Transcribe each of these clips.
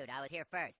Dude, I was here first.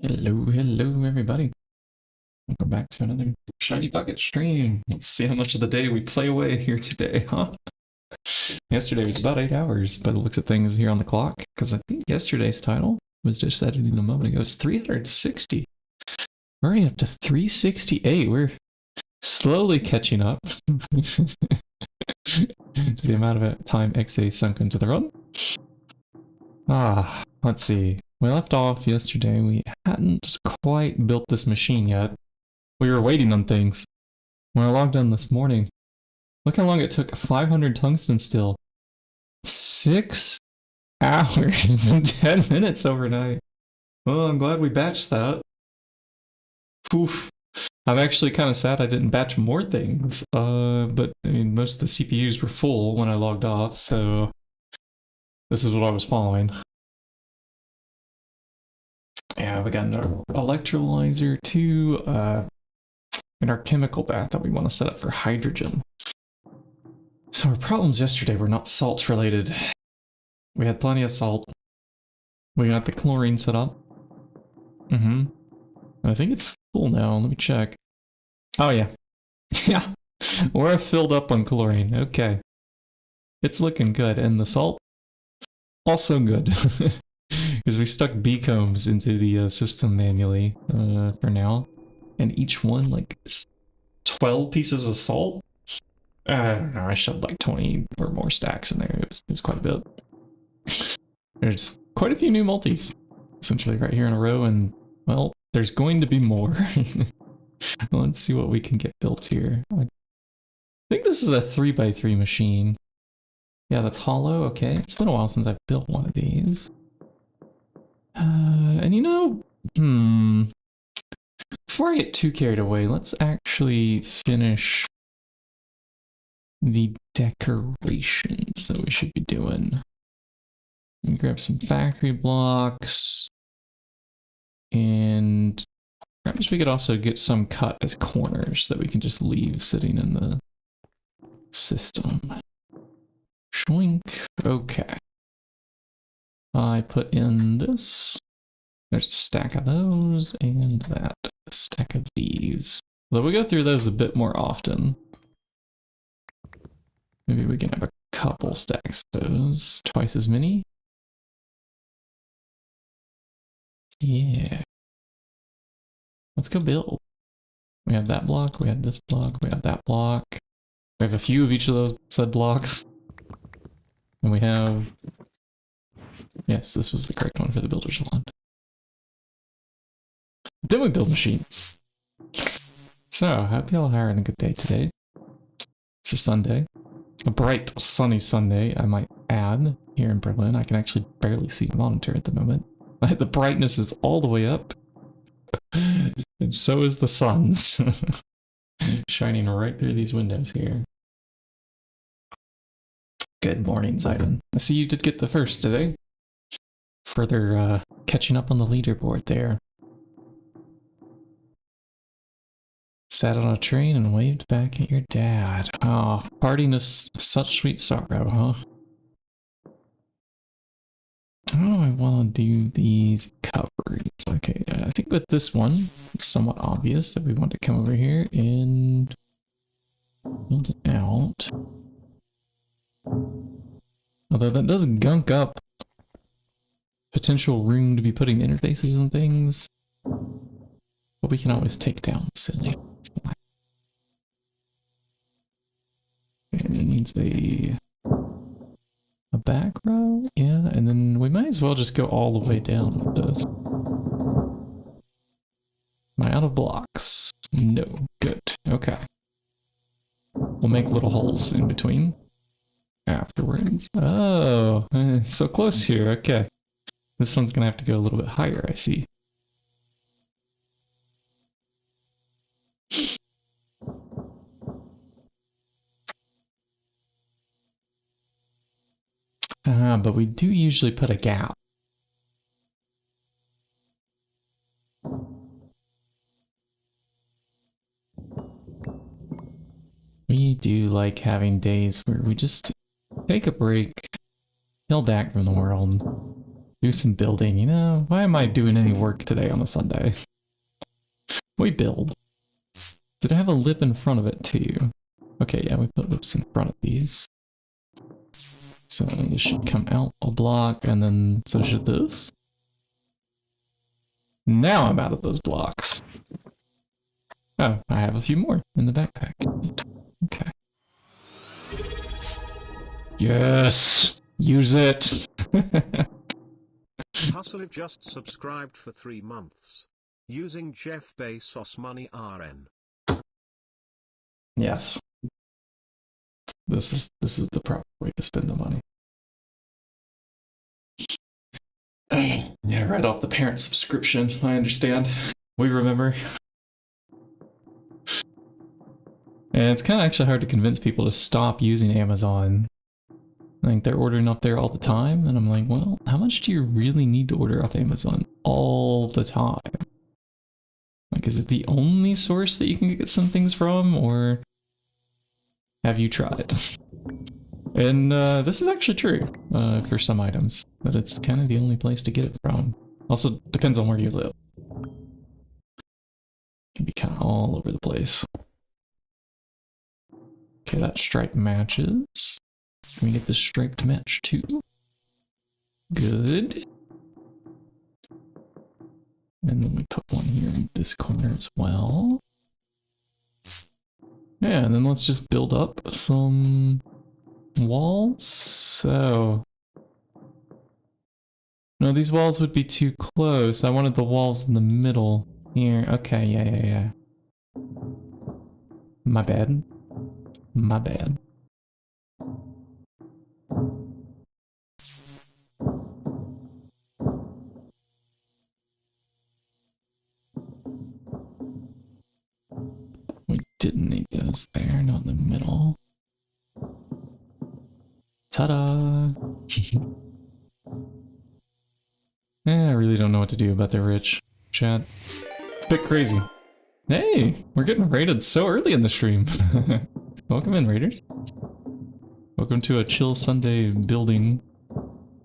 Hello everybody. Welcome back to another Shinybucket stream. Let's see how much of the day we play away here today, huh? Yesterday was about 8 hours, by the looks of things here on the clock, because I think yesterday's title was just editing a moment ago. It's 360. We're already up to 368. We're slowly catching up to the amount of time XA sunk into the run. Let's see. We left off yesterday. We hadn't quite built this machine yet. We were waiting on things. When I logged on this morning, look how long it took. 500 tungsten still. 6 hours and 10 minutes overnight. Well, I'm glad we batched that. Oof. I'm actually kind of sad I didn't batch more things. But I mean, most of the CPUs were full when I logged off, so this is what I was following. Yeah, we got an electrolyzer too, and our chemical bath that we want to set up for hydrogen. So our problems yesterday were not salt related. We had plenty of salt. We got the chlorine set up. I think it's full now. Let me check. Oh yeah. Yeah. We're filled up on chlorine. Okay. It's looking good. And the salt? Also good. Because we stuck beacombs into the system manually for now. And each one, like, 12 pieces of salt? I don't know, I shoved like 20 or more stacks in there. It was quite a bit. There's quite a few new multis, essentially right here in a row, and, well, there's going to be more. Let's see what we can get built here. I think this is a 3x3 machine. Yeah, that's hollow, okay. It's been a while since I've built one of these. And you know, before I get too carried away, let's actually finish the decorations that we should be doing. Grab some factory blocks, and perhaps we could also get some cut as corners that we can just leave sitting in the system. Shwink. Okay. I put in this. There's a stack of those, and that. A stack of these. Though we go through those a bit more often. Maybe we can have a couple stacks of those. Twice as many. Yeah. Let's go build. We have that block, we have this block, we have that block. We have a few of each of those said blocks. And we have... Yes, this was the correct one for the builder's wand. Then we build machines. So, hope y'all are having a good day today. It's a Sunday. A bright, sunny Sunday, I might add, here in Berlin. I can actually barely see the monitor at the moment. The brightness is all the way up. And so is the sun's. Shining right through these windows here. Good morning, Zayden. I see you did get the first today. Further catching up on the leaderboard there. Sat on a train and waved back at your dad. Oh, parting is such sweet sorrow, huh? Oh, I want to do these coverings. Okay, I think with this one, it's somewhat obvious that we want to come over here and build it out. Although that does gunk up potential room to be putting interfaces and things. But we can always take down silly. And it needs a back row? Yeah, and then we might as well just go all the way down with this. Am I out of blocks? No. Good. Okay. We'll make little holes in between afterwards. Oh, so close here. Okay. This one's gonna have to go a little bit higher, I see. But we do usually put a gap. We do like having days where we just take a break, heal back from the world, do some building. You know, why am I doing any work today on a Sunday? We build. Did I have a lip in front of it too? Okay, yeah, we put lips in front of these. So this should come out a block, and then so should this. Now I'm out of those blocks. Oh, I have a few more in the backpack. Okay. Yes! Use it! Hustle just subscribed for 3 months. Using Jeff Bezos money RN. Yes. This is the proper way to spend the money. Yeah, right off the parent subscription, I understand. We remember. And it's kind of actually hard to convince people to stop using Amazon. Like, they're ordering off there all the time, and I'm like, well, how much do you really need to order off Amazon all the time? Like, is it the only source that you can get some things from, or have you tried? And this is actually true for some items, but it's kind of the only place to get it from. Also, depends on where you live. It can be kind of all over the place. Okay, that stripe matches. Can we get this stripe to match too? Good. And then we put one here in this corner as well. Yeah, and then let's just build up some walls. So no, these walls would be too close. I wanted the walls in the middle here. Okay, yeah. My bad. My bad. We didn't need those there, not in the middle. Ta-da! I really don't know what to do about the rich chat. It's a bit crazy. Hey, we're getting raided so early in the stream. Welcome in, raiders. Welcome to a chill Sunday building.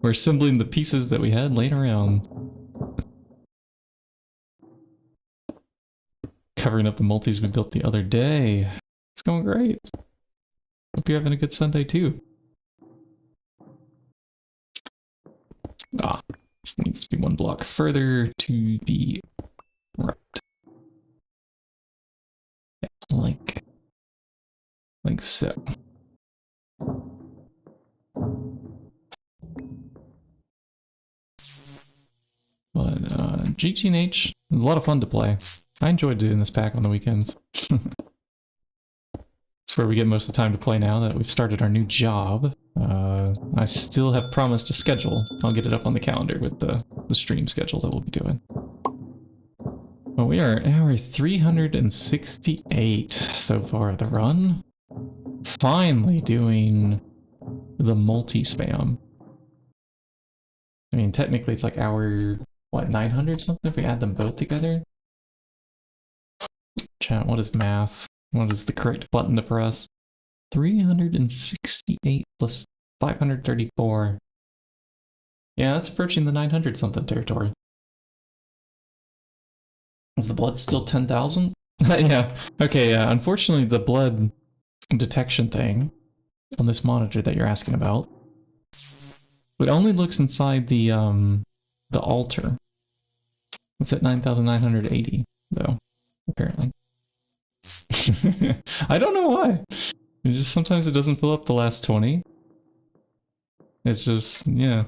We're assembling the pieces that we had laying around. Covering up the multis we built the other day. It's going great. Hope you're having a good Sunday too. Ah, this needs to be one block further to the right. Yeah, like so. But GTNH is a lot of fun to play. I enjoyed doing this pack on the weekends. It's where we get most of the time to play now that we've started our new job. I still have promised a schedule. I'll get it up on the calendar with the stream schedule that we'll be doing. Well, we are at hour 368 so far of the run. Finally doing the multi-spam. I mean, technically it's like our, what, 900 something if we add them both together? Chat, what is math? What is the correct button to press? 368 plus 534. Yeah, that's approaching the 900 something territory. Is the blood still 10,000? Yeah. Okay, yeah. Unfortunately, the blood detection thing on this monitor that you're asking about, it only looks inside the altar. It's at 9,980, though, apparently. I don't know why. It's just sometimes it doesn't fill up the last 20. It's just, yeah.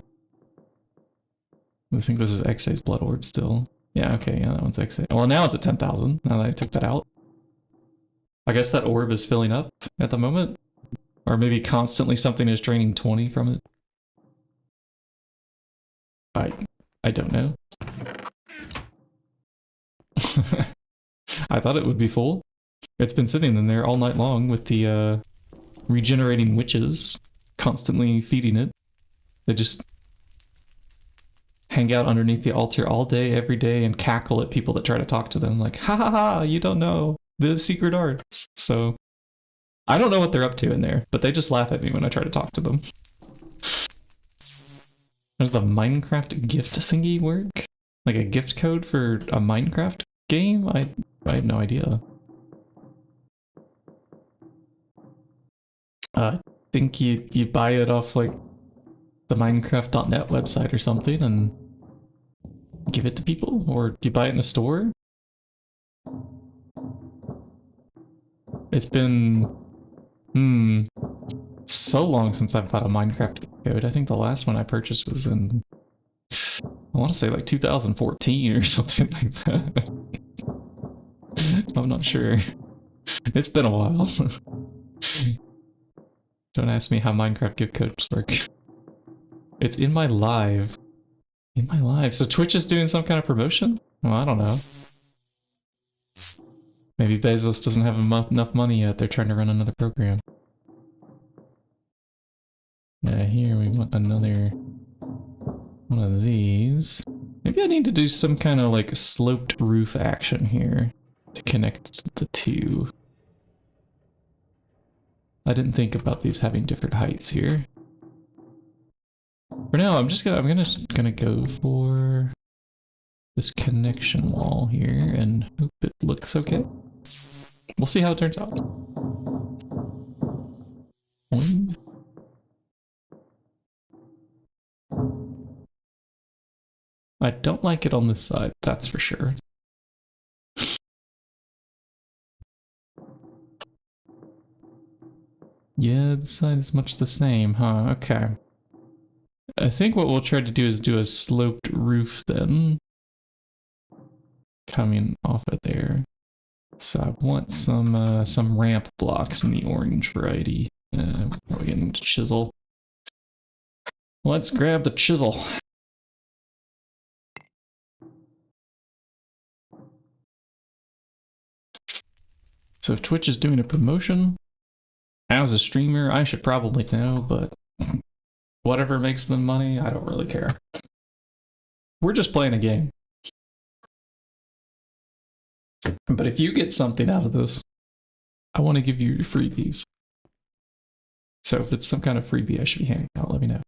I think this is Xay's blood orb still. Yeah, okay, yeah, that one's Xay. Well, now it's at 10,000, now that I took that out. I guess that orb is filling up at the moment. Or maybe constantly something is draining 20 from it. I don't know. I thought it would be full. It's been sitting in there all night long with the regenerating witches constantly feeding it. They just hang out underneath the altar all day, every day, and cackle at people that try to talk to them like, ha ha ha, you don't know the secret arts. So I don't know what they're up to in there, but they just laugh at me when I try to talk to them. Does the Minecraft gift thingy work? Like a gift code for a Minecraft game? I have no idea. I think you buy it off like the Minecraft.net website or something and give it to people, or you buy it in a store. It's been so long since I've bought a Minecraft code. I think the last one I purchased was in, I want to say like 2014 or something like that. I'm not sure. It's been a while. Don't ask me how Minecraft gift codes work. It's in my live. In my live. So Twitch is doing some kind of promotion? Well, I don't know. Maybe Bezos doesn't have enough money yet. They're trying to run another program. Yeah, here we want another one of these. Maybe I need to do some kind of like sloped roof action here to connect the two. I didn't think about these having different heights here. For now, I'm gonna go for this connection wall here and hope it looks okay. We'll see how it turns out. One. I don't like it on this side, that's for sure. Yeah, this side is much the same, huh? Okay. I think what we'll try to do is do a sloped roof then. Coming off of there. So I want some ramp blocks in the orange variety. We're getting to chisel. Let's grab the chisel. So if Twitch is doing a promotion, as a streamer, I should probably know, but whatever makes them money, I don't really care. We're just playing a game. But if you get something out of this, I want to give you freebies. So if it's some kind of freebie I should be handing out, let me know.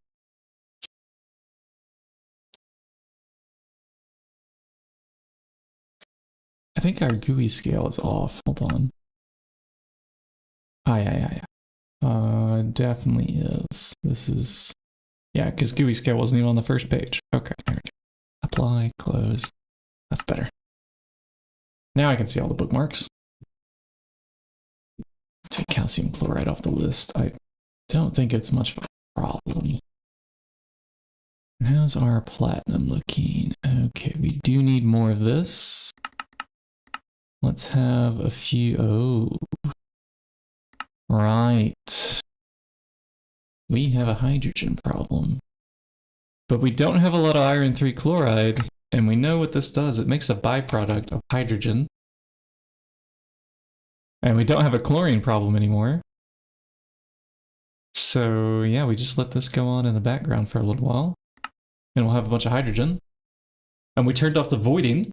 I think our GUI scale is off. Hold on. Yeah. Definitely is. This is... Yeah, because GUI scale wasn't even on the first page. Okay, there we go. Apply, close. That's better. Now I can see all the bookmarks. Take calcium chloride off the list. I don't think it's much of a problem. How's our platinum looking? Okay, we do need more of this. Let's have a few... Oh. Right. We have a hydrogen problem. But we don't have a lot of iron 3 chloride, and we know what this does. It makes a byproduct of hydrogen. And we don't have a chlorine problem anymore. So yeah, we just let this go on in the background for a little while. And we'll have a bunch of hydrogen. And we turned off the voiding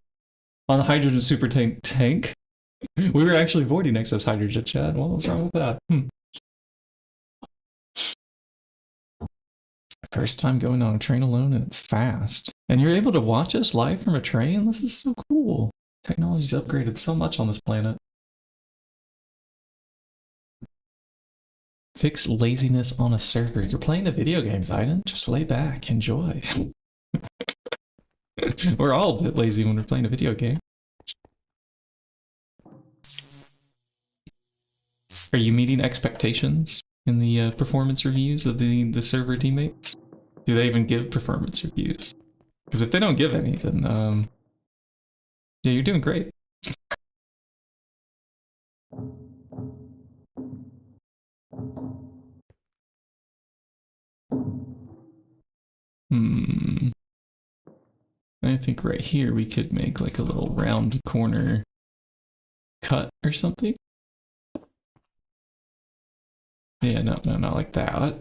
on the hydrogen super tank. We were actually voiding excess hydrogen, Chad. What was wrong with that? First time going on a train alone, and it's fast. And you're able to watch us live from a train? This is so cool. Technology's upgraded so much on this planet. Fix laziness on a server. You're playing a video game, Zayden. Just lay back, enjoy. We're all a bit lazy when we're playing a video game. Are you meeting expectations in the performance reviews of the server teammates? Do they even give performance reviews? Because if they don't give any, then yeah, you're doing great. I think right here we could make like a little round corner cut or something. Yeah, no, not like that.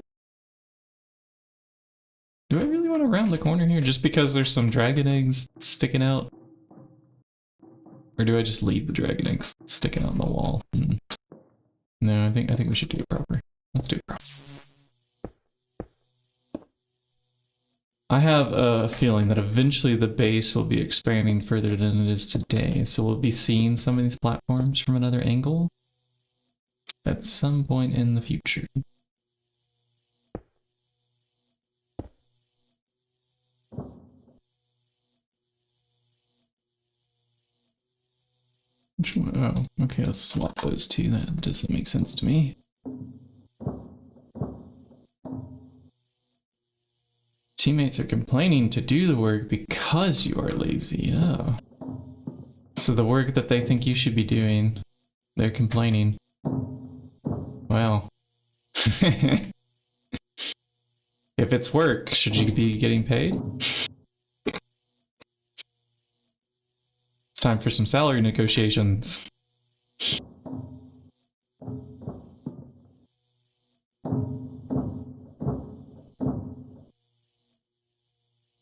Do I really want to round the corner here just because there's some dragon eggs sticking out? Or do I just leave the dragon eggs sticking out on the wall? No, I think we should do it proper. Let's do it proper. I have a feeling that eventually the base will be expanding further than it is today, so we'll be seeing some of these platforms from another angle at some point in the future. Oh, okay, let's swap those two. That doesn't make sense to me. Teammates are complaining to do the work because you are lazy. Oh. So the work that they think you should be doing, they're complaining. Well. If it's work, should you be getting paid? It's time for some salary negotiations.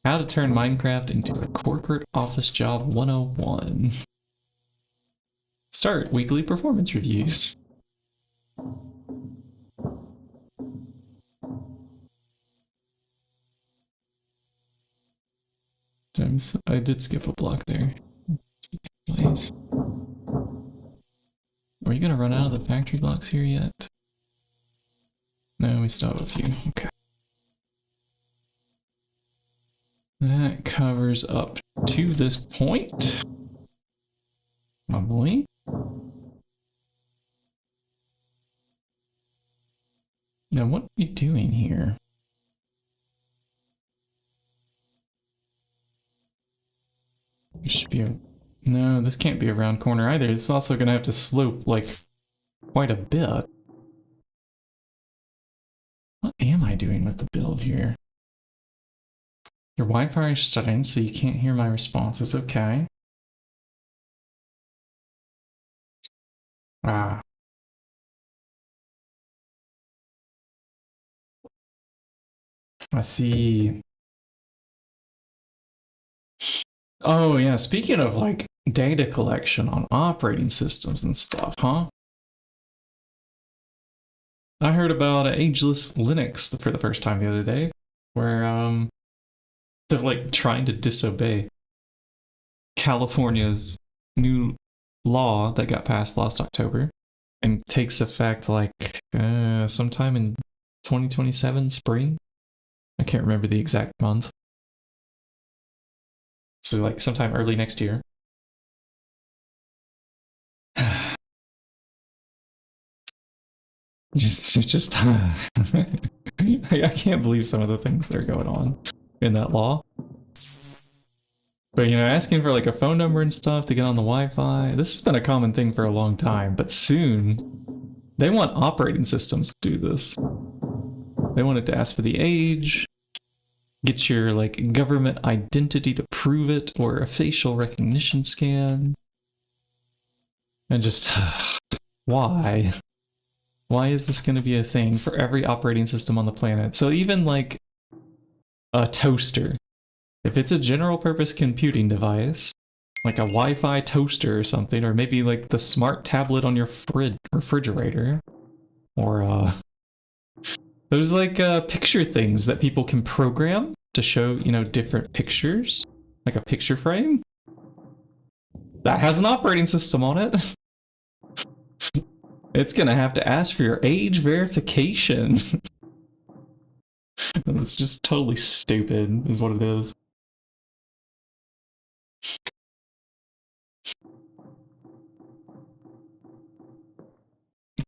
How to turn Minecraft into a corporate office job 101. Start weekly performance reviews. I did skip a block there. Please. Are you gonna run out of the factory blocks here yet? No, we still have a few. Okay. That covers up to this point. Probably. Now, what are you doing here? There should be a... No, this can't be a round corner either. It's also gonna have to slope, like, quite a bit. What am I doing with the build here? Your Wi-Fi is stuttering, so you can't hear my responses. Okay. Ah. I see. Oh yeah, speaking of like data collection on operating systems and stuff, huh? I heard about Ageless Linux for the first time the other day, where they're like trying to disobey California's new law that got passed last October and takes effect like sometime in 2027 spring. I can't remember the exact month. So like sometime early next year. just I can't believe some of the things that are going on in that law. But you know, asking for like a phone number and stuff to get on the Wi-Fi, this has been a common thing for a long time, but soon they want operating systems to do this. They want it to ask for the age, get your like government identity to prove it, or a facial recognition scan. And just why? Why is this going to be a thing for every operating system on the planet? So even like a toaster, if it's a general purpose computing device, like a Wi-Fi toaster or something, or maybe like the smart tablet on your refrigerator, or those like picture things that people can program to show, you know, different pictures, like a picture frame, that has an operating system on it. It's gonna have to ask for your age verification. It's just totally stupid, is what it is.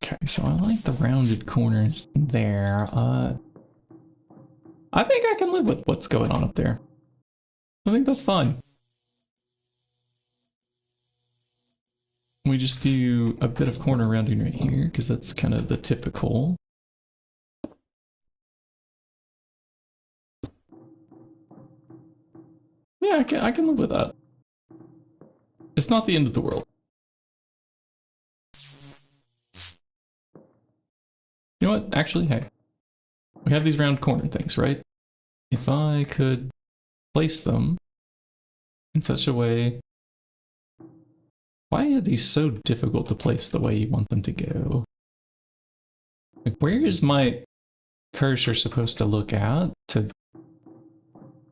Okay, so I like the rounded corners there. I think I can live with what's going on up there. I think that's fine. We just do a bit of corner rounding right here, because that's kind of the typical. Yeah, I can live with that. It's not the end of the world. You know what? Actually, hey. We have these round corner things, right? If I could place them in such a way... Why are these so difficult to place the way you want them to go? Like, where is my cursor supposed to look at? Do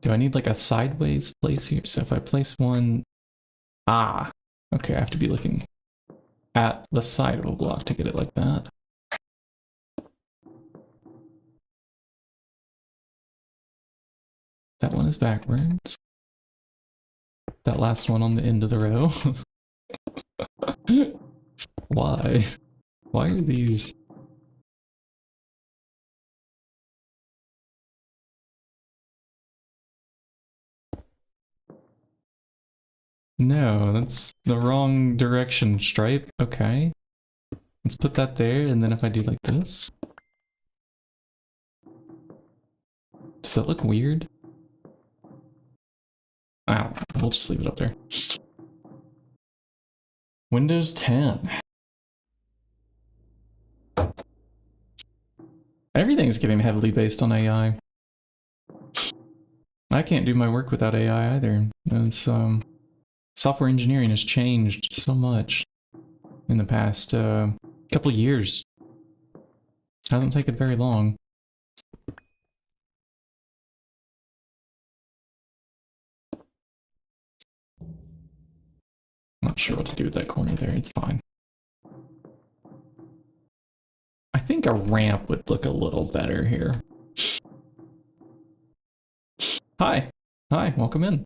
I need like a sideways place here? So if I place one... Ah! Okay, I have to be looking at the side of a block to get it like that. That one is backwards. That last one on the end of the row. Why? Why are these... No, that's the wrong direction stripe. Okay. Let's put that there, and then if I do like this... Does that look weird? Ah, we'll just leave it up there. Windows 10. Everything's getting heavily based on AI. I can't do my work without AI either. It's, software engineering has changed so much in the past couple years. Hasn't taken very long. Not sure what to do with that corner there. It's fine. I think a ramp would look a little better here. Hi. Hi, welcome in.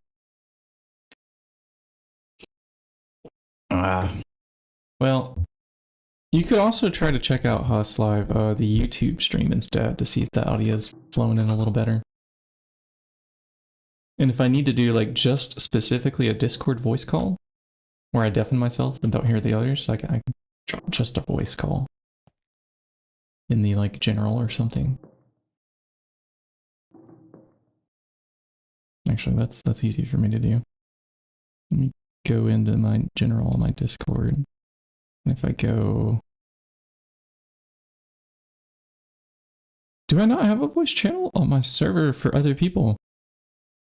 Well, you could also try to check out Huss Live, the YouTube stream instead, to see if the audio's flowing in a little better. And if I need to do like just specifically a Discord voice call, where I deafen myself and don't hear the others, I can try just a voice call in the like general or something. Actually, that's easy for me to do. Let me go into my general, my Discord. And if I go... Do I not have a voice channel on my server for other people?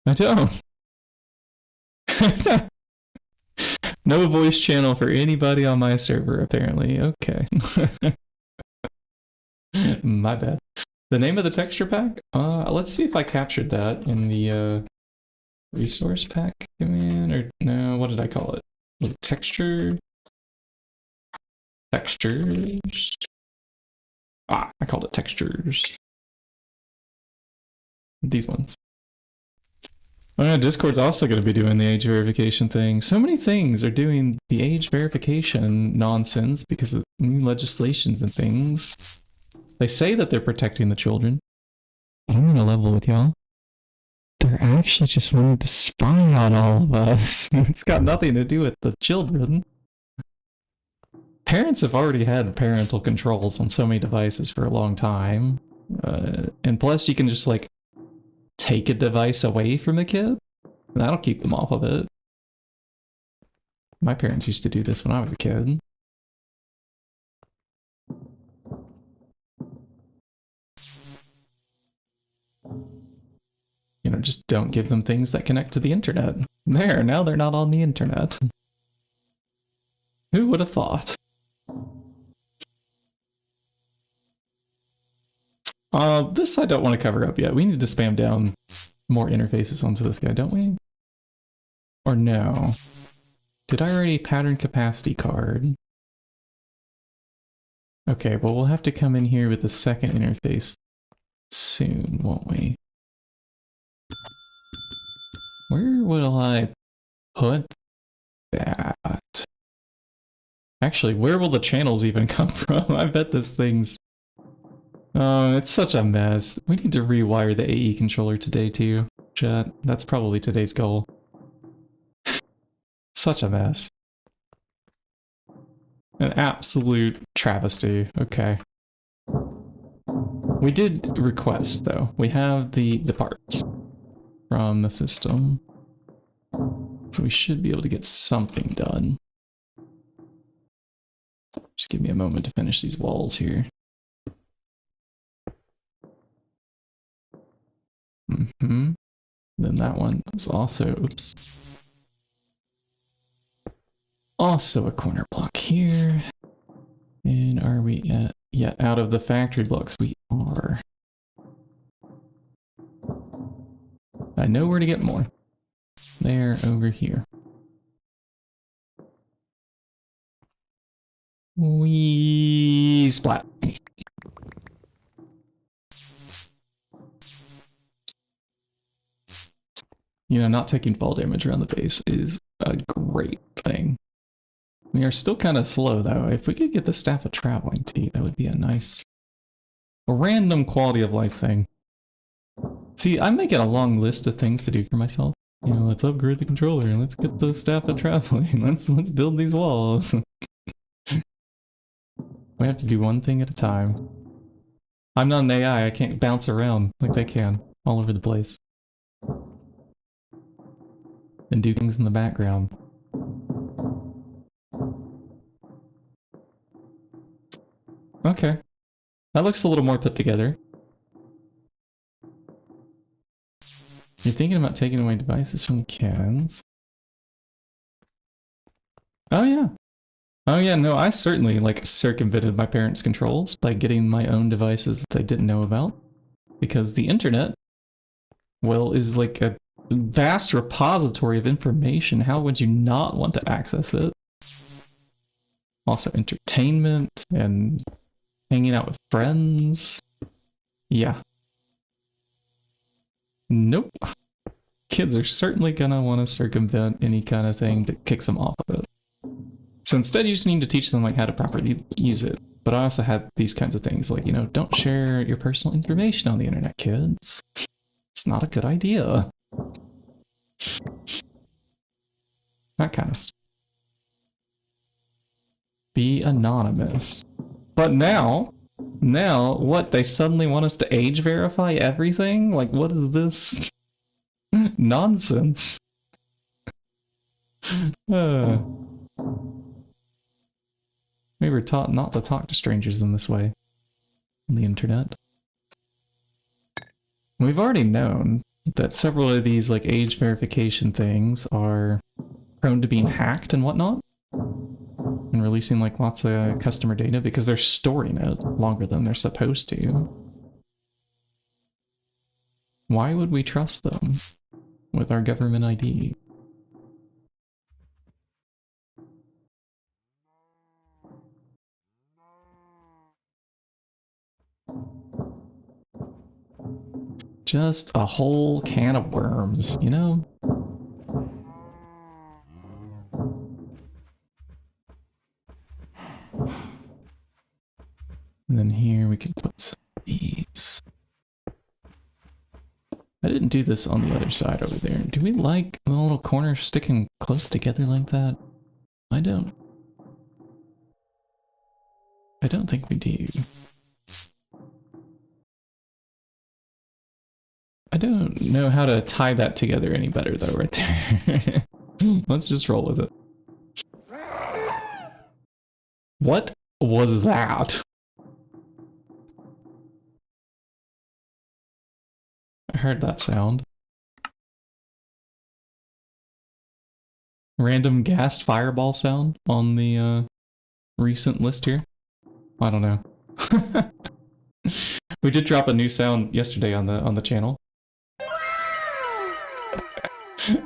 I don't. No voice channel for anybody on my server, apparently. Okay. My bad. The name of the texture pack? Let's see if I captured that in the resource pack command, or no, what did I call it? Was it texture? Textures? Ah, I called it textures. These ones. Oh yeah, Discord's also going to be doing the age verification thing. So many things are doing the age verification nonsense because of new legislations and things. They say that they're protecting the children. I'm gonna level with y'all. They're actually just wanting to spy on all of us. It's got nothing to do with the children. Parents have already had parental controls on so many devices for a long time. And plus you can just like take a device away from a kid. That'll keep them off of it. My parents used to do this when I was a kid. just don't give them things that connect to the internet. There, now they're not on the internet. Who would have thought? This I don't want to cover up yet. We need to spam down more interfaces onto this guy, don't we? Or no? Did I already pattern capacity card? Okay, well we'll have to come in here with the second interface soon, won't we? Where will I put that? Actually, where will the channels even come from? I bet this thing's... Oh, it's such a mess. We need to rewire the AE controller today too, chat. That's probably today's goal. Such a mess. An absolute travesty. Okay. We did request, though. We have the parts from the system. So we should be able to get something done. Just give me a moment to finish these walls here. Then that one is also, oops. Also a corner block here. And are we at, yeah, out of the factory blocks? We are. I know where to get more. They're over here. We splat. You know, not taking fall damage around the base is a great thing. We are still kind of slow, though. If we could get the Staff of Traveling tea, that would be a nice, random quality of life thing. See, I'm making a long list of things to do for myself. You know, let's upgrade the controller, and let's get the Staff of Traveling, let's build these walls. We have to do one thing at a time. I'm not an AI, I can't bounce around like they can, all over the place. And do things in the background. Okay. That looks a little more put together. You're thinking about taking away devices from the cannons? Oh yeah. Oh yeah, no, I certainly, like, circumvented my parents' controls by getting my own devices that they didn't know about. Because the internet, well, is like a vast repository of information. How would you not want to access it? Also entertainment and hanging out with friends. Yeah. Nope. Kids are certainly gonna want to circumvent any kind of thing that kicks them off of it. So instead you just need to teach them like how to properly use it. But I also had these kinds of things like, you know, don't share your personal information on the internet, kids. It's not a good idea. That kind of stuff. Be anonymous. But now, what? They suddenly want us to age verify everything? Like, what is this nonsense? We were taught not to talk to strangers in this way on the internet. We've already known that several of these like age verification things are prone to being hacked and whatnot, and releasing like lots of customer data because they're storing it longer than they're supposed to. Why would we trust them with our government ID? Just a whole can of worms, you know? And then here we can put some of these. I didn't do this on the other side over there. Do we like the little corners sticking close together like that? I don't think we do. I don't know how to tie that together any better though right there. Let's just roll with it. What was that? I heard that sound. random gassed fireball sound on the recent list here. I don't know. We did drop a new sound yesterday on the channel.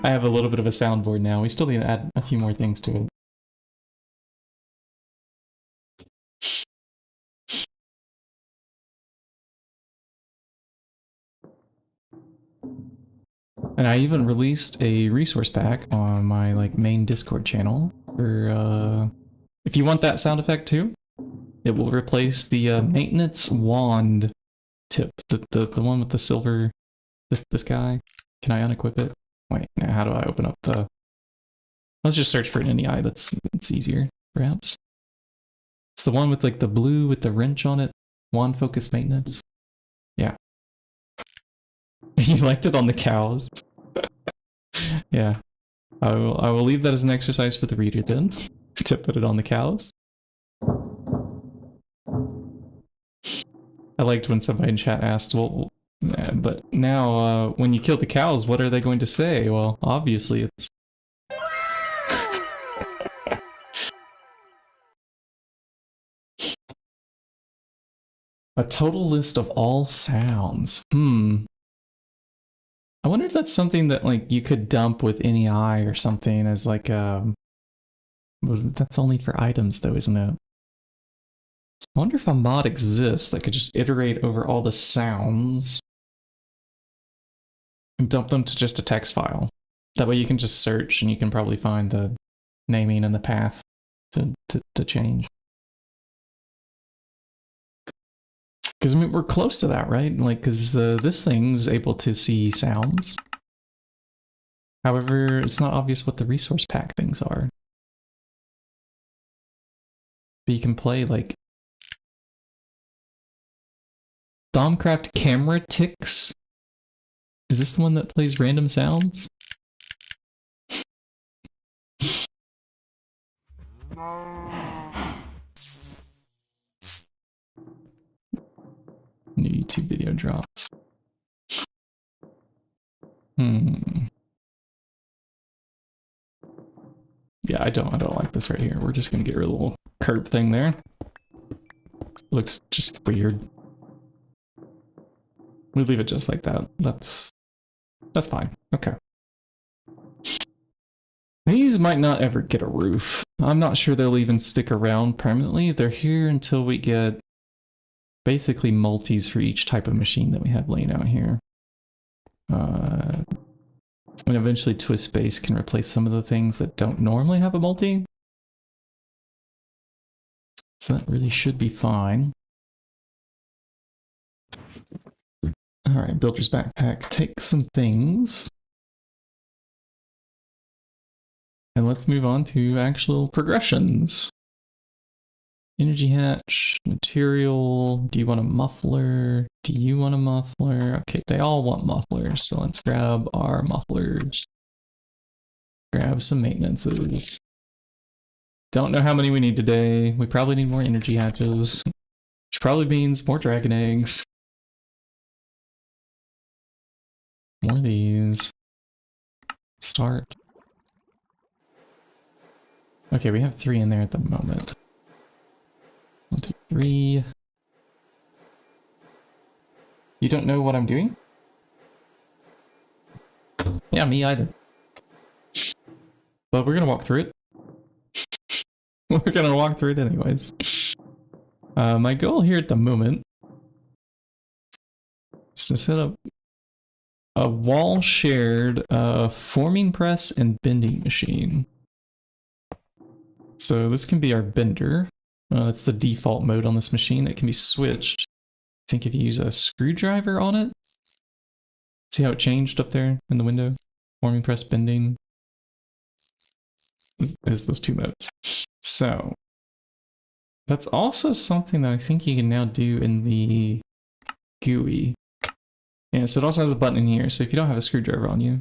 I have a little bit of a soundboard now. We still need to add a few more things to it. And I even released a resource pack on my main Discord channel for if you want that sound effect too. It will replace the maintenance wand tip, the one with the silver. This guy. Can I unequip it? Wait, now how do I open up the? Let's just search for an NEI. That's easier, perhaps. It's the one with the blue with the wrench on it. Wand focus maintenance. Yeah. You liked it on the cows. Yeah. I will leave that as an exercise for the reader then, to put it on the cows. I liked when somebody in chat asked, well, but now when you kill the cows, what are they going to say? Well, obviously it's... A total list of all sounds. I wonder if that's something that you could dump with NEI or something as that's only for items though, isn't it? I wonder if a mod exists that could just iterate over all the sounds and dump them to just a text file. That way you can just search and you can probably find the naming and the path to change. Because I mean, we're close to that, right? Because this thing's able to see sounds. However, it's not obvious what the resource pack things are. But you can play Thaumcraft camera ticks. Is this the one that plays random sounds? New YouTube video drops. Yeah, I don't like this right here. We're just gonna get rid of the little curb thing there. Looks just weird. We leave it just like that. That's fine. Okay. These might not ever get a roof. I'm not sure they'll even stick around permanently. They're here until we get basically multis for each type of machine that we have laying out here. And eventually Twist Base can replace some of the things that don't normally have a multi. So that really should be fine. Alright, Builder's Backpack, take some things. And let's move on to actual progressions. Energy hatch, material, do you want a muffler? Do you want a muffler? Okay, they all want mufflers, so let's grab our mufflers. Grab some maintenances. Don't know how many we need today. We probably need more energy hatches, which probably means more dragon eggs. More of these. Start. Okay, we have 3 in there at the moment. 1, 2, 3. You don't know what I'm doing? Yeah, me either. But we're gonna walk through it. We're gonna walk through it anyways. My goal here at the moment is to set up a wall shared forming press and bending machine. So this can be our bender. That's the default mode on this machine. It can be switched. I think if you use a screwdriver on it. See how it changed up there in the window? Forming press, bending. Is those 2 modes. So that's also something that I think you can now do in the GUI. Yeah, so it also has a button in here. So if you don't have a screwdriver on you,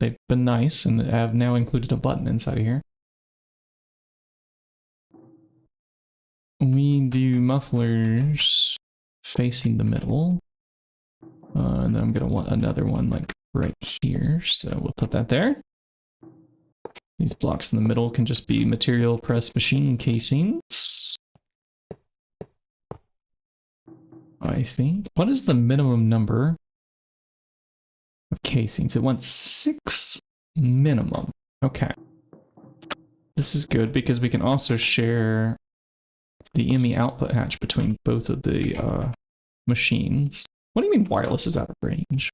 they've been nice and have now included a button inside of here. We do mufflers facing the middle. And then I'm gonna want another one right here. So we'll put that there. These blocks in the middle can just be material press machine casings. I think. What is the minimum number of casings? It wants 6 minimum. Okay. This is good because we can also share the ME output hatch between both of the machines. What do you mean wireless is out of range?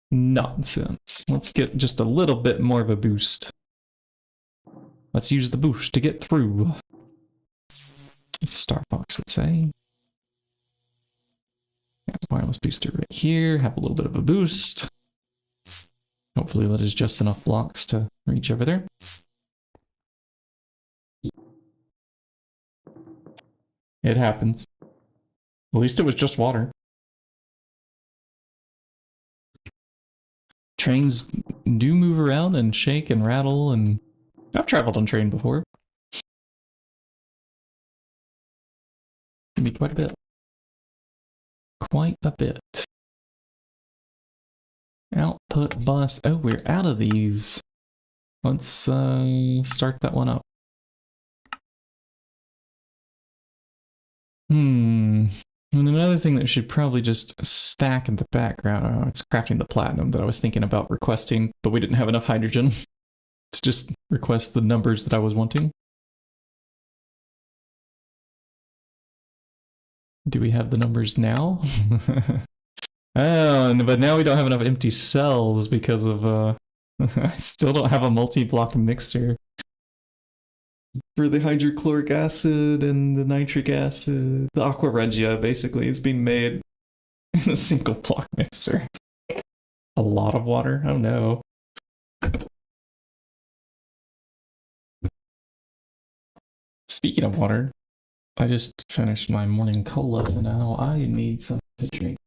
Nonsense. Let's get just a little bit more of a boost. Let's use the boost to get through. Star Fox would say. Wireless booster right here. Have a little bit of a boost. Hopefully that is just enough blocks to reach over there. It happens. At least it was just water. Trains do move around and shake and rattle, and I've traveled on train before. Can be quite a bit. Quite a bit. Output bus. Oh, we're out of these. Let's start that one up. And another thing that we should probably just stack in the background. Oh, it's crafting the platinum that I was thinking about requesting, but we didn't have enough hydrogen to just request the numbers that I was wanting. Do we have the numbers now? Oh, but now we don't have enough empty cells because of, I still don't have a multi-block mixer for the hydrochloric acid and the nitric acid. The aqua regia, basically, is being made in a single block mixer. A lot of water? Oh no. Speaking of water, I just finished my morning cola and now I need something to drink.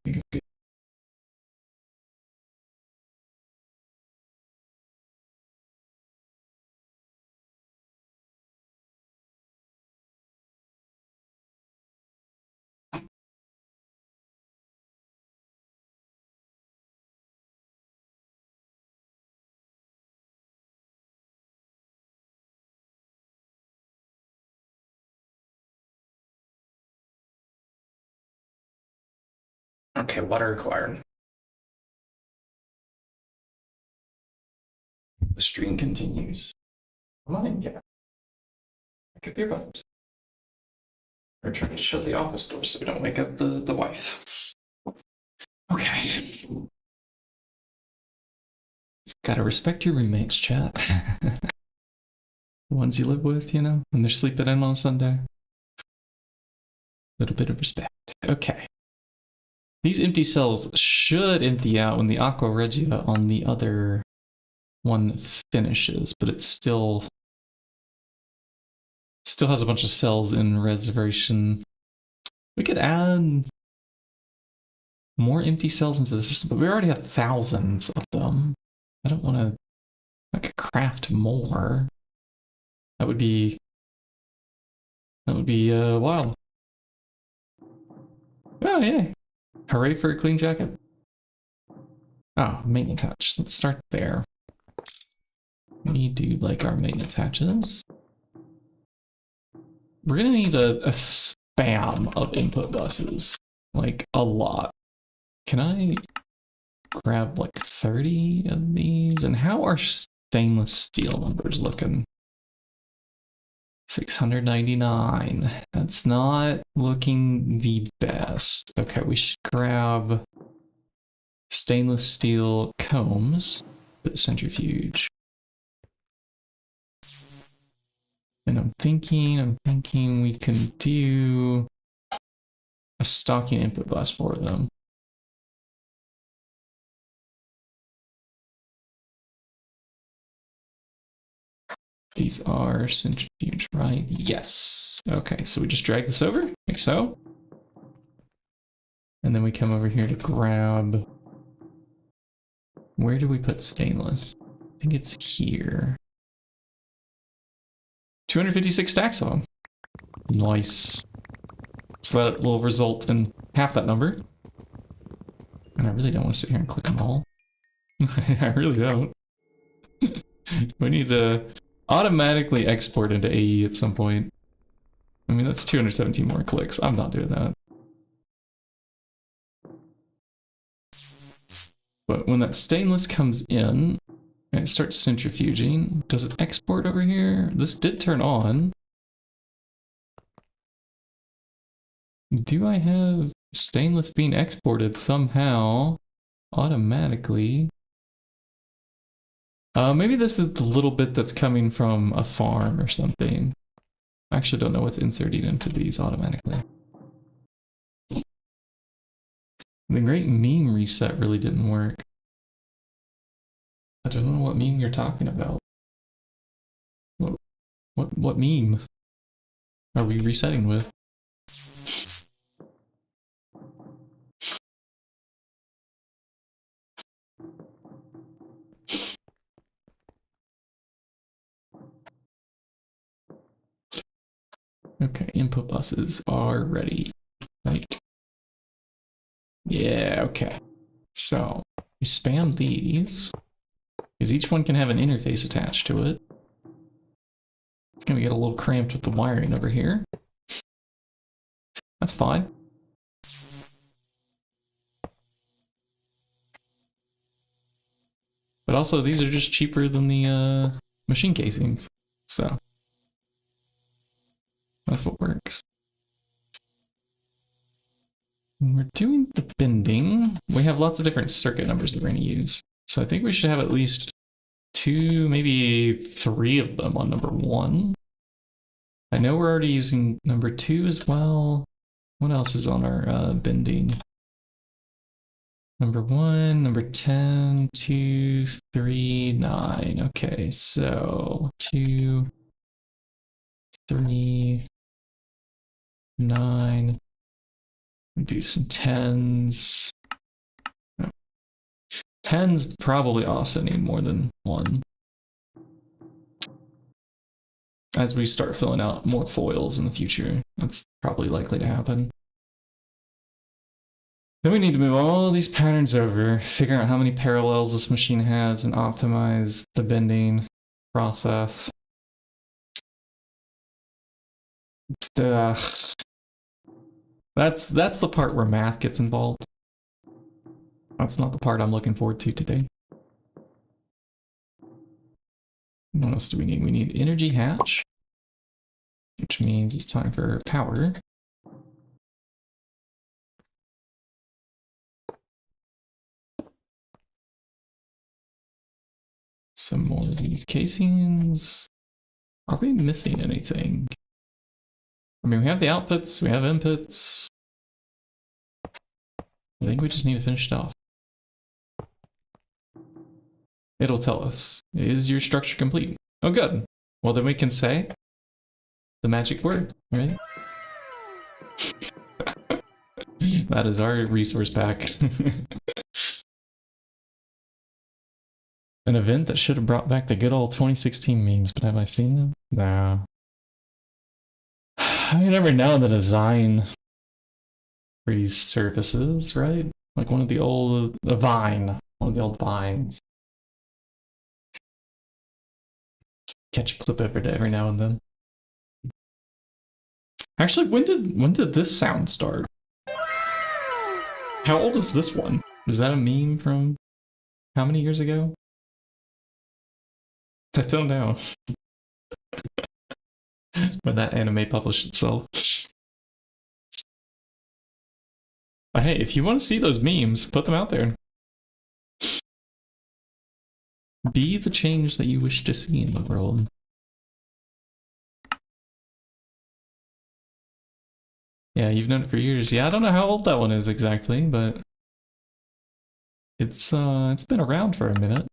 Okay, water required. The stream continues. Come on in, Gab. Pick up your butt. We're trying to shut the office door so we don't wake up the wife. Okay. Gotta respect your roommates, chat. The ones you live with, you know, when they're sleeping in on Sunday. Little bit of respect. Okay. These empty cells should empty out when the aqua regia on the other one finishes, but it still has a bunch of cells in reservation. We could add more empty cells into the system, but we already have thousands of them. I don't want to like craft more. That would be wild. Oh yeah. Hooray for a clean jacket. Oh, maintenance hatch. Let's start there. We do like our maintenance hatches. We're gonna need a spam of input buses. Like, a lot. Can I grab like 30 of these? And how are stainless steel numbers looking? 699. That's not looking the best. Okay, we should grab stainless steel combs for the centrifuge. And I'm thinking we can do a stocking input bus for them. These are centrifuge, right? Yes. Okay, so we just drag this over, like so. And then we come over here to grab... Where do we put stainless? I think it's here. 256 stacks of them. Nice. So that will result in half that number. And I really don't want to sit here and click them all. I really don't. We need to automatically export into AE at some point. I mean, that's 217 more clicks. I'm not doing that. But when that stainless comes in, and it starts centrifuging, does it export over here? This did turn on. Do I have stainless being exported somehow automatically? Maybe this is the little bit that's coming from a farm or something. I actually don't know what's inserted into these automatically. The great meme reset really didn't work. I don't know what meme you're talking about. What meme are we resetting with? Okay, input buses are ready. Right. Yeah, okay. So we spam these, because each one can have an interface attached to it. It's gonna get a little cramped with the wiring over here. That's fine. But also, these are just cheaper than the machine casings, so that's what works. When we're doing the bending, we have lots of different circuit numbers that we're going to use. So I think we should have at least 2, maybe 3 of them on number 1. I know we're already using number 2 as well. What else is on our bending? Number 1, number 10, 2, 3, 9. Okay, so 2, 3, 9. Do some 10s. No. 10s probably also need more than 1. As we start filling out more foils in the future, that's probably likely to happen. Then we need to move all these patterns over, figure out how many parallels this machine has, and optimize the bending process. That's the part where math gets involved. That's not the part I'm looking forward to today. What else do we need? We need energy hatch, which means it's time for power. Some more of these casings. Are we missing anything? I mean, we have the outputs, we have inputs. I think we just need to finish it off. It'll tell us, is your structure complete? Oh, good. Well, then we can say the magic word, right? That is our resource pack. An event that should have brought back the good old 2016 memes, but have I seen them? No. I mean, every now and then design free services, right? Like one of the old, the Vine, one of the old Vines. Catch a clip every now and then. Actually, when did this sound start? How old is this one? Is that a meme from how many years ago? I don't know. When that anime published itself. But hey, if you want to see those memes, put them out there. Be the change that you wish to see in the world. Yeah, you've known it for years. Yeah, I don't know how old that one is exactly, but it's been around for a minute.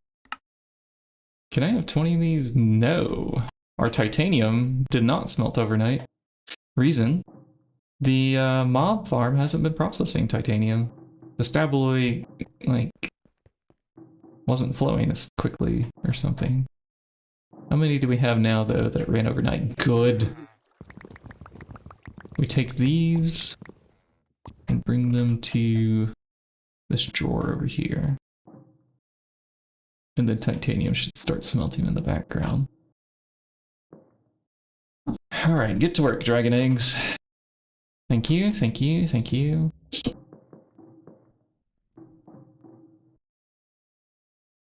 Can I have 20 of these? No. Our titanium did not smelt overnight. Reason: the mob farm hasn't been processing titanium. The stabloid, like, wasn't flowing as quickly or something. How many do we have now, though, that ran overnight? Good. We take these and bring them to this drawer over here. And then titanium should start smelting in the background. Alright, get to work, dragon eggs. Thank you, thank you, thank you.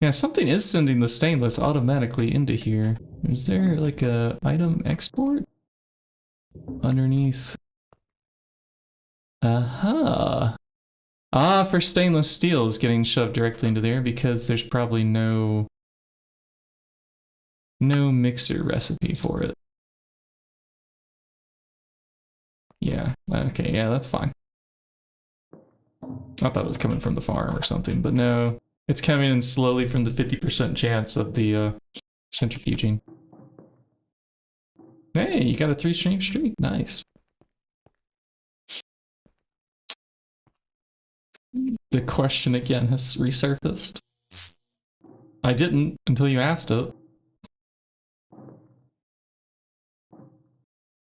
Yeah, something is sending the stainless automatically into here. Is there like a item export? Underneath. Aha. Ah, for stainless steel is getting shoved directly into there because there's probably no mixer recipe for it. Yeah, okay, yeah, that's fine. I thought it was coming from the farm or something, but no. It's coming in slowly from the 50% chance of the centrifuging. Hey, you got a 3-stream streak, nice. The question again has resurfaced. I didn't until you asked it.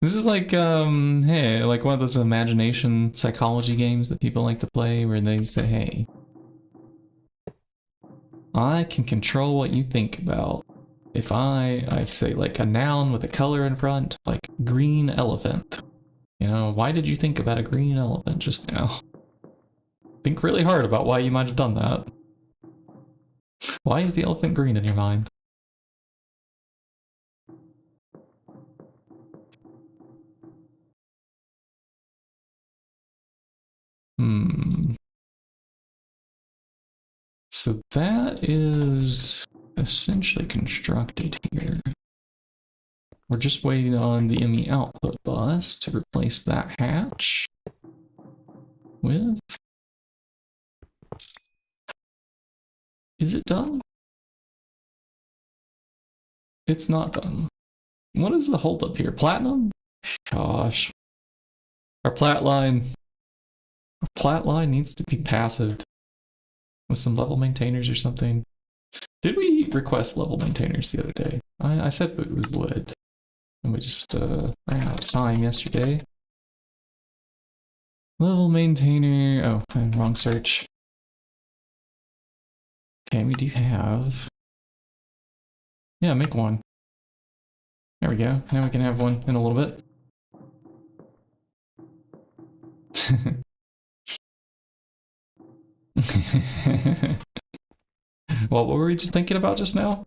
This is like, hey, like one of those imagination psychology games that people like to play where they say, hey, I can control what you think about. If I say like a noun with a color in front, like green elephant. You know, why did you think about a green elephant just now? Think really hard about why you might have done that. Why is the elephant green in your mind? So that is essentially constructed here. We're just waiting on the ME output bus to replace that hatch with... Is it done? It's not done. What is the holdup here? Platinum? Gosh. Our plat line needs to be passive with some level maintainers or something. Did we request level maintainers the other day? I said we would. And we just ran out of time yesterday. Level maintainer. Oh, wrong search. Okay, we do have... Yeah, make one. There we go. Now we can have one in a little bit. Well, what were we just thinking about just now?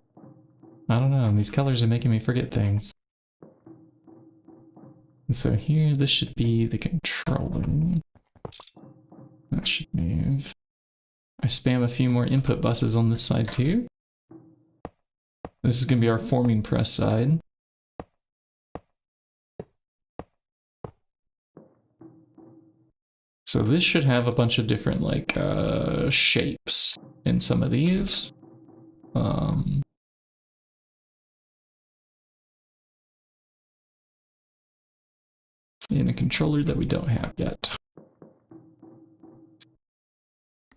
I don't know. These colors are making me forget things. And so here, this should be the controller. That should move. I spam a few more input buses on this side too. This is going to be our forming press side. So this should have a bunch of different like shapes in some of these. In a controller that we don't have yet.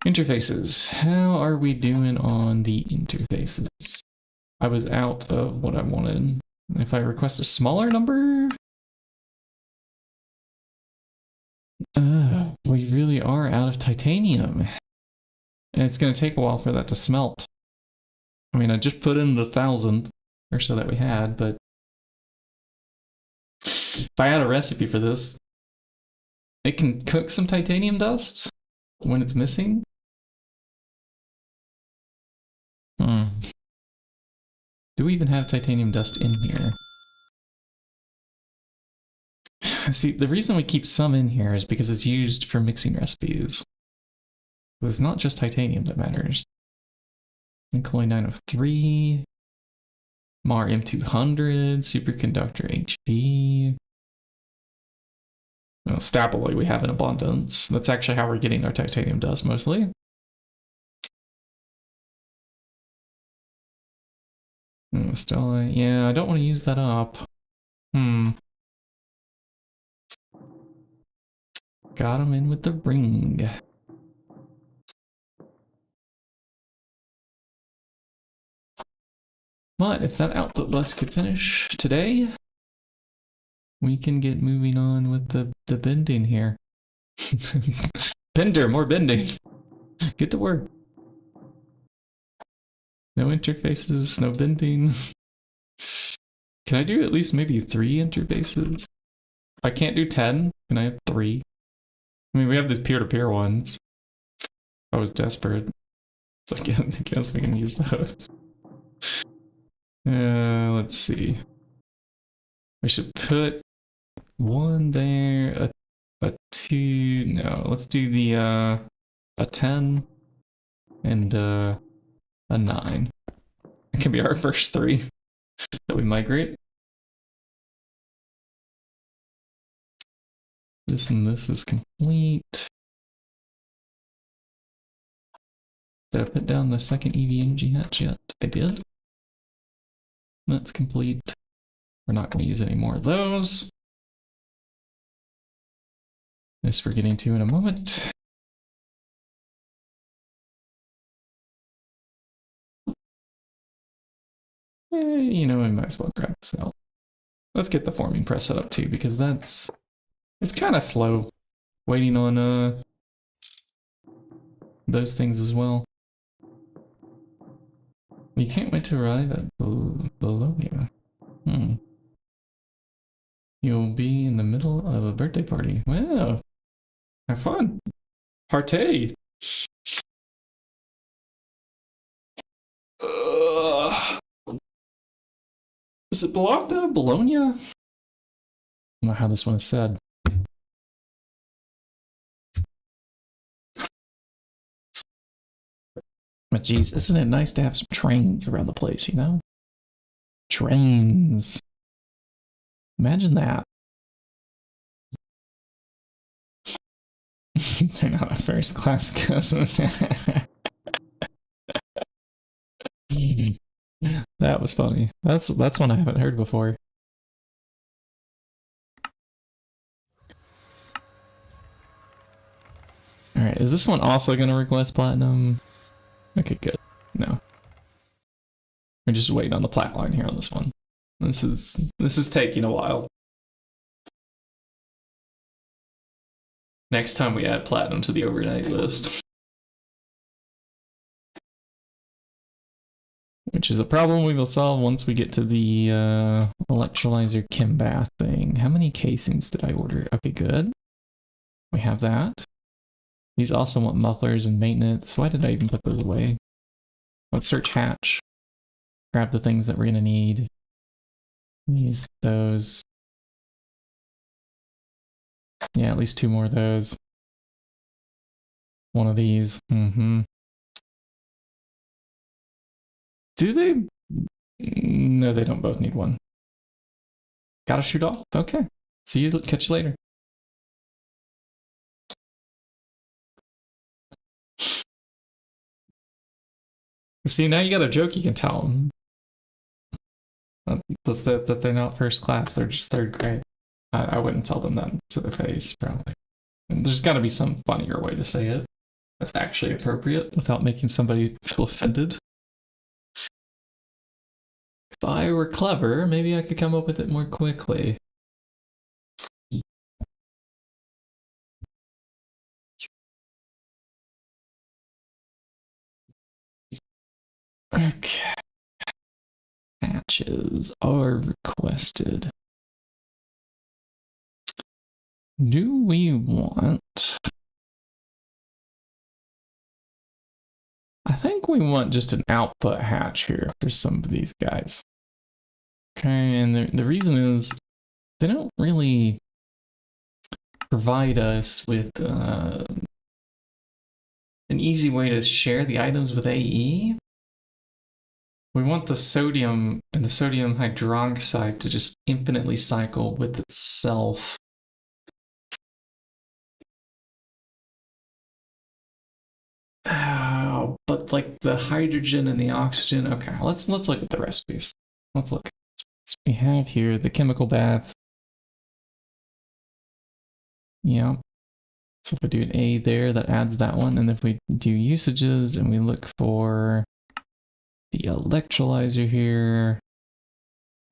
Interfaces. How are we doing on the interfaces? I was out of what I wanted. If I request a smaller number? We really are out of titanium. And it's going to take a while for that to smelt. I mean, I just put in the 1,000 or so that we had, but if I had a recipe for this, it can cook some titanium dust when it's missing. Do we even have titanium dust in here? See, the reason we keep some in here is because it's used for mixing recipes. It's not just titanium that matters. Alloy 903, MAR M200, superconductor HV. Well, stabaloy we have in abundance. That's actually how we're getting our titanium dust mostly. Still, yeah, I don't want to use that up. Got him in with the ring. But if that output bus could finish today, we can get moving on with the bending here. Bender, more bending. Get to work. No interfaces, no bending. Can I do at least maybe 3 interfaces? If I can't do 10, can I have 3? I mean, we have these peer-to-peer ones. If I was desperate. So I guess we can use those. Let's see. We should put 1 there, a 2. No, let's do the a 10 and a 9. It can be our first 3 that we migrate. This and this is complete. Did I put down the second EV hatch yet? I did. That's complete. We're not going to use any more of those. This we're getting to in a moment. You know, I might as well grab this out. Let's get the forming press set up too, because it's kind of slow waiting on those things as well. You can't wait to arrive at Bologna. You'll be in the middle of a birthday party. Wow. Have fun. Partay. Is it Bologna? Bologna? I don't know how this one is said. But geez, isn't it nice to have some trains around the place, you know? Trains. Imagine that. They're not a first class cousin. That was funny. That's one I haven't heard before. Alright, is this one also gonna request platinum? Okay, good. No. We're just waiting on the plat line here on this one. This is taking a while. Next time we add platinum to the overnight list. Which is a problem we will solve once we get to the electrolyzer chem bath thing. How many casings did I order? Okay, good. We have that. These also want mufflers and maintenance. Why did I even put those away? Let's search hatch. Grab the things that we're gonna need. These, those. Yeah, at least 2 more of those. 1 of these. Do they? No, they don't both need 1. Gotta shoot off? Okay. See you, catch you later. See, now you got a joke you can tell them. That they're not first class, they're just 3rd grade. I wouldn't tell them that to their face, probably. And there's gotta be some funnier way to say it that's actually appropriate without making somebody feel offended. If I were clever, maybe I could come up with it more quickly. Okay. Patches are requested. Do we want... I think we want just an output hatch here for some of these guys. Okay, and the reason is they don't really provide us with an easy way to share the items with AE. We want the sodium and the sodium hydroxide to just infinitely cycle with itself. Oh, but like the hydrogen and the oxygen. Okay, let's look at the recipes. Let's look. We have here the chemical bath. Yeah. So if we do an A there, that adds that one. And if we do usages and we look for the electrolyzer here,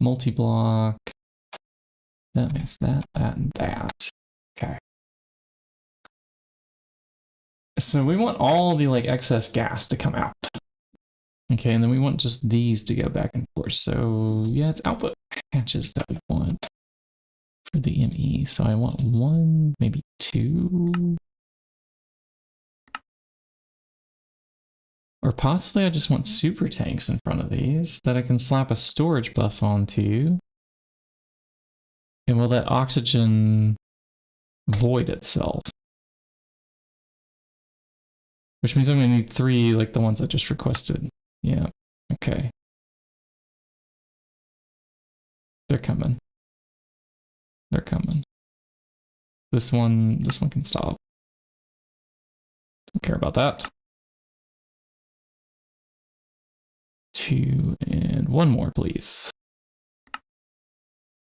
multi-block, that makes that, and that. Okay. So we want all the like excess gas to come out. Okay, and then we want just these to go back and forth. So yeah, it's output patches that we want for the ME. So I want 1, maybe 2. Or possibly I just want super tanks in front of these that I can slap a storage bus onto. And will that oxygen void itself? Which means I'm going to need 3 like the ones I just requested. Yeah, okay. They're coming. They're coming. This one can stop. Don't care about that. 2 and 1 more, please.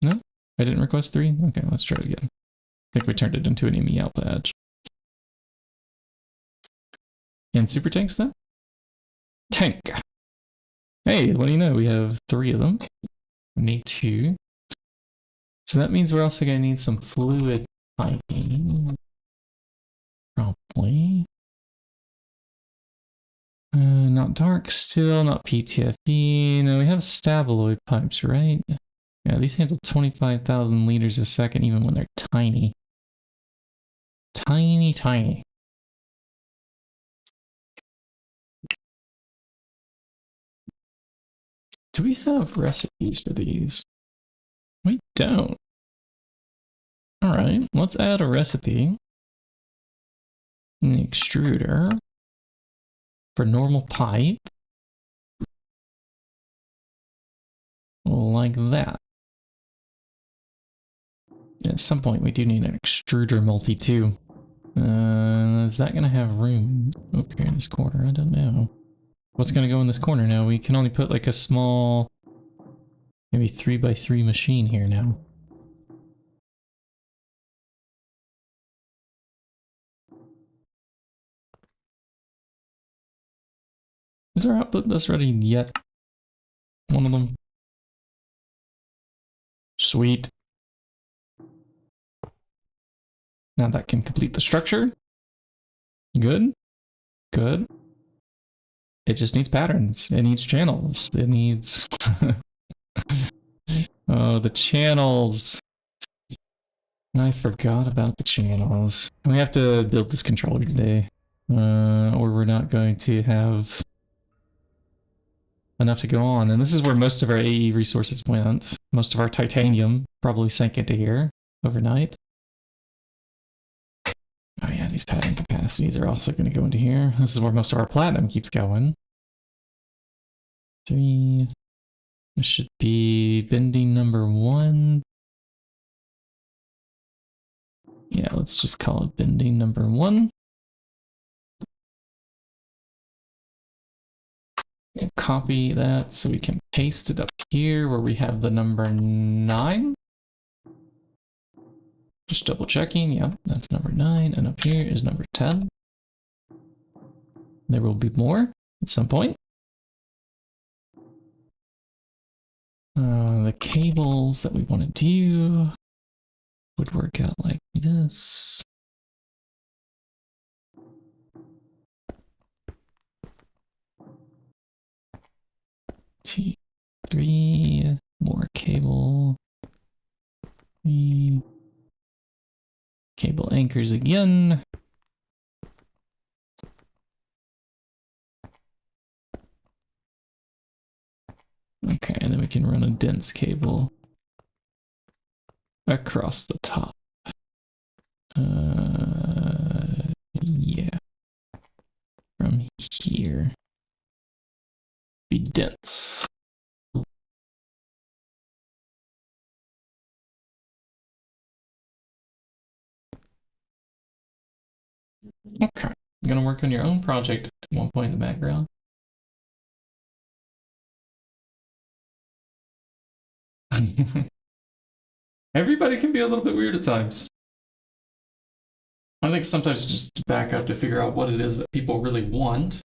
No? I didn't request 3? Okay, let's try it again. I think we turned it into an ME out badge. And super tanks then? Tank! Hey, what do you know? We have 3 of them. We need 2. So that means we're also going to need some fluid piping. Probably. Not dark still, not PTFE. No, we have stabaloid pipes, right? Yeah, these handle 25,000 liters a second even when they're tiny. Tiny, tiny. Do we have recipes for these? We don't. Alright, let's add a recipe in the extruder for normal pipe. Like that. At some point we do need an extruder multi too. Is that gonna have room up here in this corner? I don't know. What's gonna go in this corner now? We can only put like a small, maybe 3x3 machine here now. Is our output bus ready yet? One of them. Sweet. Now that can complete the structure. Good. Good. It just needs patterns. It needs channels. It needs... Oh, the channels. I forgot about the channels. We have to build this controller today. Or we're not going to have enough to go on. And this is where most of our AE resources went. Most of our titanium probably sank into here overnight. Oh yeah, these pattern capacities are also going to go into here. This is where most of our platinum keeps going. 3. This should be bending number 1. Yeah, let's just call it bending number 1. We'll copy that so we can paste it up here where we have the number 9. Just double checking, yep, that's number 9, and up here is number 10. There will be more at some point. The cables that we want to do would work out like this. Two, 3 more cable. 3 cable anchors again. Okay, and then we can run a dense cable across the top. Yeah. From here. Be dense. Okay. I'm gonna work on your own project at one point in the background. Everybody can be a little bit weird at times. I think sometimes just back up to figure out what it is that people really want.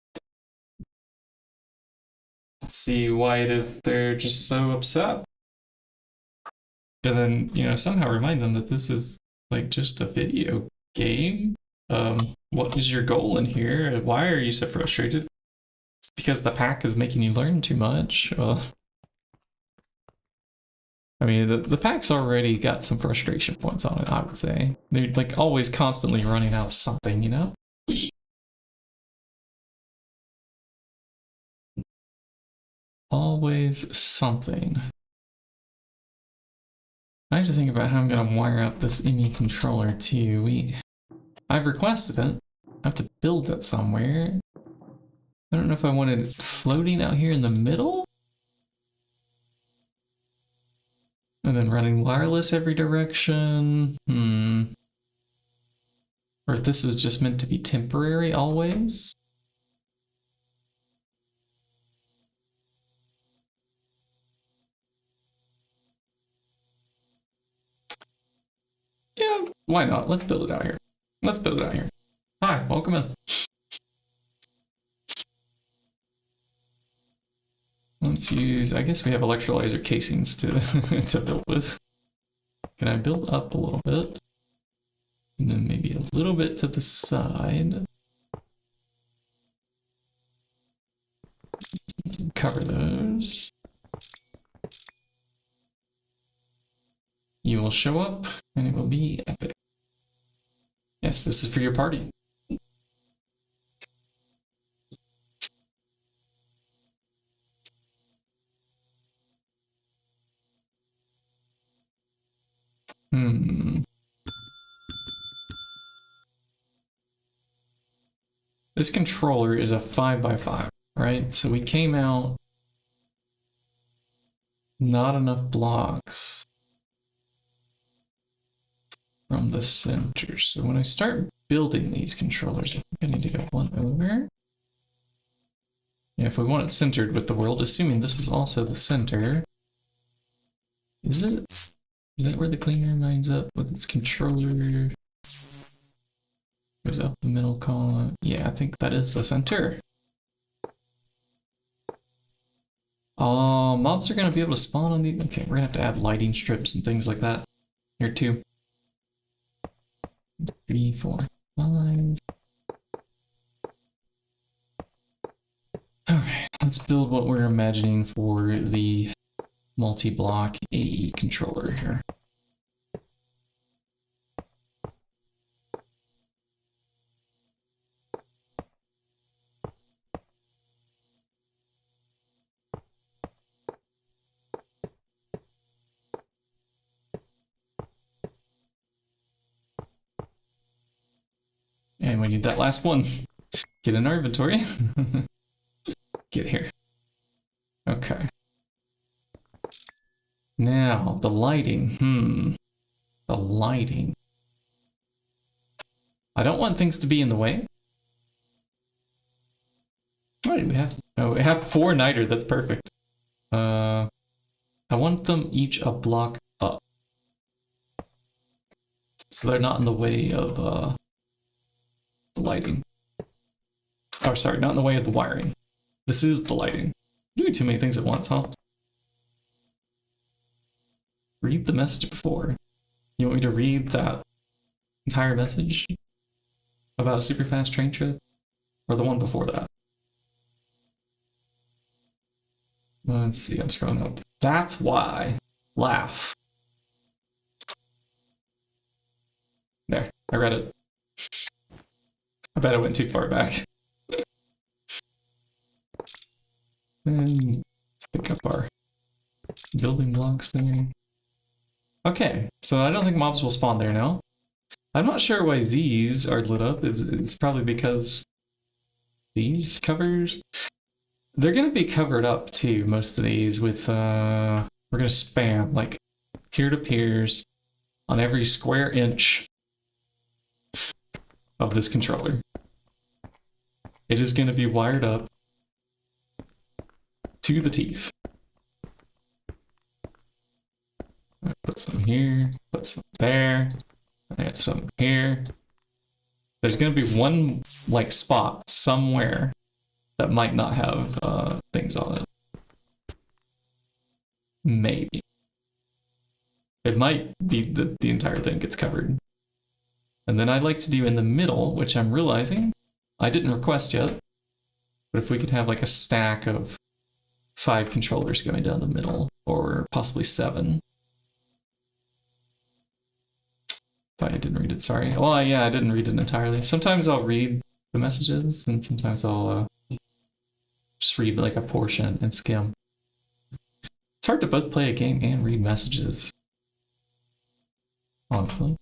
See why it is that they're just so upset. And then, you know, somehow remind them that this is like just a video game. What is your goal in here? Why are you so frustrated? It's because the pack is making you learn too much. I mean, the pack's already got some frustration points on it, I would say. They're like always constantly running out of something, you know? Always something. I have to think about how I'm gonna wire up this ME controller too. I've requested it. I have to build it somewhere. I don't know if I wanted it floating out here in the middle. And then running wireless every direction. Or if this is just meant to be temporary always. Yeah, why not? Let's build it out here. Let's build it out here. Hi, welcome in. Let's use, I guess we have electrolyzer casings to, to build with. Can I build up a little bit? And then maybe a little bit to the side. Cover those. You will show up and it will be epic. Yes, this is for your party. This controller is a 5x5, right? So we came out not enough blocks from the center. So when I start building these controllers, I think I need to go one over. Yeah, if we want it centered with the world, assuming this is also the center. Is it? Is that where the cleaner lines up with its controller? Goes up the middle column. Yeah, I think that is the center. Mobs are gonna be able to spawn on the. Okay, we're gonna have to add lighting strips and things like that here too. 3, 4, 5. Alright, let's build what we're imagining for the multi-block AE controller here. And we need that last one. Get in our inventory. Get here. Okay. Now, the lighting. The lighting. I don't want things to be in the way. What do we have? Oh, we have 4 niter. That's perfect. I want them each a block up. So they're not in the way of the lighting. Oh, sorry, not in the way of the wiring. This is the lighting. Doing too many things at once, huh? Read the message before. You want me to read that entire message about a super fast train trip? Or the one before that? Let's see, I'm scrolling up. That's why. Laugh. There, I read it. I bet I went too far back. And let's pick up our building blocks thing. Okay, so I don't think mobs will spawn there now. I'm not sure why these are lit up. It's probably because these covers... They're going to be covered up too, most of these, with, we're going to spam, like, peer-to-peers on every square inch of this controller. It is going to be wired up to the teeth. Put some here, put some there, and some here. There's going to be one, like, spot somewhere that might not have things on it. Maybe. It might be that the entire thing gets covered. And then I like to do in the middle, which I'm realizing I didn't request yet. But if we could have like a stack of 5 controllers going down the middle, or possibly 7. I didn't read it, sorry. Well, yeah, I didn't read it entirely. Sometimes I'll read the messages, and sometimes I'll just read like a portion and skim. It's hard to both play a game and read messages. Honestly.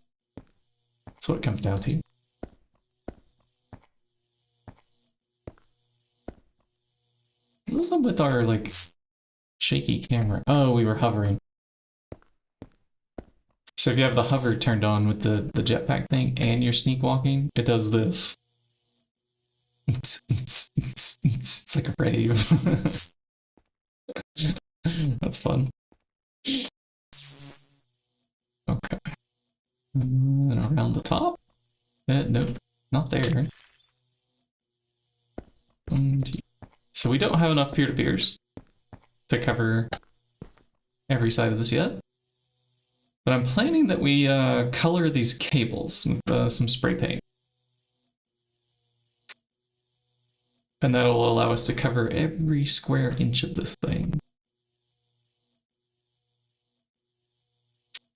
That's what it comes down to. What was up with our, like, shaky camera? Oh, we were hovering. So if you have the hover turned on with the jetpack thing and you're sneak walking, it does this. It's like a rave. That's fun. Okay. And around the top? Nope, not there. So we don't have enough peer-to-peers to cover every side of this yet. But I'm planning that we color these cables with some spray paint. And that'll allow us to cover every square inch of this thing.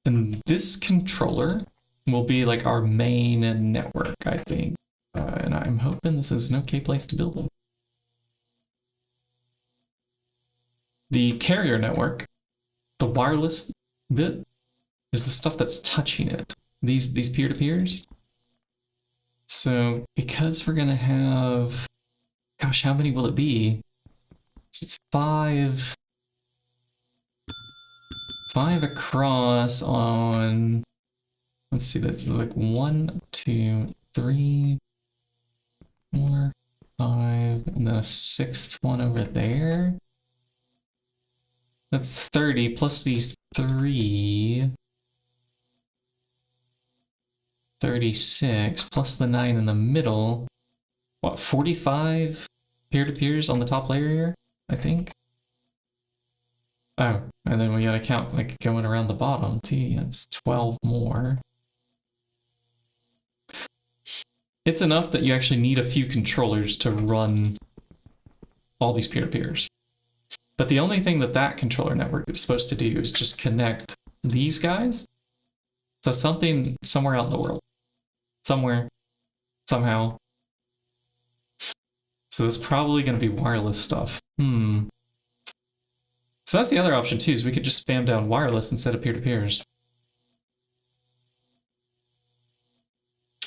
And this controller will be like our main network, I think. And I'm hoping this is an okay place to build them. The carrier network, the wireless bit, is the stuff that's touching it. These peer-to-peers. So because we're gonna have, gosh, how many will it be? It's 5 across on, let's see, that's like 1, 2, 3, 4, 5, and then a 6th one over there. That's 30 plus these 3. 36 plus the 9 in the middle. What, 45 peer-to-peers on the top layer here, I think? Oh, and then we gotta count like going around the bottom. See, it's 12 more. It's enough that you actually need a few controllers to run all these peer-to-peers. But the only thing that controller network is supposed to do is just connect these guys to something somewhere out in the world. Somewhere, somehow. So that's probably going to be wireless stuff. So that's the other option too, is we could just spam down wireless instead of peer-to-peers.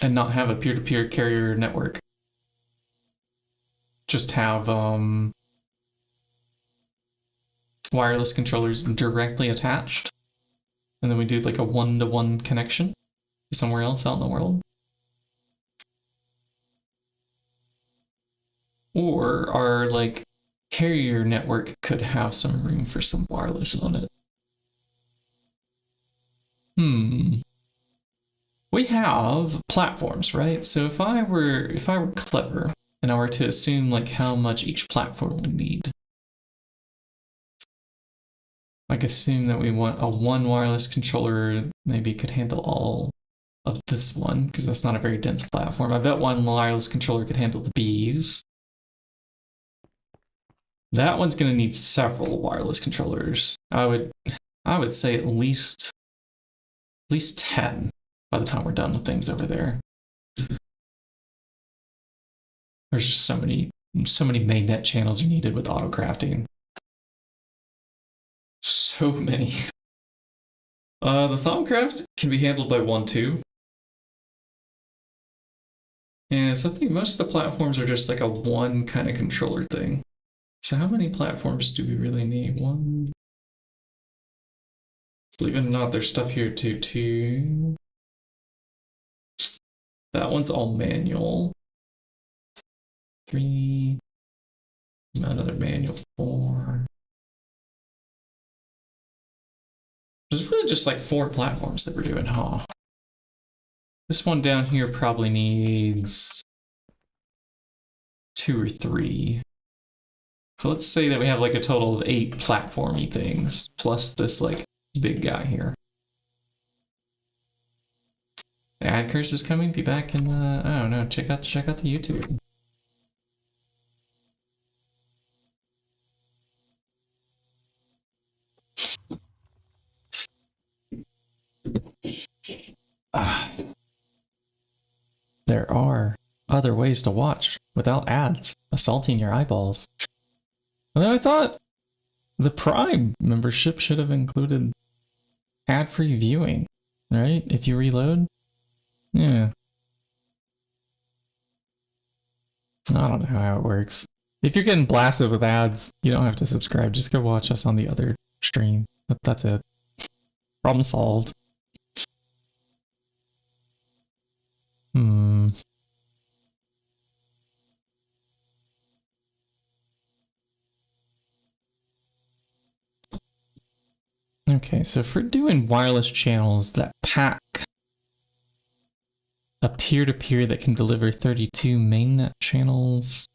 And not have a peer-to-peer carrier network. Just have wireless controllers directly attached. And then we do like a one-to-one connection to somewhere else out in the world. Or our like carrier network could have some room for some wireless on it. We have platforms, right? So if I were clever and I were to assume like how much each platform would need, like assume that we want a 1 wireless controller, maybe could handle all of this one, because that's not a very dense platform. I bet 1 wireless controller could handle the bees. That one's going to need several wireless controllers. I would say at least 10 by the time we're done with things over there. There's just so many mainnet channels are needed with auto crafting. So many. The Thaumcraft can be handled by 1, 2. And so I think most of the platforms are just like a 1 kind of controller thing. So how many platforms do we really need? 1. Believe it or not, there's stuff here too. 2. That one's all manual. 3. Another manual. 4. There's really just like 4 platforms that we're doing, huh? This one down here probably needs 2 or 3. So let's say that we have like a total of 8 platformy things, plus this like big guy here. The ad curse is coming. Be back in the, I don't know, check out the YouTube. There are other ways to watch without ads assaulting your eyeballs. Although I thought the Prime membership should have included ad-free viewing, right? If you reload? Yeah. I don't know how it works. If you're getting blasted with ads, you don't have to subscribe. Just go watch us on the other stream. That's it. Problem solved. Okay, so if we're doing wireless channels that pack a peer-to-peer that can deliver 32 mainnet channels,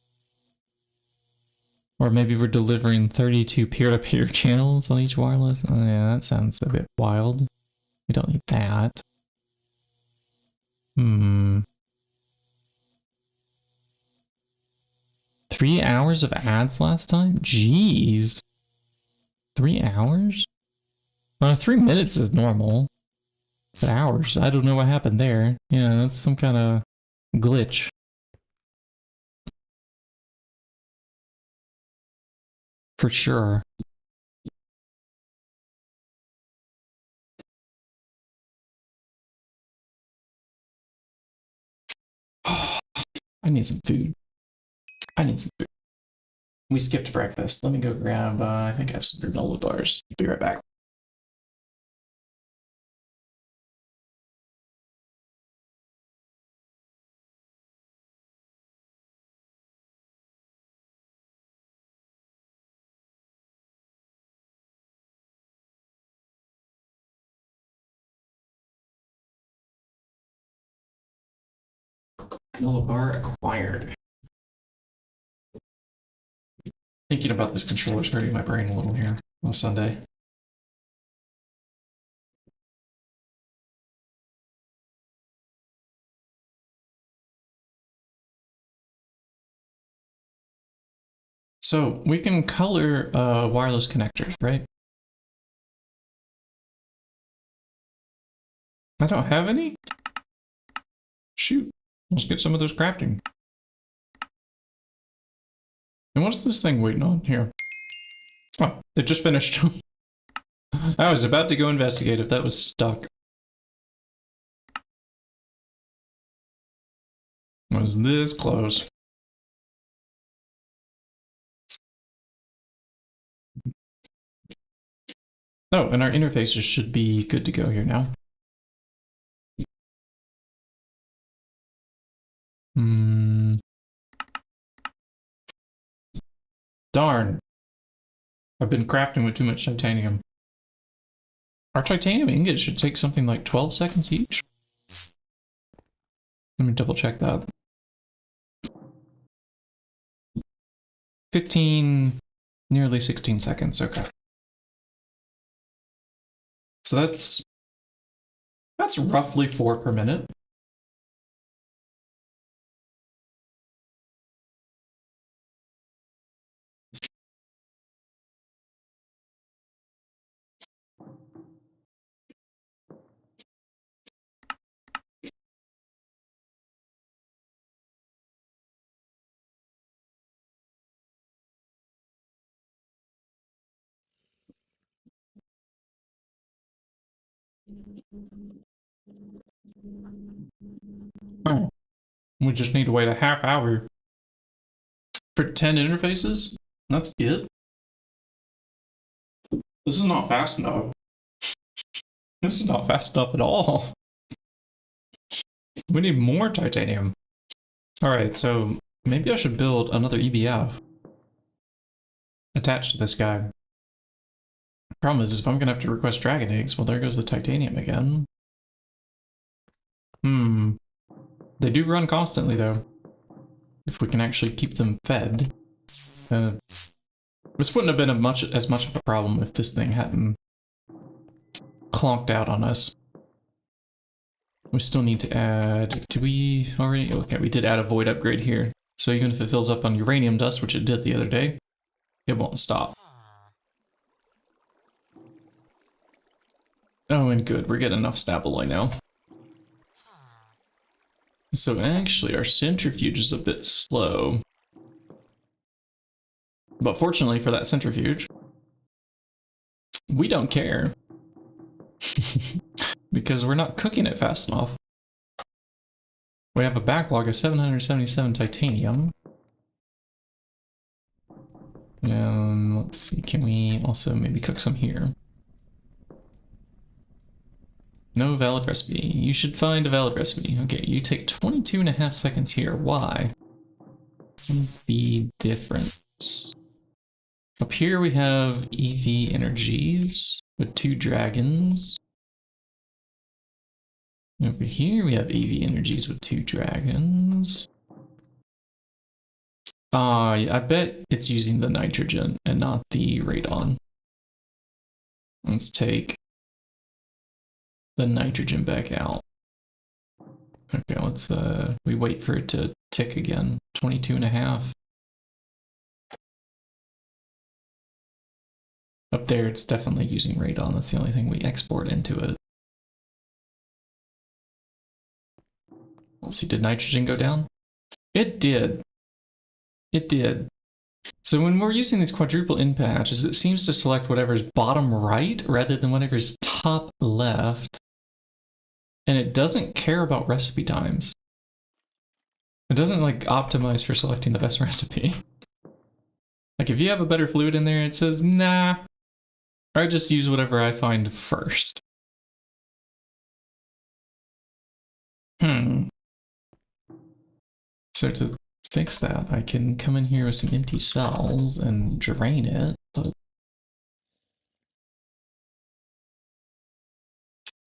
or maybe we're delivering 32 peer-to-peer channels on each wireless. Oh yeah, that sounds a bit wild. We don't need that. 3 hours of ads last time? Jeez. 3 hours? 3 minutes is normal. But hours, I don't know what happened there. Yeah, that's some kind of glitch. For sure. I need some food. We skipped breakfast. Let me go grab, I think I have some granola bars. Be right back. Granola bar acquired. Thinking about this controller is hurting my brain a little here on Sunday. So we can color wireless connectors, right? I don't have any? Shoot, let's get some of those crafting. And what's this thing waiting on here? Oh, it just finished. I was about to go investigate if that was stuck. I was this close. Oh, and our interfaces should be good to go here now. Darn. I've been crafting with too much titanium. Our titanium ingots should take something like 12 seconds each. Let me double check that. 15, nearly 16 seconds, okay. So that's roughly 4 per minute. Oh, we just need to wait a half hour for 10 interfaces? That's it? This is not fast enough. This is not fast enough at all. We need more titanium. Alright, so maybe I should build another EBF attached to this guy. Problem is if I'm gonna have to request dragon eggs, well there goes the titanium again. They do run constantly though. If we can actually keep them fed. This wouldn't have been as much of a problem if this thing hadn't clonked out on us. We still need to add, did we already? Okay, we did add a void upgrade here. So even if it fills up on uranium dust, which it did the other day, it won't stop. Oh, and good, we're getting enough stab alloy now. So actually our centrifuge is a bit slow. But fortunately for that centrifuge, we don't care. Because we're not cooking it fast enough. We have a backlog of 777 titanium. Let's see, can we also maybe cook some here? No valid recipe. You should find a valid recipe. Okay, you take 22.5 seconds here. Why? What's the difference? Up here we have EV energies with 2 dragons. Over here we have EV energies with 2 dragons. I bet it's using the nitrogen and not the radon. Let's take the nitrogen back out. Okay, let's we wait for it to tick again. 22.5. Up there it's definitely using radon. That's the only thing we export into it. Let's see, did nitrogen go down? It did. It did. So when we're using these quadruple in patches, it seems to select whatever's bottom right rather than whatever's top left. And it doesn't care about recipe times. It doesn't like optimize for selecting the best recipe. Like if you have a better fluid in there, it says, nah, I just use whatever I find first. So to fix that, I can come in here with some empty cells and drain it, but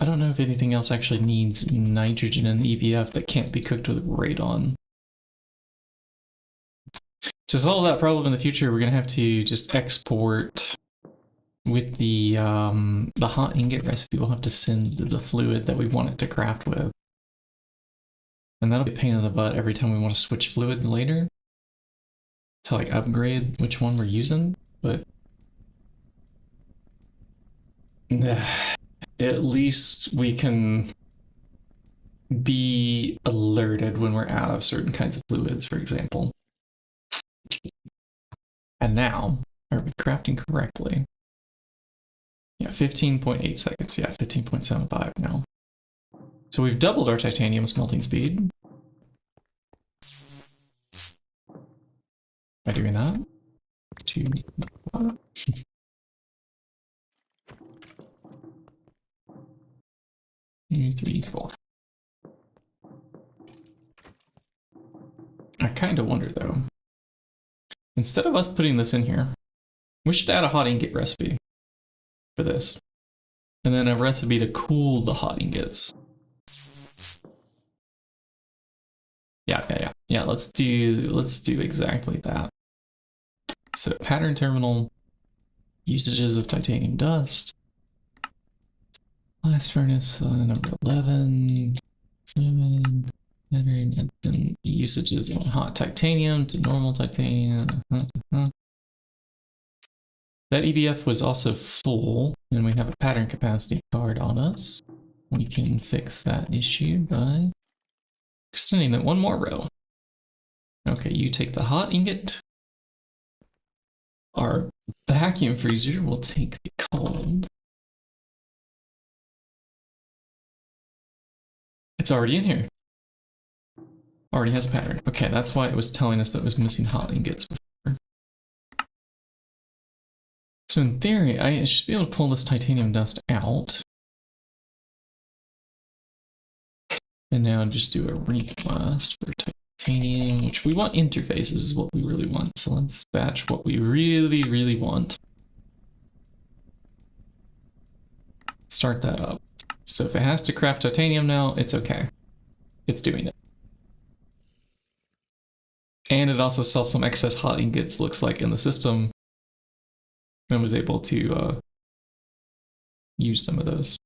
I don't know if anything else actually needs nitrogen in the EVF that can't be cooked with radon. To solve that problem in the future, we're gonna have to just export with the hot ingot recipe. We'll have to send the fluid that we want it to craft with. And that'll be a pain in the butt every time we want to switch fluids later to like upgrade which one we're using, but at least we can be alerted when we're out of certain kinds of fluids, for example. And now, are we crafting correctly? Yeah, 15.8 seconds. Yeah, 15.75 now. So we've doubled our titanium smelting speed. By doing that. 2, 3, 4. I kind of wonder though, instead of us putting this in here, we should add a hot ingot recipe for this. And then a recipe to cool the hot ingots. Yeah, let's do exactly that. So pattern terminal, usages of titanium dust, blast furnace number 11, fluid, pattern, and then usages on hot titanium to normal titanium. That EBF was also full, and we have a pattern capacity card on us. We can fix that issue by extending it one more row. Okay, you take the hot ingot. Our vacuum freezer will take the cold. It's already in here. Already has a pattern. Okay, that's why it was telling us that it was missing hot ingots before. So in theory, I should be able to pull this titanium dust out. And now just do a request for titanium, which we want interfaces is what we really want. So let's batch what we really want. Start that up. So if it has to craft titanium now, it's okay. It's doing it. And it also saw some excess hot ingots, looks like, in the system, and was able to use some of those.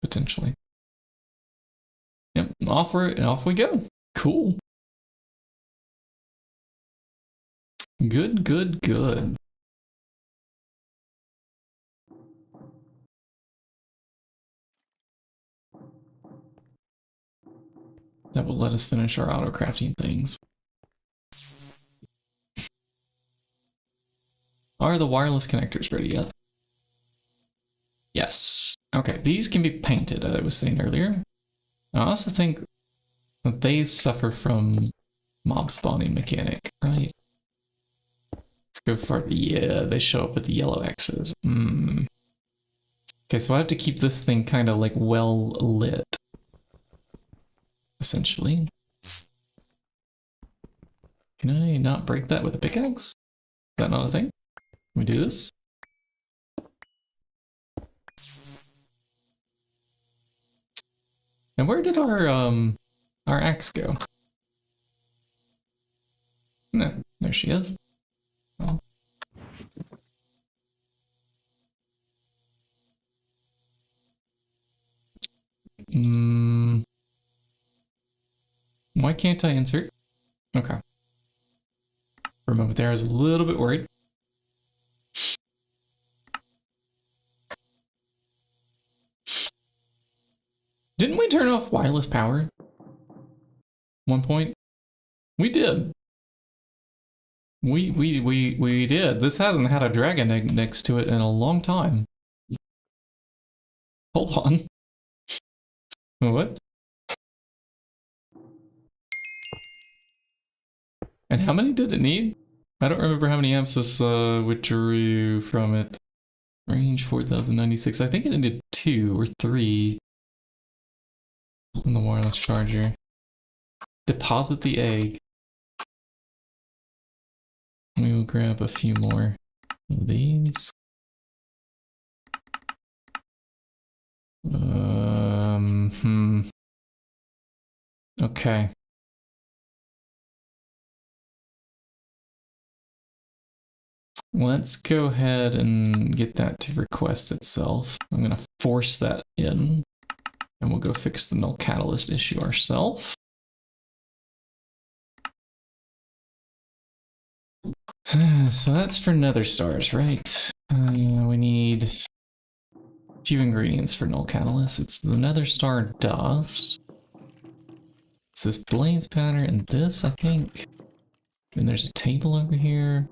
Potentially. Yep, offer it, and off we go. Cool. Good. That will let us finish our auto crafting things. Are the wireless connectors ready yet? Yes. Okay, these can be painted, as I was saying earlier. I also think that they suffer from mob spawning mechanic, right? Let's go for the, yeah, they show up with the yellow X's. Okay, so I have to keep this thing kind of like well lit, essentially. Can I not break that with a pickaxe? Is that not a thing? Can we do this? And where did our axe go? No, there she is. Oh. Why can't I insert? Okay. For a moment there, I was a little bit worried. Didn't we turn off wireless power? One point? We did. We did. This hasn't had a dragon egg next to it in a long time. Hold on. What? And how many did it need? I don't remember how many amps this withdrew from it. Range 4096. I think it needed 2 or 3 on the wireless charger. Deposit the egg. We will grab a few more of these. Okay. Let's go ahead and get that to request itself. I'm gonna force that in, and we'll go fix the null catalyst issue ourselves. So that's for nether stars, right? We need a few ingredients for null catalyst. It's the nether star dust. It's this blaze pattern and this, I think. And there's a table over here.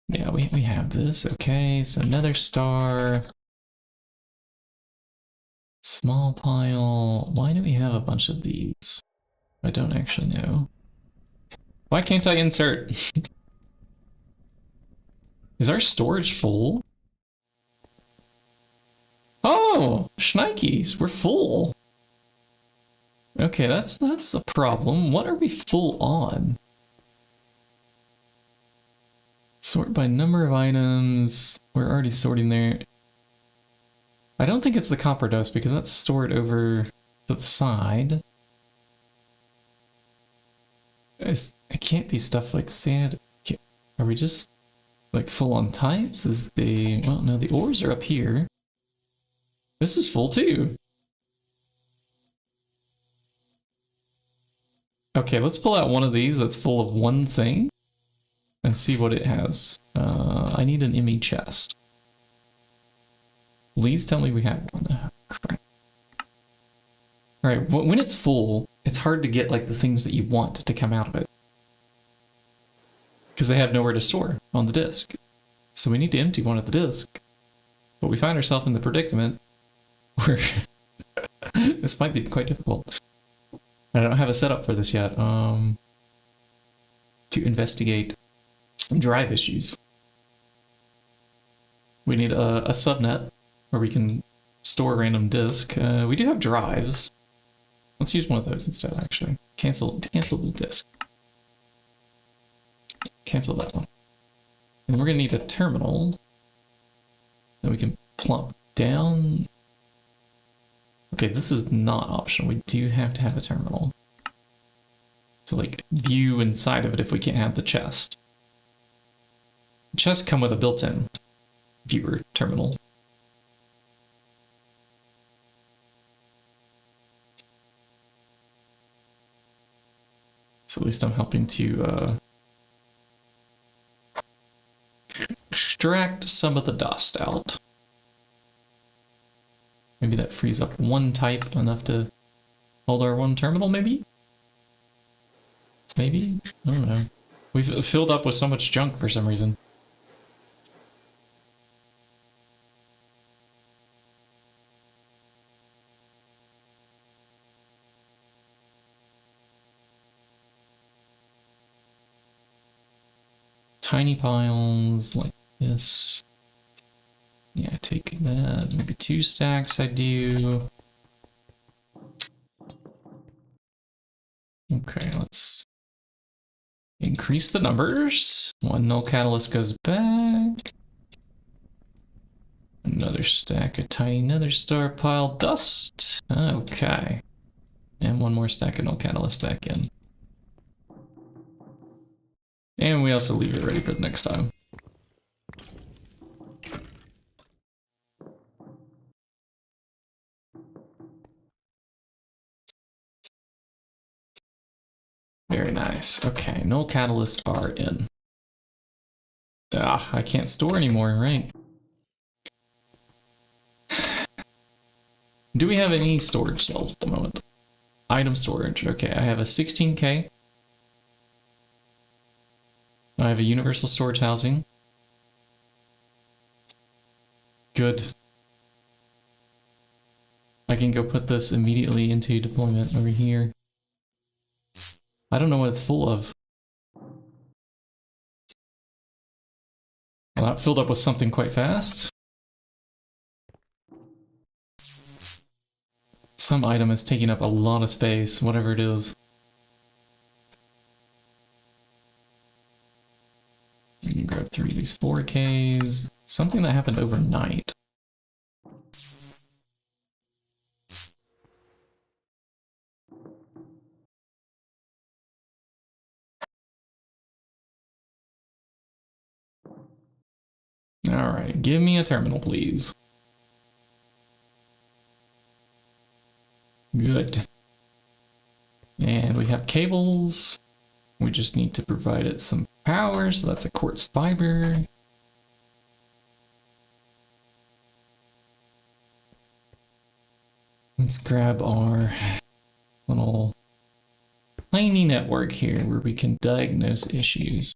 Yeah, we have this. Okay, so nether star. Small pile. Why do we have a bunch of these? I don't actually know. Why can't I insert? Is our storage full? Oh, shnikes, we're full. Okay, that's a problem. What are we full on? Sort by number of items. We're already sorting there. I don't think it's the copper dust because that's stored over to the side. It can't be stuff like sand. Are we just like full on types? Is the, well, no, the ores are up here. This is full too. Okay, let's pull out one of these that's full of one thing and see what it has. I need an ME chest. Please tell me we have one. Oh, crap. Alright, when it's full, it's hard to get like the things that you want to come out of it. Because they have nowhere to store on the disk. So we need to empty one of the disk. But we find ourselves in the predicament where this might be quite difficult. I don't have a setup for this yet. To investigate drive issues. We need a subnet where we can store a random disk. We do have drives. Let's use one of those instead, actually. Cancel the disk. Cancel that one. And we're gonna need a terminal that we can plump down. Okay, this is not optional. We do have to have a terminal to like view inside of it if we can't have the chest. The chests come with a built-in viewer terminal. So at least I'm helping to extract some of the dust out. Maybe that frees up one type enough to Hold our one terminal, maybe? Maybe? I don't know. We've filled up with so much junk for some reason. Tiny piles like this. Yeah, take that. Maybe 2 stacks I do. Okay, let's increase the numbers. 1 null catalyst goes back. Another stack of tiny nether star pile dust. Okay. And 1 more stack of null catalyst back in. And we also leave it ready for the next time. Very nice. Okay, null catalysts are in. Ah, I can't store anymore, right? Do we have any storage cells at the moment? Item storage. Okay, I have a 16K. I have a universal storage housing. Good. I can go put this immediately into deployment over here. I don't know what it's full of. Well, that filled up with something quite fast. Some item is taking up a lot of space, whatever it is. You can grab 3 of these 4Ks. Something that happened overnight. Alright, give me a terminal, please. Good. And we have cables. We just need to provide it some power, so that's a quartz fiber. Let's grab our little tiny network here where we can diagnose issues.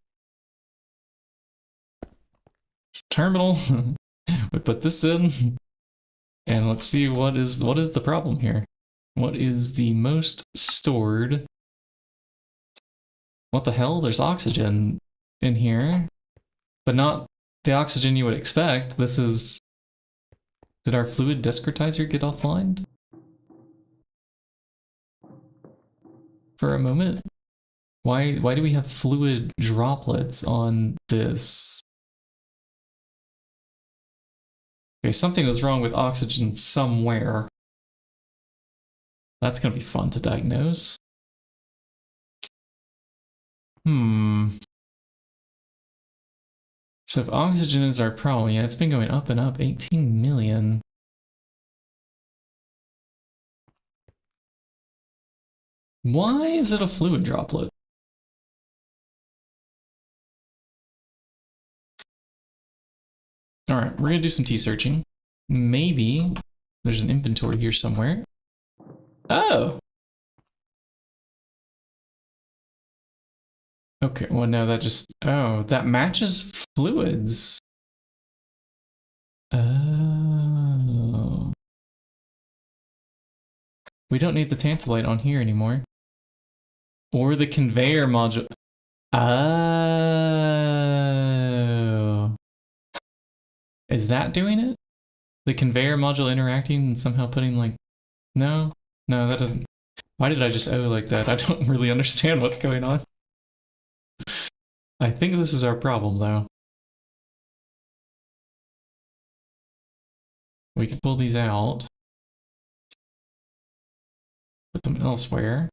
Terminal. We put this in, and let's see what is the problem here. What is the most stored? What the hell? There's oxygen in here, but not the oxygen you would expect. This is... Did our fluid discretizer get offline? For a moment? Why do we have fluid droplets on this? Okay, something is wrong with oxygen somewhere. That's gonna be fun to diagnose. So if oxygen is our problem, yeah, it's been going up and up, 18 million. Why is it a fluid droplet? All right, we're gonna do some T-searching. Maybe there's an inventory here somewhere. Oh! Okay, well no, that just... Oh, that matches fluids. Oh. We don't need the tantalite on here anymore. Or the conveyor module. Oh. Is that doing it? The conveyor module interacting and somehow putting like... No? No, that doesn't... Why did I just O like that? I don't really understand what's going on. I think this is our problem though. We can pull these out. Put them elsewhere.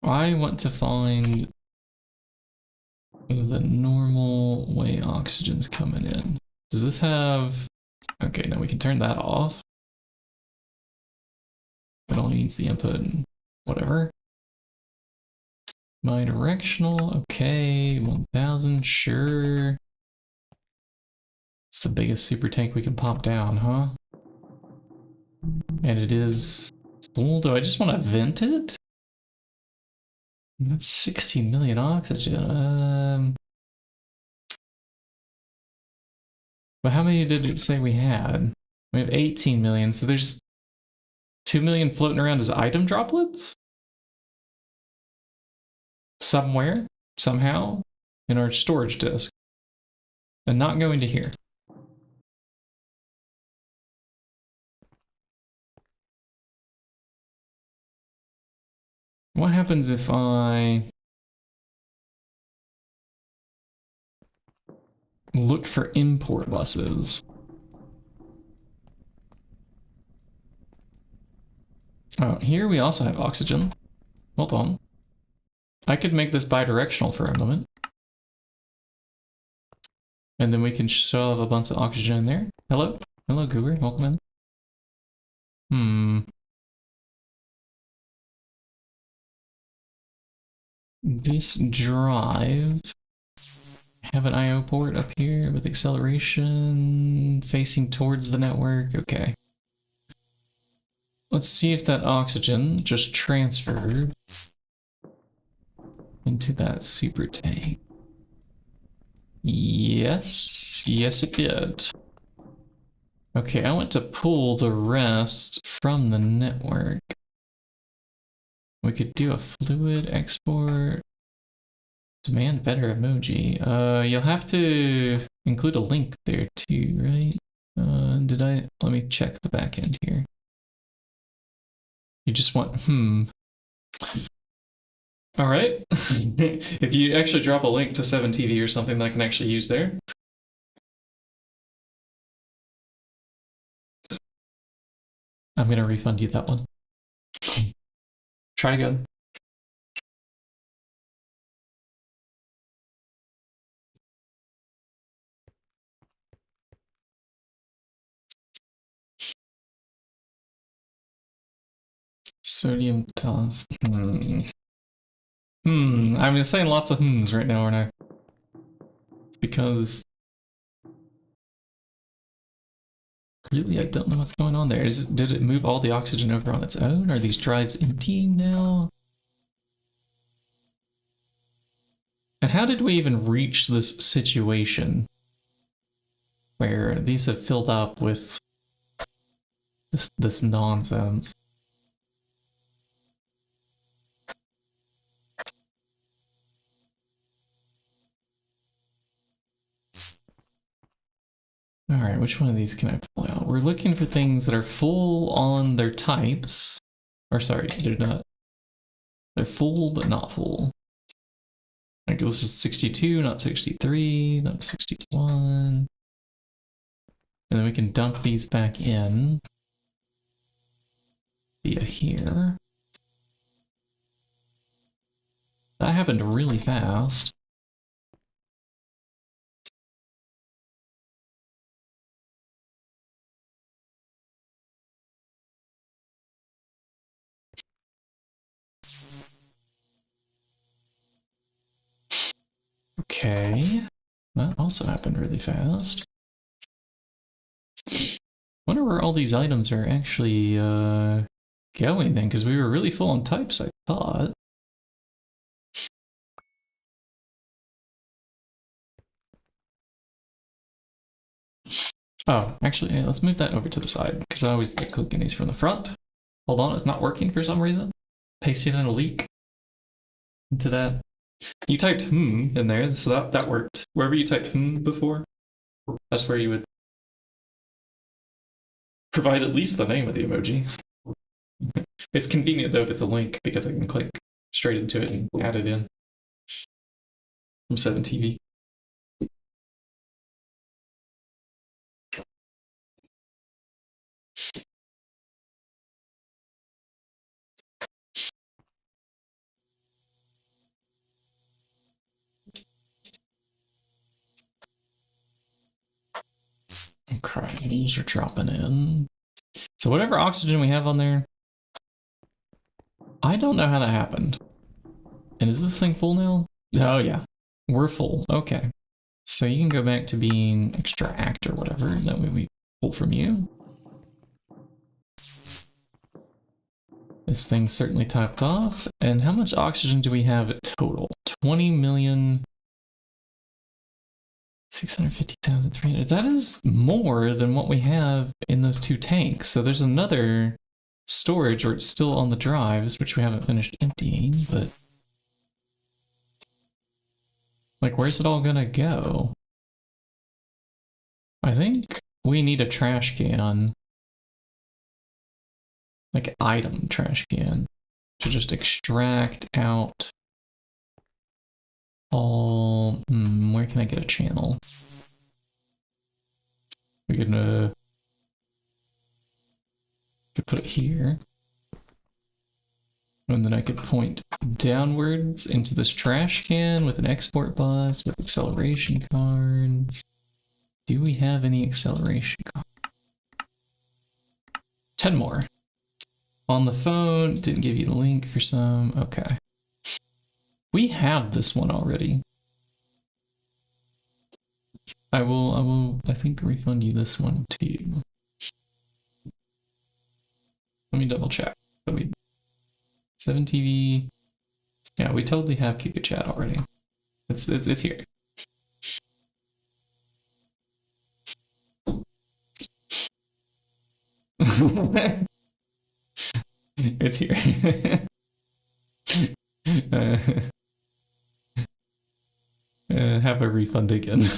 I want to find the normal way oxygen's coming in. Does this have... Okay, now we can turn that off. It only needs the input and whatever. Bi-directional, okay, 1000, sure. It's the biggest super tank we can pop down, huh? And it is full. Do I just want to vent it? That's 16 million oxygen. But how many did it say we had? We have 18 million, so there's 2 million floating around as item droplets? Somewhere, somehow, in our storage disk. And not going to here. What happens if I look for import buses? Oh, here we also have oxygen. Hold on. I could make this bi-directional for a moment. And then we can shove a bunch of oxygen in there. Hello? Hello, Goober. Welcome in. This drive... have an I/O port up here with acceleration facing towards the network. Okay. Let's see if that oxygen just transferred into that super tank. Yes. Yes, it did. Okay, I want to pull the rest from the network. We could do a fluid export. Demand better emoji. You'll have to include a link there too, right? Let me check the back end here. You just want, All right. If you actually drop a link to 7TV or something that I can actually use there. I'm gonna refund you that one. Try again. Sodium dust. I'm just saying lots of right now, aren't I? It's because really, I don't know what's going on there. Did it move all the oxygen over on its own? Are these drives emptying now? And how did we even reach this situation where these have filled up with this nonsense? All right, which one of these can I pull out? We're looking for things that are full on their types. Or sorry, they're not. They're full, but not full. Like this is 62, not 63, not 61. And then we can dump these back in via here. That happened really fast. Okay, that also happened really fast. Wonder where all these items are actually going then, because we were really full on types, I thought. Oh, actually, yeah, let's move that over to the side, because I always like clicking these from the front. Hold on, it's not working for some reason. Pasting in a leak into that. You typed in there, so that worked. Wherever you typed before, that's where you would provide at least the name of the emoji. It's convenient though if it's a link, because I can click straight into it and add it in from 7TV. Okay, these are dropping in. So whatever oxygen we have on there, I don't know how that happened. And is this thing full now? Oh yeah, we're full. Okay. So you can go back to being extract or whatever, and that way we pull from you. This thing's certainly topped off. And how much oxygen do we have total? 20,650,300. That is more than what we have in those two tanks. So there's another storage, or it's still on the drives, which we haven't finished emptying, but like, where's it all gonna go? I think we need a trash can, like item trash can, to just extract out all. Where can I get a channel? We could put it here, and then I could point downwards into this trash can with an export bus with acceleration cards. Do we have any acceleration cards? 10 more. On the phone, didn't give you the link for some. Okay. We have this one already. I I think, refund you this one too. Let me double check. 7 TV. Yeah, we totally have Kika Chat already. It's here. It's here. Have a refund again.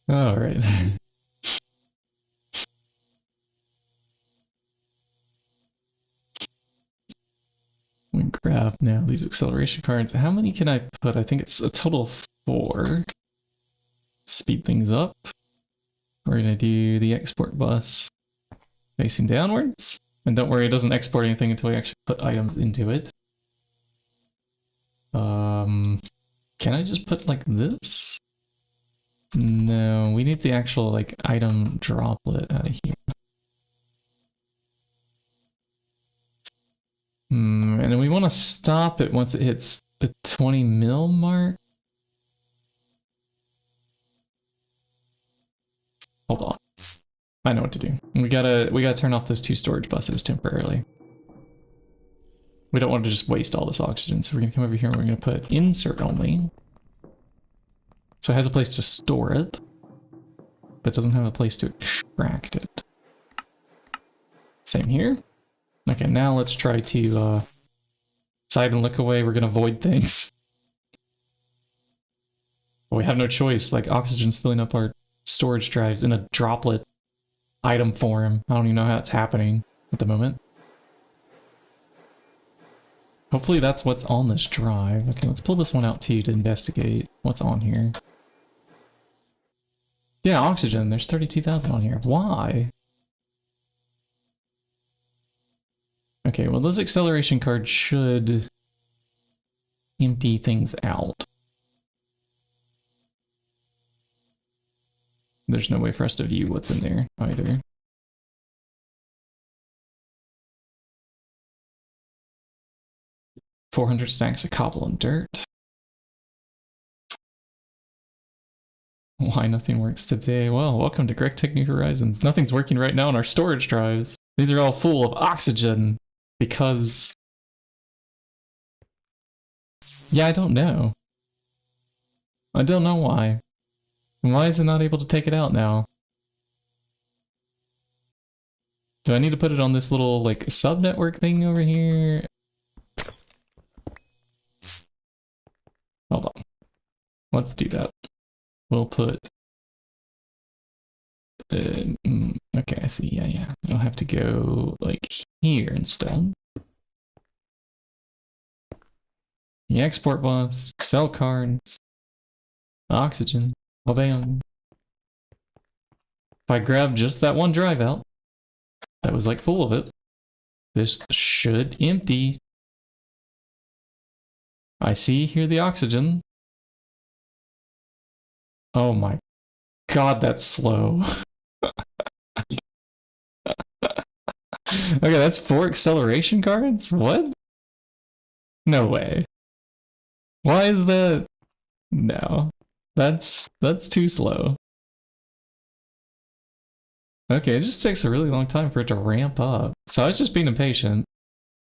All right. We grab now these acceleration cards. How many can I put? I think it's a total of 4. Speed things up. We're gonna do the export bus facing downwards. And don't worry, it doesn't export anything until we actually put items into it. Can I just put like this? No, we need the actual like item droplet out of here. And then we want to stop it once it hits the 20 mil mark. Hold on. I know what to do. We gotta turn off those 2 storage buses temporarily. We don't want to just waste all this oxygen, so we're gonna come over here and we're gonna put insert only. So it has a place to store it, but it doesn't have a place to extract it. Same here. Okay, now let's try to side and look away. We're gonna void things. But we have no choice. Like, oxygen's filling up our storage drives in a droplet item form. I don't even know how it's happening at the moment. Hopefully that's what's on this drive. Okay, let's pull this one out too to investigate what's on here. Yeah, oxygen. There's 32,000 on here. Why? Okay, well, those acceleration cards should empty things out. There's no way for us to view what's in there either. $400 stacks of cobble and dirt. Why nothing works today? Well, welcome to GregTech New Horizons. Nothing's working right now on our storage drives. These are all full of oxygen because... Yeah, I don't know. I don't know why. Why is it not able to take it out now? Do I need to put it on this little, like, sub-network thing over here? Hold on. Let's do that. We'll put... okay, I see. Yeah. I'll have to go, like, here instead. The export bus, Excel cards, oxygen. Bam. If I grab just that one drive out, that was like full of it, this should empty. I see here the oxygen. Oh my god, that's slow. Okay, that's 4 acceleration cards? What? No way. Why is that? No. That's too slow. Okay, it just takes a really long time for it to ramp up. So I was just being impatient.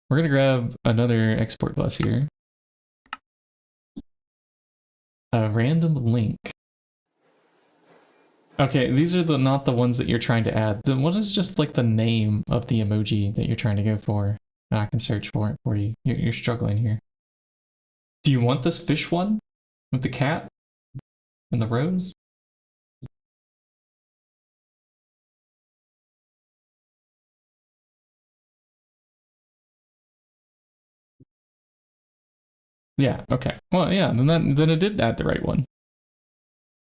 We're gonna grab another export bus here. A random link. Okay, these are not the ones that you're trying to add. What is just like the name of the emoji that you're trying to go for? I can search for it for you. You're struggling here. Do you want this fish one? With the cat? And the rose? Yeah, okay. Well, yeah, then it did add the right one.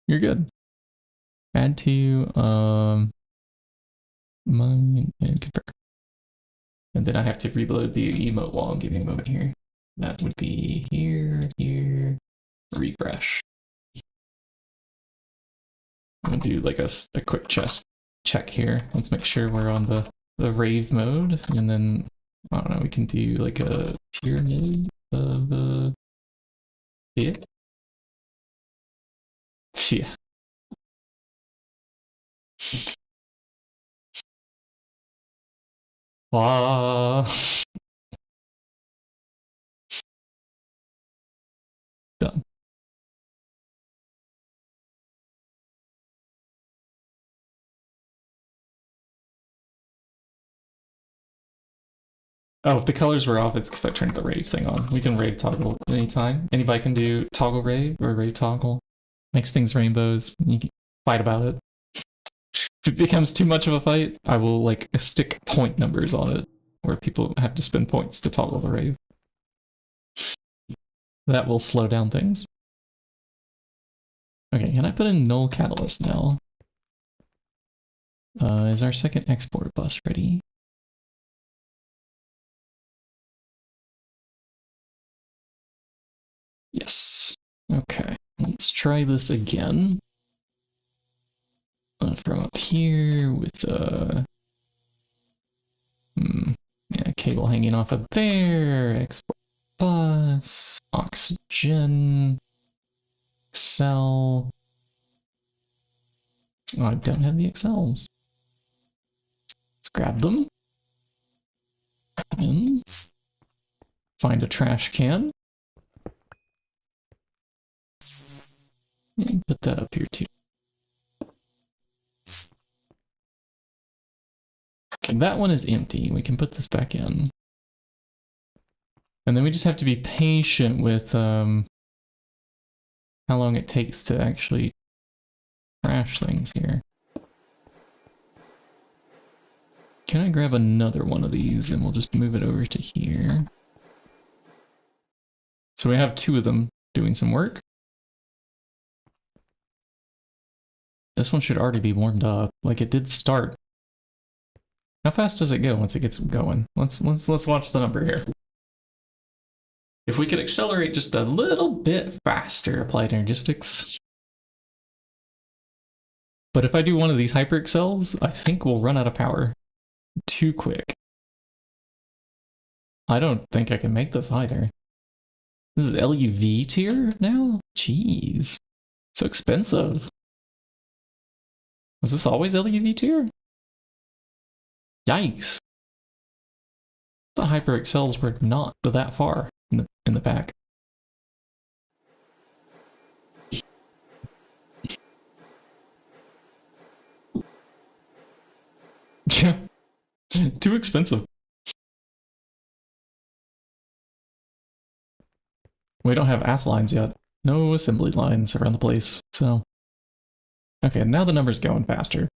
You're good. Add to, mine and confirm. And then I have to reload the emote while I'm giving a moment here. That would be here, refresh. I'm gonna do like a quick check here. Let's make sure we're on the rave mode, and then, I don't know, we can do like a pyramid of it. Yeah. Done. Oh, if the colors were off, it's because I turned the rave thing on. We can rave toggle anytime. Anybody can do toggle rave or rave toggle. Makes things rainbows. You can fight about it. If it becomes too much of a fight, I will like stick point numbers on it, where people have to spend points to toggle the rave. That will slow down things. Okay, can I put in null catalyst now? Is our second export bus ready? Yes. Okay, let's try this again. From up here with yeah, cable hanging off of there. Export bus, oxygen, Excel. Oh, I don't have the Excels. Let's grab them. And find a trash can. And put that up here too. Okay, that one is empty. We can put this back in. And then we just have to be patient with how long it takes to actually crash things here. Can I grab another one of these and we'll just move it over to here? So we have 2 of them doing some work. This one should already be warmed up. Like, it did start. How fast does it go once it gets going? Let's watch the number here. If we could accelerate just a little bit faster, Applied Energistics. But if I do one of these hyper-excels, I think we'll run out of power. Too quick. I don't think I can make this either. This is LUV tier now? Jeez. So expensive. Was this always LUV tier? Yikes. The hyper-excels were not that far in the back. Yeah. Too expensive. We don't have ass lines yet. No assembly lines around the place, so... Okay, now the number's going faster.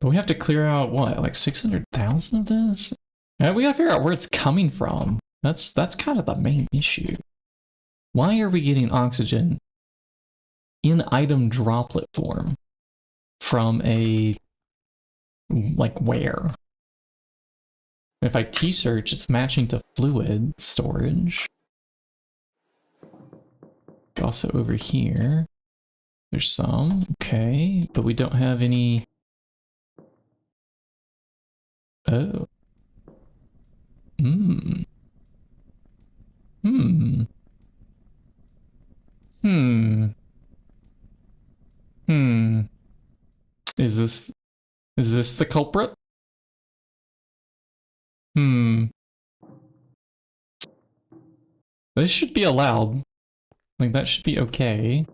But we have to clear out, what, like 600,000 of this? And we gotta figure out where it's coming from. That's kind of the main issue. Why are we getting oxygen in item droplet form from a... like, where? If I T-search, it's matching to fluid storage. Also over here. There's some, okay, but we don't have any... Oh. Hmm. Hmm. Hmm. Hmm. Is this the culprit? Hmm. This should be allowed. Like, that should be okay.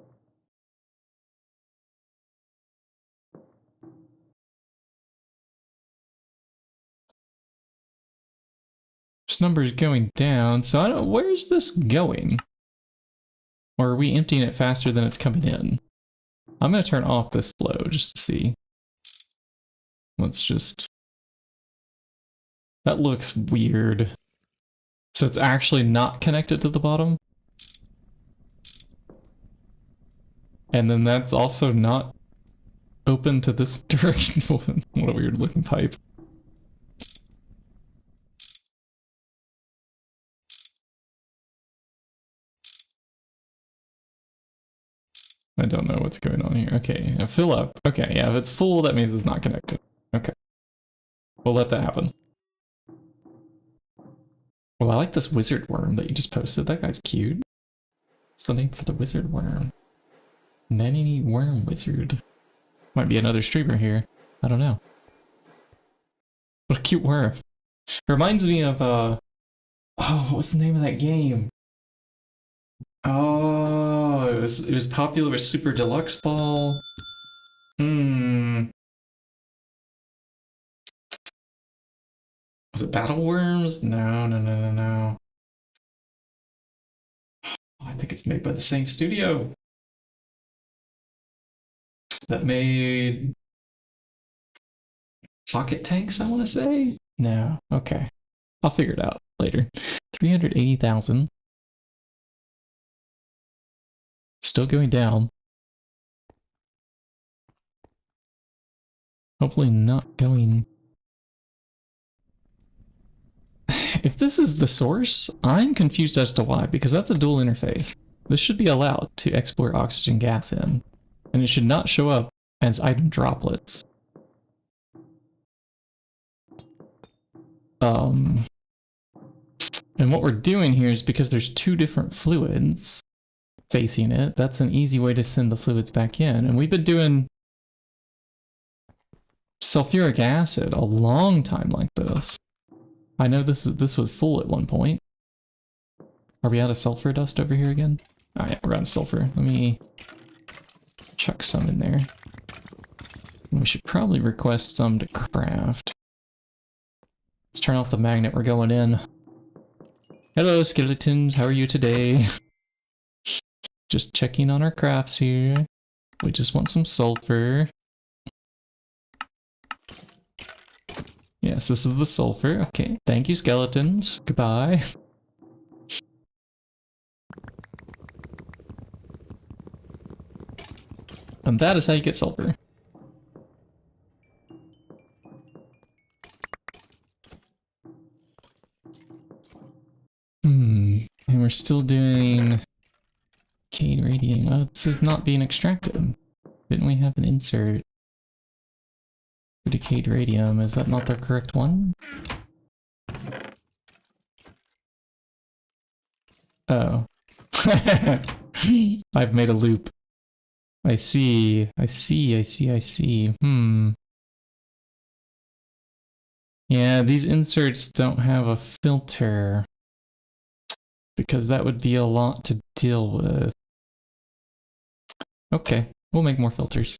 This number is going down, so I don't... Where's this going? Or are we emptying it faster than it's coming in? I'm gonna turn off this flow just to see. Let's just... That looks weird. So it's actually not connected to the bottom? And then that's also not open to this direction. What a weird looking pipe. I don't know what's going on here. Okay, now fill up. Okay, yeah, if it's full, that means it's not connected. Okay. We'll let that happen. Well, I like this wizard worm that you just posted. That guy's cute. What's the name for the wizard worm? Nanny Worm Wizard. Might be another streamer here. I don't know. What a cute worm. It reminds me of, oh, what's the name of that game? Oh, it was popular with Super Deluxe Ball. Hmm. Was it Battle Worms? No, no, no, no, no. I think it's made by the same studio that made Pocket Tanks, I want to say? No, okay. I'll figure it out later. 380,000. Still going down. Hopefully not going... If this is the source, I'm confused as to why, because that's a dual interface. This should be allowed to export oxygen gas in, and it should not show up as item droplets. And what we're doing here is because there's two different fluids facing it, that's an easy way to send the fluids back in. And we've been doing sulfuric acid a long time like this. I know this was full at one point. Are we out of sulfur dust over here again? Oh yeah, we're out of sulfur. Let me chuck some in there. We should probably request some to craft. Let's turn off the magnet, we're going in. Hello skeletons, how are you today? Just checking on our crafts here. We just want some sulfur. Yes, this is the sulfur. Okay, thank you skeletons. Goodbye. And that is how you get sulfur. And we're still doing decayed radium. Oh, this is not being extracted. Didn't we have an insert for decayed radium? Is that not the correct one? Oh. I've made a loop. I see. I see. I see. I see. Yeah, these inserts don't have a filter. Because that would be a lot to deal with. Okay, we'll make more filters.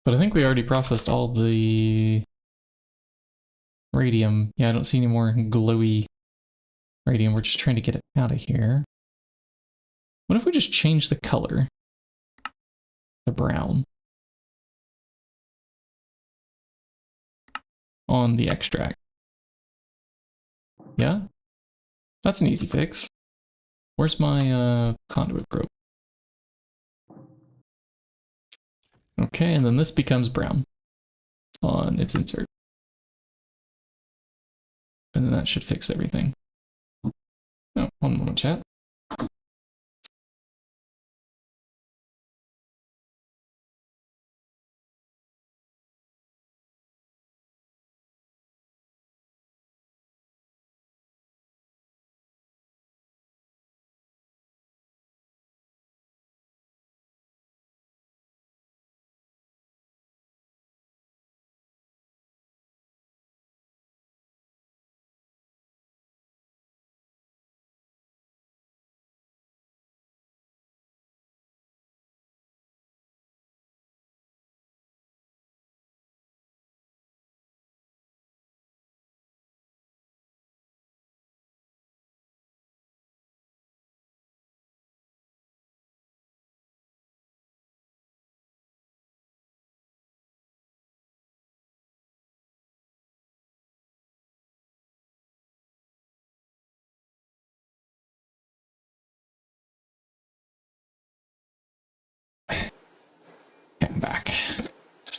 But I think we already processed all the radium. Yeah, I don't see any more glowy radium. We're just trying to get it out of here. What if we just change the color to brown on the extract? Yeah? That's an easy fix. Where's my conduit probe? Okay, and then this becomes brown on its insert. And then that should fix everything. Oh, one moment, chat.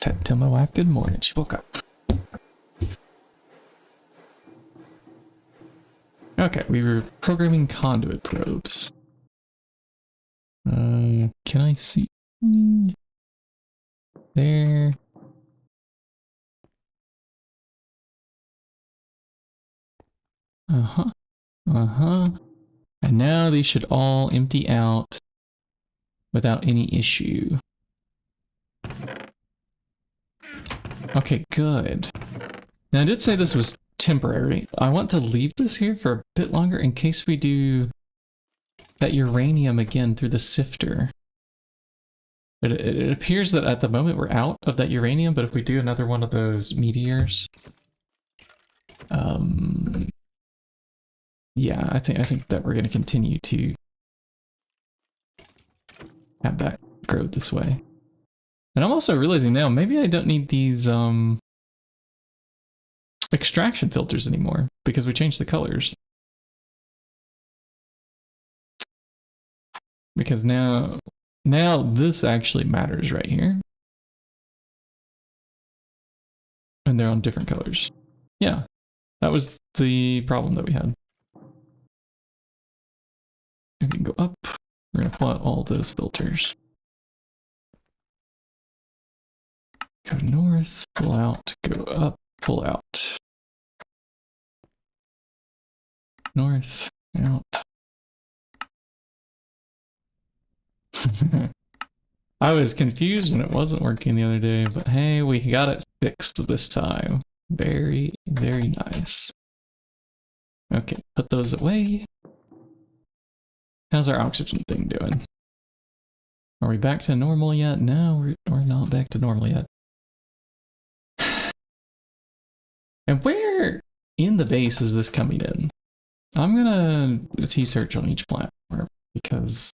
Tell my wife good morning. She woke up. Okay, we were programming conduit probes. Can I see? There. Uh-huh. Uh-huh. And now these should all empty out without any issue. Okay, good. Now I did say this was temporary. I want to leave this here for a bit longer in case we do that uranium again through the sifter. It appears that at the moment we're out of that uranium, but if we do another one of those meteors, yeah, I think that we're going to continue to have that grow this way. And I'm also realizing now, maybe I don't need these extraction filters anymore because we changed the colors. Because now this actually matters right here. And they're on different colors. Yeah, that was the problem that we had. We can go up. We're going to pull out all those filters. Go north, pull out, go up, pull out. North, out. I was confused when it wasn't working the other day, but hey, we got it fixed this time. Very, very nice. Okay, put those away. How's our oxygen thing doing? Are we back to normal yet? No, we're not back to normal yet. And where in the base is this coming in? I'm gonna T-search on each platform because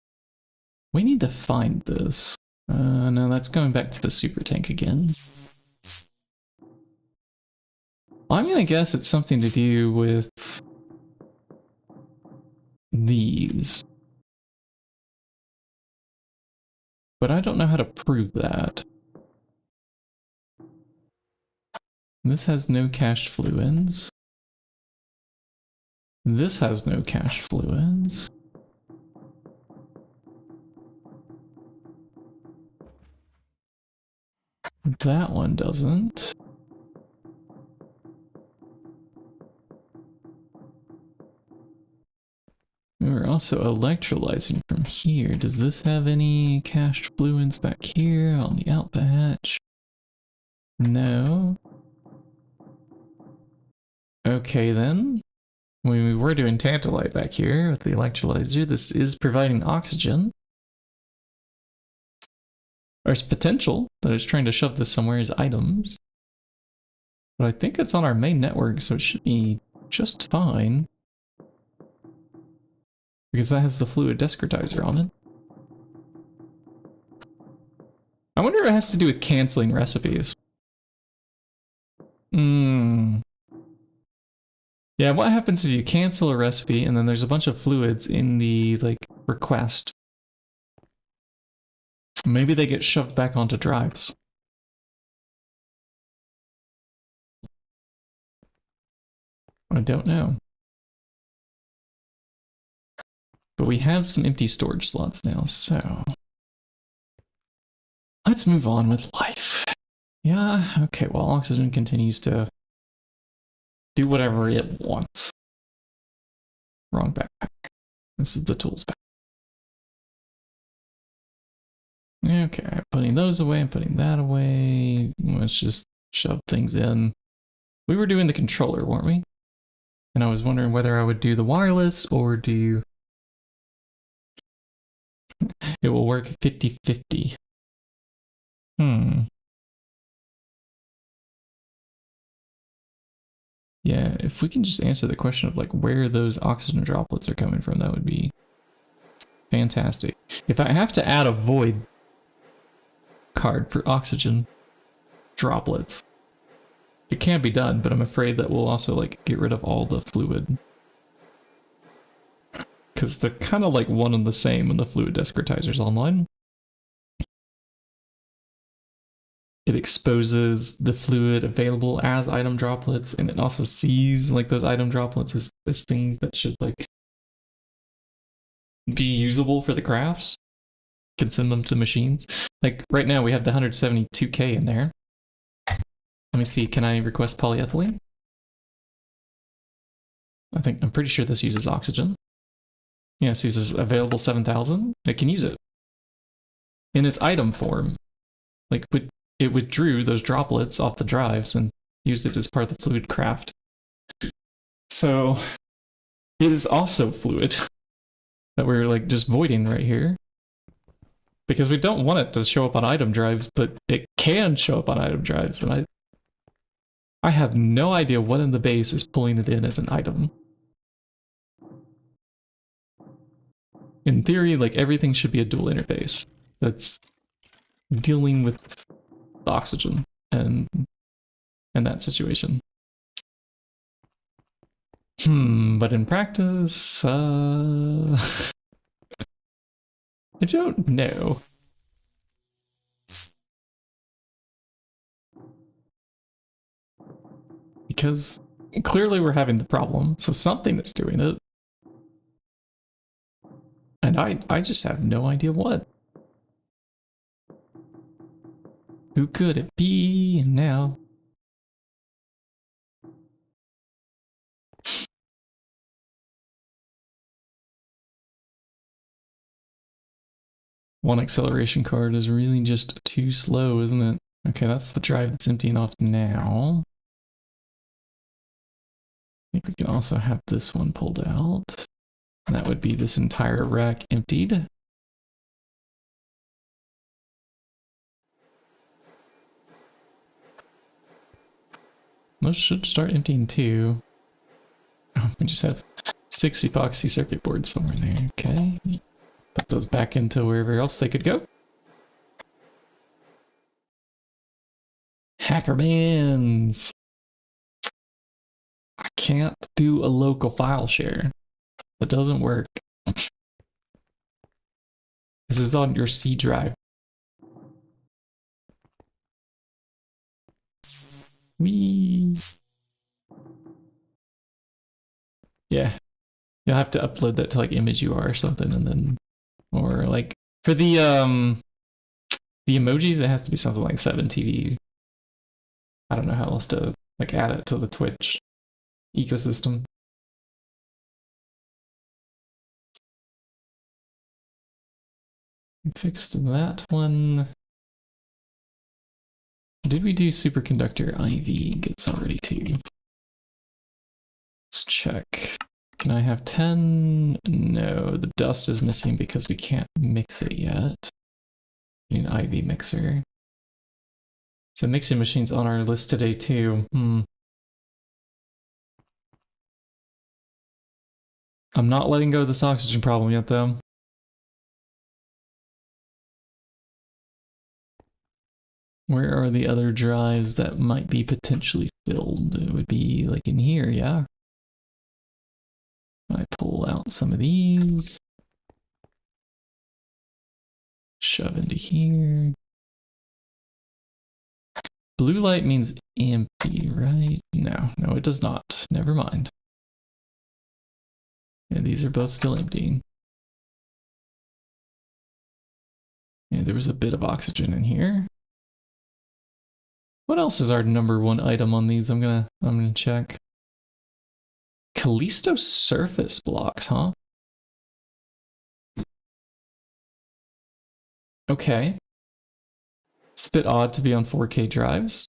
we need to find this. No, that's going back to the super tank again. I'm gonna guess it's something to do with these. But I don't know how to prove that. This has no cached fluids. This has no cached fluids. That one doesn't. We're also electrolyzing from here. Does this have any cached fluids back here on the output hatch? No. Okay then. We were doing tantalite back here with the electrolyzer. This is providing oxygen. There's potential that it's trying to shove this somewhere as items. But I think it's on our main network, so it should be just fine. Because that has the fluid discretizer on it. I wonder if it has to do with canceling recipes. Yeah, what happens if you cancel a recipe and then there's a bunch of fluids in the, like, request? Maybe they get shoved back onto drives. I don't know. But we have some empty storage slots now, so... let's move on with life. Yeah, okay, well, oxygen continues to do whatever it wants. Wrong backpack. This is the tools back. Okay, putting those away and putting that away. Let's just shove things in. We were doing the controller, weren't we? And I was wondering whether I would do the wireless or do... it will work 50-50. Yeah, if we can just answer the question of like where those oxygen droplets are coming from, that would be fantastic. If I have to add a void card for oxygen droplets, it can be done, but I'm afraid that we'll also like get rid of all the fluid. Because they're kind of like one and the same when the fluid discretizer's online. it exposes the fluid available as item droplets, and it also sees like those item droplets as things that should like be usable for the crafts. Can send them to machines. Like right now we have the 172k in there. Let me see, can I request polyethylene? I'm pretty sure this uses oxygen. Yeah, it uses available 7,000. It can use it. In its item form. Like, it withdrew those droplets off the drives and used it as part of the fluid craft. So, it is also fluid that we're like just voiding right here. Because we don't want it to show up on item drives, but it can show up on item drives, and I have no idea what in the base is pulling it in as an item. In theory, like everything should be a dual interface that's dealing with the oxygen and that situation. But in practice, I don't know. Because clearly we're having the problem, so something is doing it. And I just have no idea what. Who could it be now? One acceleration card is really just too slow, isn't it? Okay, that's the drive that's emptying off now. I think we can also have this one pulled out. And that would be this entire rack emptied. Those should start emptying too. Oh, we just have 6 epoxy circuit boards somewhere in there. Okay. Put those back into wherever else they could go. Hackermans! I can't do a local file share. That doesn't work. This is on your C drive. Whee! Yeah. You'll have to upload that to like ImageUR or something, and then, or like for the emojis, it has to be something like 7TV. I don't know how else to like add it to the Twitch ecosystem. Fixed that one. Did we do superconductor IV? Gets already 2. Let's check. Can I have 10? No, the dust is missing because we can't mix it yet. An IV mixer. So mixing machines on our list today too. I'm not letting go of this oxygen problem yet though. Where are the other drives that might be potentially filled? It would be like in here, yeah. I pull out some of these. Shove into here. Blue light means empty, right? No, it does not. Never mind. Yeah, these are both still empty. Yeah, there was a bit of oxygen in here. What else is our #1 item on these? I'm gonna check. Callisto surface blocks, huh? Okay. It's a bit odd to be on 4K drives.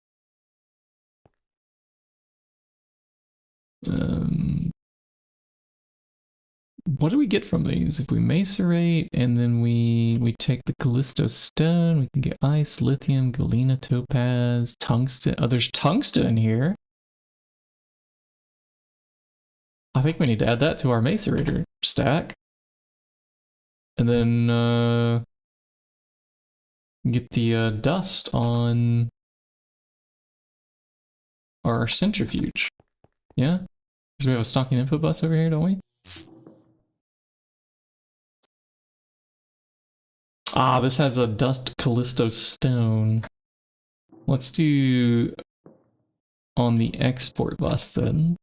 What do we get from these? If we macerate and then we take the Callisto stone, we can get ice, lithium, galena, topaz, tungsten. Oh, there's tungsten in here. I think we need to add that to our macerator stack. And then get the dust on our centrifuge. Yeah? Because we have a stocking input bus over here, don't we? Ah, this has a dust Callisto stone. Let's do on the export bus then.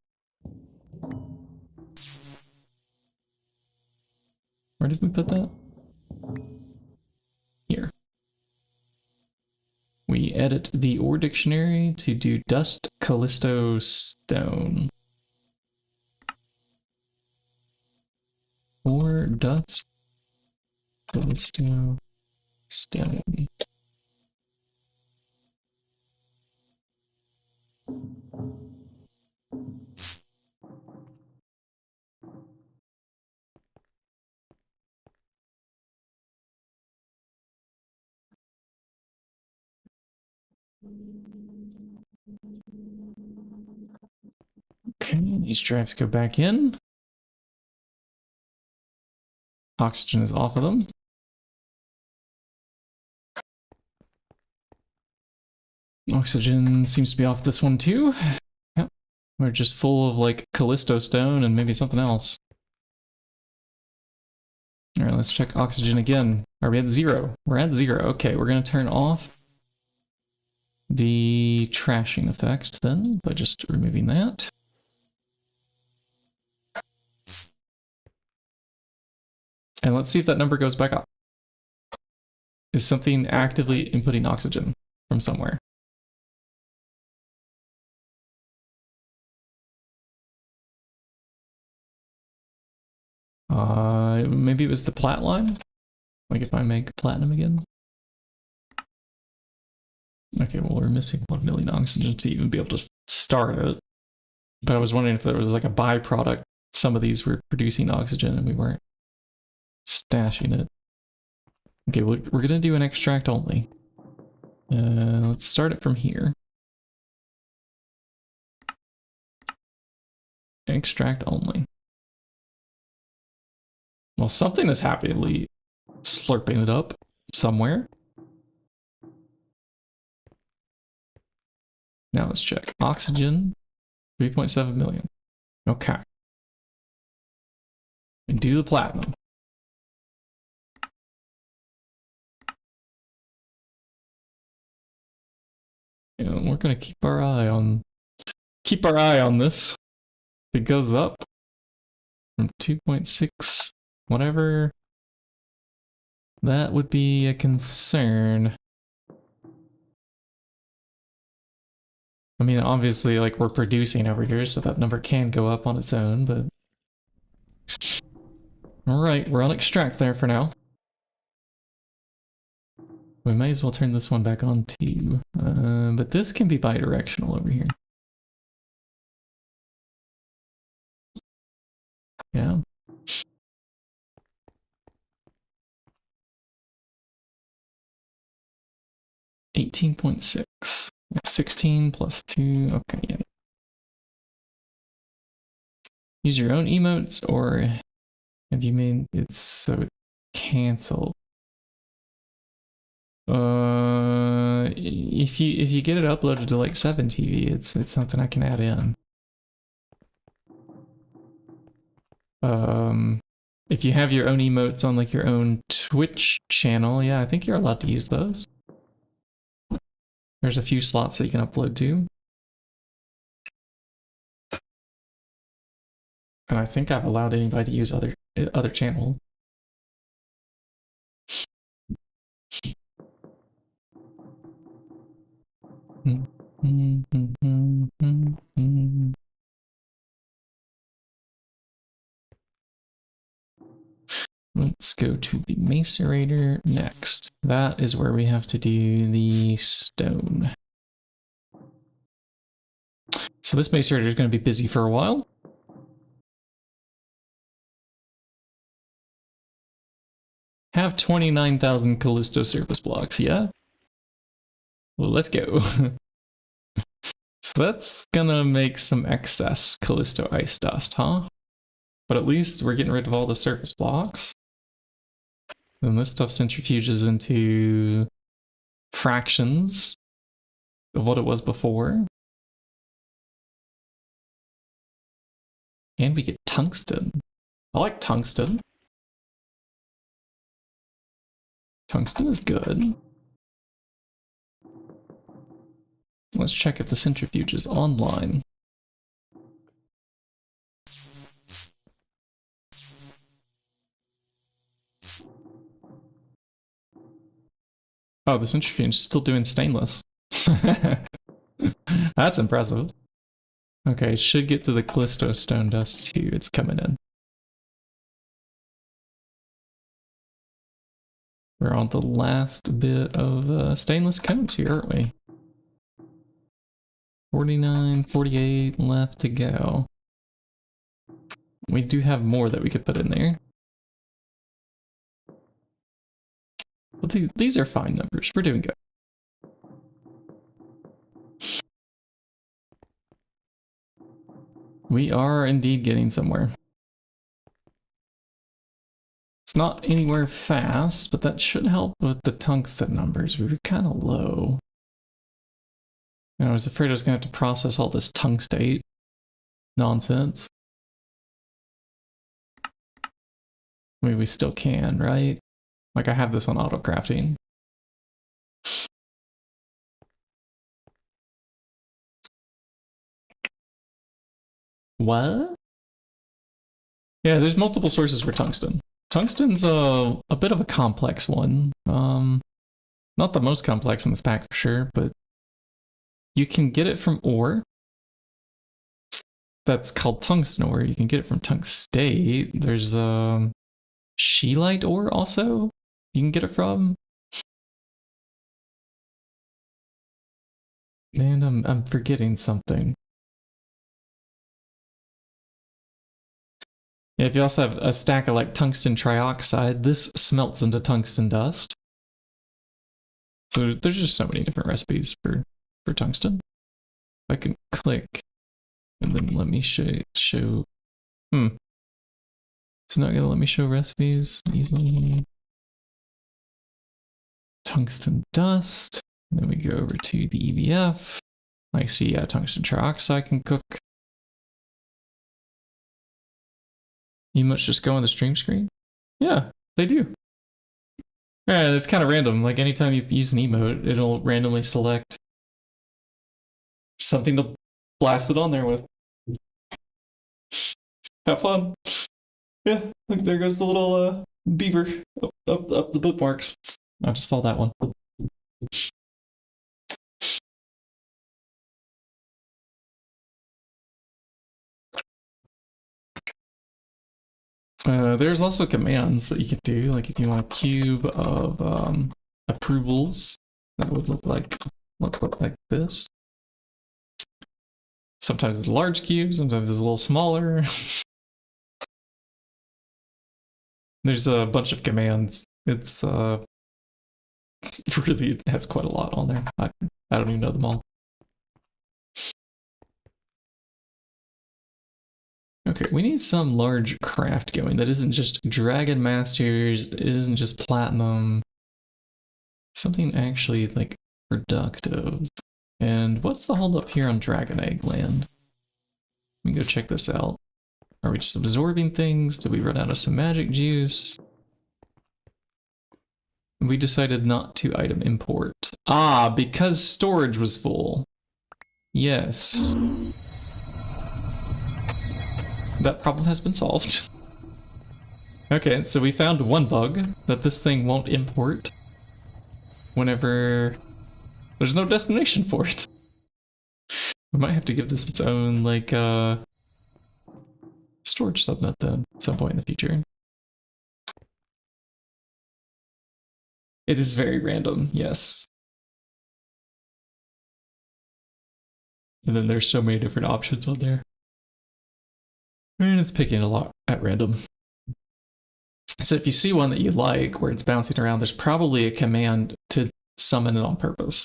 Where did we put that? Here. We edit the ore dictionary to do dust, Callisto, stone. Ore, dust, Callisto, stone. Okay, these drives go back in. Oxygen is off of them. Oxygen seems to be off this one too. Yep. We're just full of like Callisto stone and maybe something else. Alright, let's check oxygen again. Are we at 0? We're at 0. Okay, we're gonna turn off the trashing effect then by just removing that. And let's see if that number goes back up. Is something actively inputting oxygen from somewhere? Maybe it was the plat line? Like if I make platinum again? Okay, well we're missing 1 million oxygen to even be able to start it. But I was wondering if there was like a byproduct. Some of these were producing oxygen and we weren't stashing it. Okay, we're gonna do an extract only. Let's start it from here. Extract only. Well, something is happily slurping it up somewhere. Now let's check. Oxygen, 3.7 million. Okay. And do the platinum. And we're gonna keep our eye on this. If it goes up from 2.6 whatever, that would be a concern. I mean, obviously, like, we're producing over here, so that number can go up on its own, but... Alright, we're on extract there for now. We may as well turn this one back on too. But this can be bidirectional over here. Yeah. $18.6. 16 plus 2. Okay, yeah. Use your own emotes, or have you made it so it canceled? If you get it uploaded to like 7TV, it's something I can add in. If you have your own emotes on like your own Twitch channel, yeah, I think you're allowed to use those. There's a few slots that you can upload to. And I think I've allowed anybody to use other channels. Let's go to the macerator next. That is where we have to do the stone. So this macerator is going to be busy for a while. Have 29,000 Callisto surface blocks, yeah? Well, let's go. So that's gonna make some excess Callisto ice dust, huh? But at least we're getting rid of all the surface blocks. Then this stuff centrifuges into fractions of what it was before. And we get tungsten. I like tungsten. Tungsten is good. let's check if the centrifuge is online. Oh, the centrifuge is still doing stainless. That's impressive. Okay, it should get to the Callisto stone dust too. It's coming in. We're on the last bit of stainless cones here, aren't we? 49, 48 left to go. We do have more that we could put in there. But these are fine numbers. We're doing good. We are indeed getting somewhere. It's not anywhere fast, but that should help with the tungsten numbers. We were kind of low. And I was afraid I was going to have to process all this tungstate nonsense. I mean, we still can, right? Like, I have this on auto crafting. What? Yeah, there's multiple sources for tungsten. Tungsten's a bit of a complex one. Not the most complex in this pack for sure, but you can get it from ore. That's called tungsten ore. You can get it from tungstate. There's scheelite ore also you can get it from. Man, I'm forgetting something. Yeah, if you also have a stack of like tungsten trioxide, this smelts into tungsten dust. So there's just so many different recipes for tungsten. I can click and then let me show. It's not gonna let me show recipes easily. Tungsten dust. And then we go over to the EVF. I see, yeah, tungsten trioxide can cook. Emotes just go on the stream screen? Yeah, they do. Yeah, it's kind of random. Like anytime you use an emote, it'll randomly select something to blast it on there with. Have fun. Yeah, look, there goes the little beaver up the bookmarks. I just saw that one. There's also commands that you can do, like if you want a cube of approvals, that would look like this. Sometimes it's a large cube, sometimes it's a little smaller. There's a bunch of commands. It's really, it has quite a lot on there. I don't even know them all. Okay, we need some large craft going that isn't just Dragon Masters, it isn't just Platinum. Something actually, like, productive. And what's the holdup here on Dragon Egg Land? Let me go check this out. Are we just absorbing things? Did we run out of some magic juice? We decided not to item import. Ah, because storage was full. Yes. That problem has been solved. Okay, so we found one bug, that this thing won't import whenever there's no destination for it. We might have to give this its own, like, storage subnet then, at some point in the future. It is very random, yes. And then there's so many different options on there. And it's picking a lot at random. So if you see one that you like, where it's bouncing around, there's probably a command to summon it on purpose.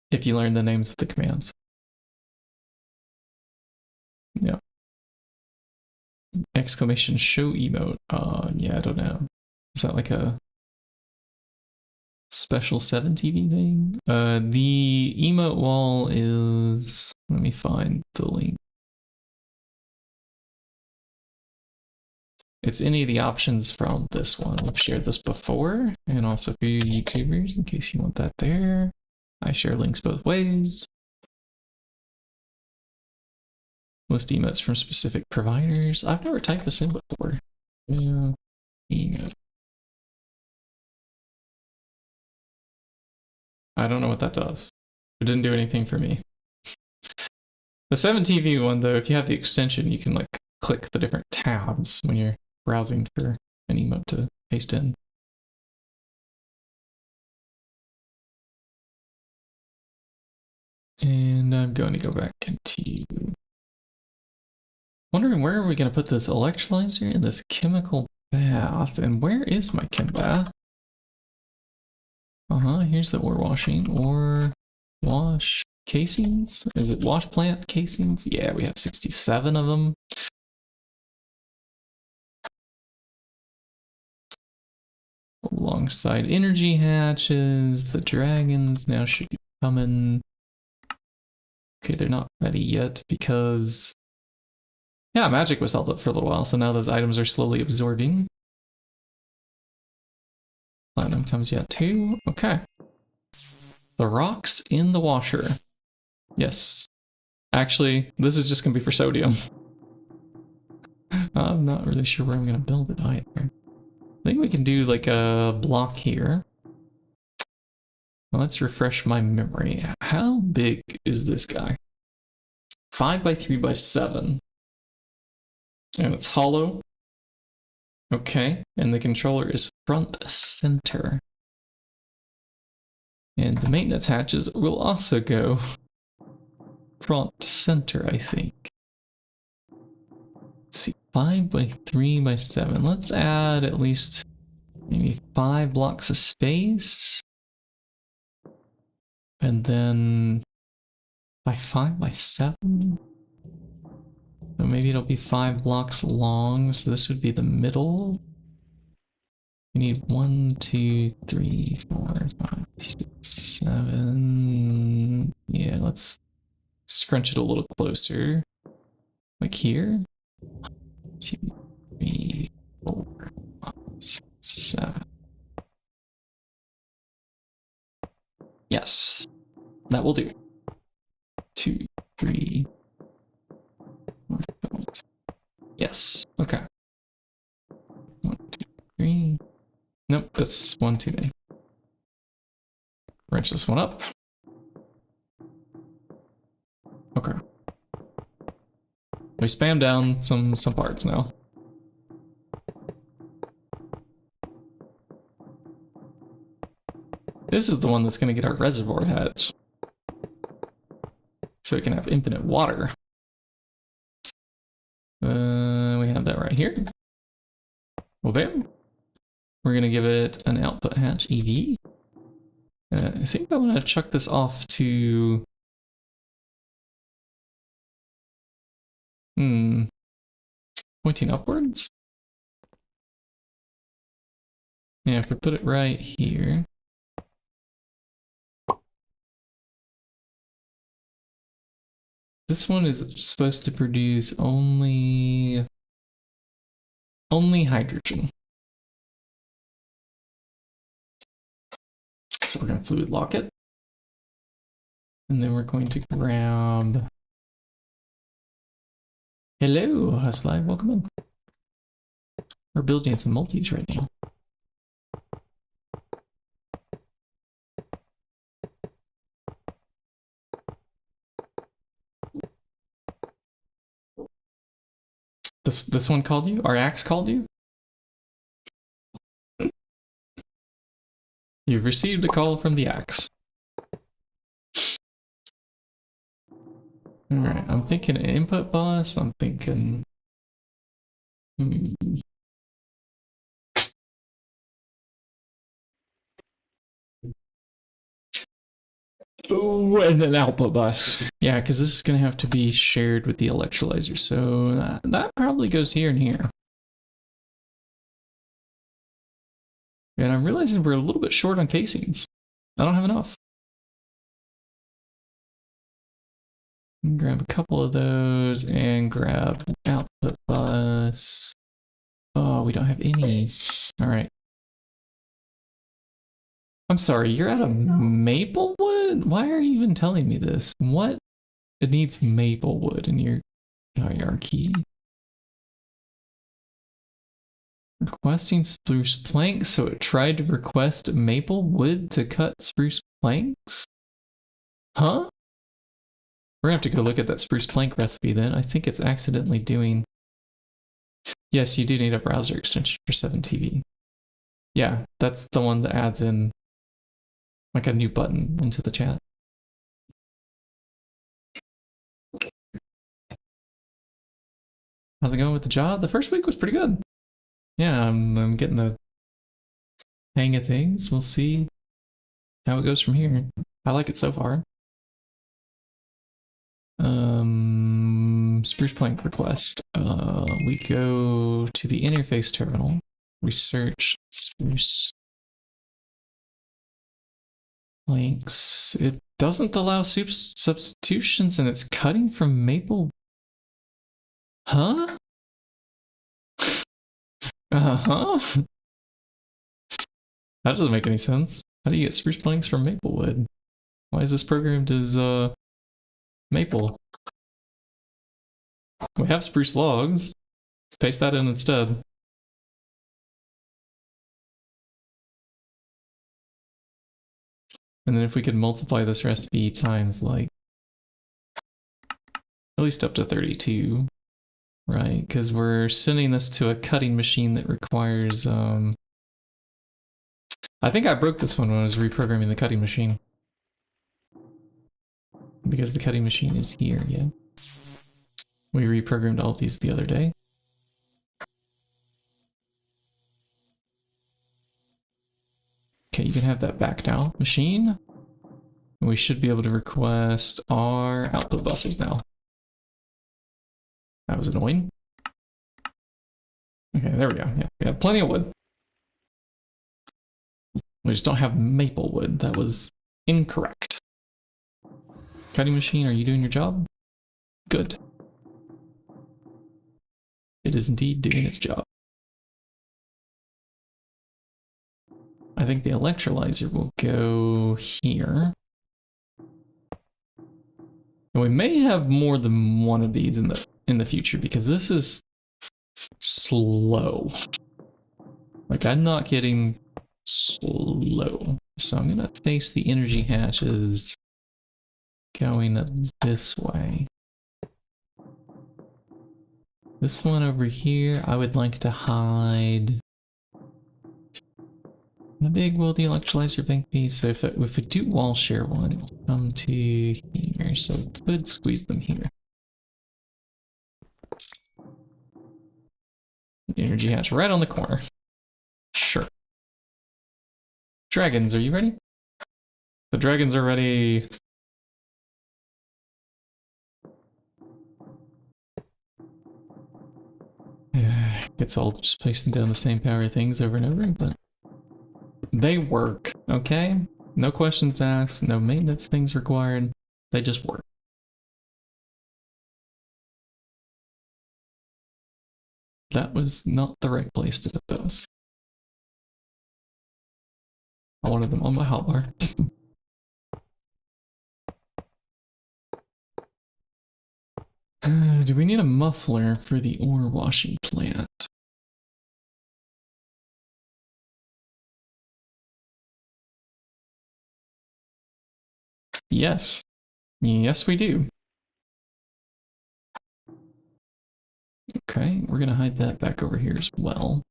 If you learn the names of the commands. Yeah. Exclamation show emote. Yeah, I don't know. Is that like a special 7TV thing? The emote wall is... Let me find the link. It's any of the options from this one. We've shared this before, and also for you YouTubers, in case you want that there. I share links both ways. List emotes from specific providers. I've never typed this in before. Emote. I don't know what that does. It didn't do anything for me. The 7TV one, though, if you have the extension, you can like click the different tabs when you're browsing for an emote to paste in. And I'm going to go back into... Wondering where are we going to put this electrolyzer in this chemical bath? And where is my chem bath? Here's the ore washing. Ore wash casings? Is it wash plant casings? Yeah, we have 67 of them. Alongside energy hatches, the dragons now should be coming. Okay, they're not ready yet because... yeah, magic was held up for a little while, so now those items are slowly absorbing. Platinum comes yet too. Okay. The rocks in the washer. Yes. Actually, this is just going to be for sodium. I'm not really sure where I'm going to build it either. I think we can do like a block here. Well, let's refresh my memory. How big is this guy? 5 by 3 by 7. And it's hollow. Okay, and the controller is front center. And the maintenance hatches will also go front center, I think. Let's see, 5 by 3 by 7. Let's add at least maybe 5 blocks of space. And then by 5 by 7. So maybe it'll be 5 blocks long, so this would be the middle. We need 1, 2, 3, 4, 5, 6, 7. Yeah, let's scrunch it a little closer. Like here. 2, 3, 4, 5, 6, 7. Yes, that will do. 2, 3. Yes, okay. 1, 2, 3. Nope, that's 1 too many. Wrench this one up. Okay. We spam down some parts now. This is the one that's going to get our reservoir hatch. So we can have infinite water. We have that right here. Well, bam. We're going to give it an output hatch EV. I think I want to chuck this off to... pointing upwards? Yeah, if we put it right here. This one is supposed to produce only hydrogen. So we're going to fluid lock it. And then we're going to grab... Hello, Hustlive, welcome in. We're building some multis right now. This one called you? Our axe called you? You've received a call from the axe. Alright, I'm thinking input bus, I'm thinking... Oh, and an output bus. Yeah, because this is going to have to be shared with the electrolyzer, so that probably goes here and here. And I'm realizing we're a little bit short on casings. I don't have enough. Grab a couple of those and grab an output bus. Oh, we don't have any. All right. I'm sorry, you're out of Maplewood? Why are you even telling me this? What? It needs Maplewood in your hierarchy. Requesting spruce planks, so it tried to request maple wood to cut spruce planks? Huh? We're gonna have to go look at that spruce plank recipe then. I think it's accidentally doing... Yes, you do need a browser extension for 7TV. Yeah, that's the one that adds in like a new button into the chat. How's it going with the job? The first week was pretty good. Yeah, I'm getting the hang of things. We'll see how it goes from here. I like it so far. Spruce plank request. We go to the interface terminal. We search spruce planks. It doesn't allow substitutions and it's cutting from maple. Huh? Uh-huh. That doesn't make any sense. How do you get spruce planks from Maplewood? Why is this programmed as maple? We have spruce logs. Let's paste that in instead. And then if we could multiply this recipe times like at least up to 32, right? Because we're sending this to a cutting machine that requires I think I broke this one when I was reprogramming the cutting machine. Because the cutting machine is here, yeah. We reprogrammed all of these the other day. Okay, you can have that back now, machine. And we should be able to request our output buses now. That was annoying. Okay, there we go. Yeah, we have plenty of wood. We just don't have maple wood. That was incorrect. Cutting machine, are you doing your job? Good. It is indeed doing its job. I think the electrolyzer will go here. And we may have more than one of these in the future because this is slow. Like, I'm not getting slow. So I'm gonna face the energy hatches going this way. This one over here, I would like to hide. How big will the electrolyzer bank be? So if we do wall share one, it will come to here. So we could squeeze them here. Energy hatch right on the corner. Sure. Dragons, are you ready? The dragons are ready. It's all just placing down the same power things over and over, but they work, okay? No questions asked, no maintenance things required. They just work. That was not the right place to put those. I wanted them on my hotbar. Do we need a muffler for the ore washing plant? Yes. Yes, we do. Okay, we're gonna hide that back over here as well.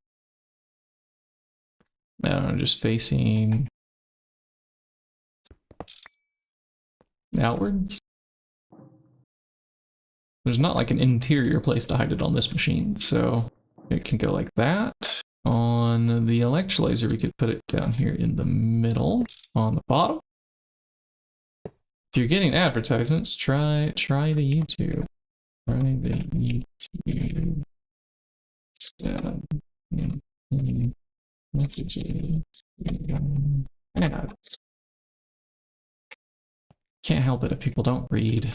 Now just facing outwards. There's not like an interior place to hide it on this machine, so it can go like that. On the electrolyzer, we could put it down here in the middle, on the bottom. If you're getting advertisements, try the YouTube. Try the YouTube. Messages. Ads. Can't help it if people don't read.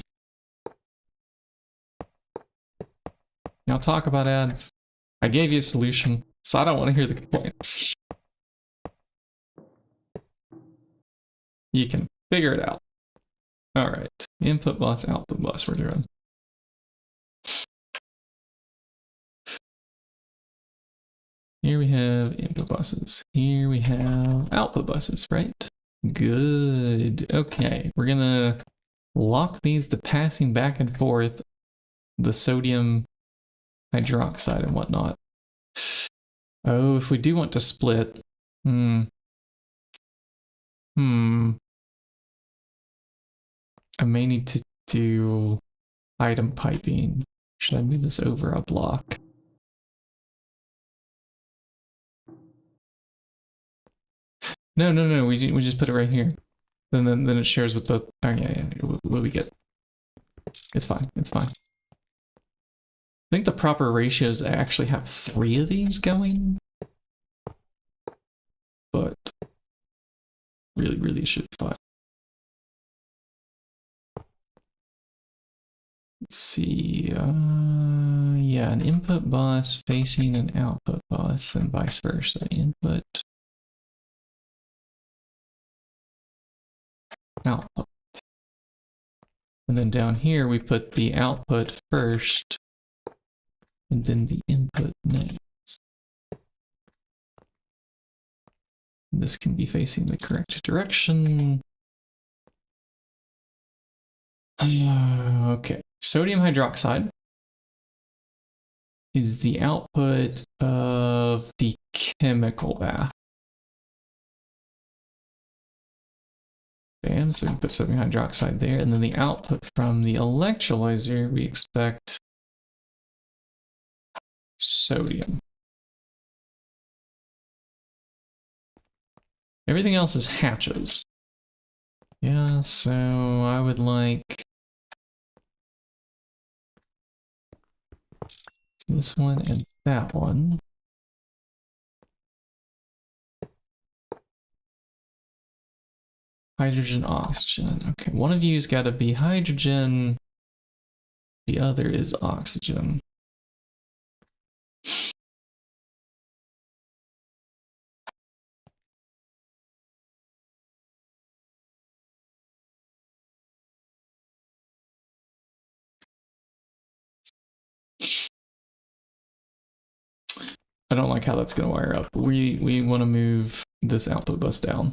Now talk about ads. I gave you a solution, so I don't want to hear the complaints. You can figure it out. All right, input bus, output bus, we're doing. Here we have input buses. Here we have output buses, right? Good. Okay, we're gonna lock these to passing back and forth the sodium hydroxide and whatnot. Oh, if we do want to split, I may need to do item piping. Should I move this over a block? No, we just put it right here. Then it shares with both. Oh yeah, what we get? It's fine, it's fine. I think the proper ratio is I actually have 3 of these going. But really should be fine. Let's see, yeah, an input bus facing an output bus and vice versa. Input, output. And then down here we put the output first and then the input next. This can be facing the correct direction. Okay, sodium hydroxide is the output of the chemical bath. Bam, so we put sodium hydroxide there, and then the output from the electrolyzer, we expect sodium. Everything else is hatches. Yeah, so I would like this one and that one. Hydrogen, oxygen. Okay, one of you's got to be hydrogen. The other is oxygen. I don't like how that's going to wire up. We want to move this output bus down.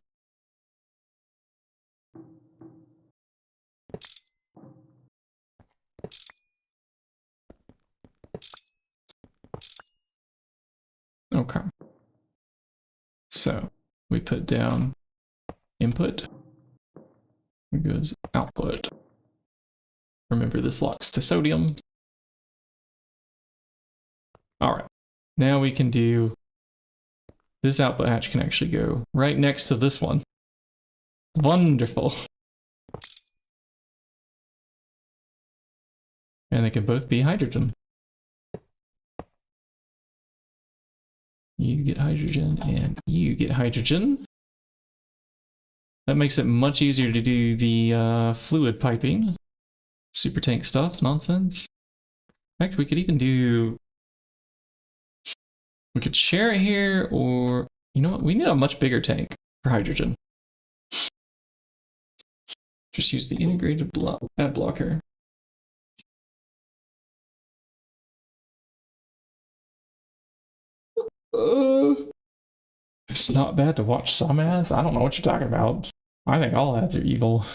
Okay. So we put down input. Here goes output. Remember, this locks to sodium. All right. Now we can do, this output hatch can actually go right next to this one. Wonderful. And they can both be hydrogen. You get hydrogen and you get hydrogen. That makes it much easier to do the fluid piping. Super tank stuff, nonsense. In fact, we could even do, we could share it here, or, you know what, we need a much bigger tank for hydrogen. Just use the integrated ad blocker. It's not bad to watch some ads. I don't know what you're talking about. I think all ads are evil.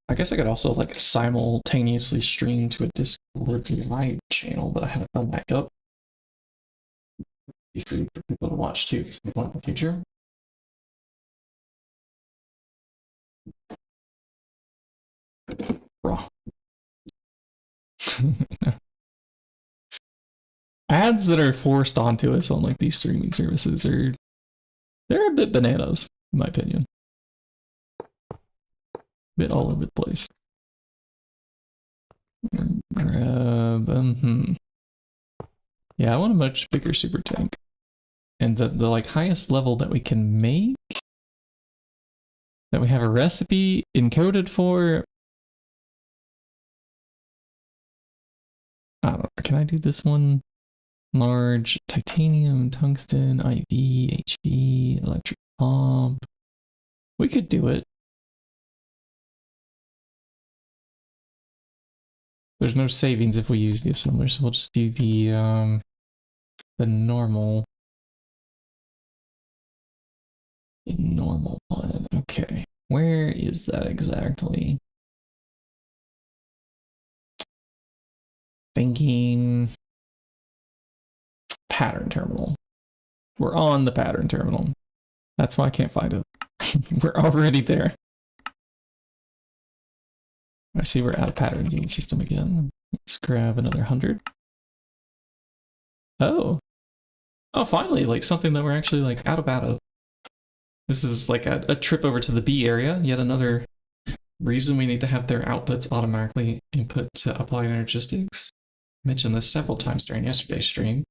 I guess I could also like simultaneously stream to a Discord live channel, but I haven't done that yet. Be free for people to watch too. It's in the future. Raw. Ads that are forced onto us on like these streaming services they're a bit bananas, in my opinion. Bit all over the place. Grab, Yeah, I want a much bigger super tank. And the like highest level that we can make, that we have a recipe encoded for. I don't know, can I do this one? Large, titanium, tungsten, IV, HV, electric We could do it. There's no savings if we use the assembler, so we'll just do the normal one. Okay. Where is that exactly? Thinking pattern terminal. We're on the pattern terminal. That's why I can't find it. We're already there. I see we're out of patterns in the system again. Let's grab another 100. Oh. Oh, finally, like something that we're actually like out of. This is like a trip over to the B area. Yet another reason we need to have their outputs automatically input to applied energistics. I mentioned this several times during yesterday's stream.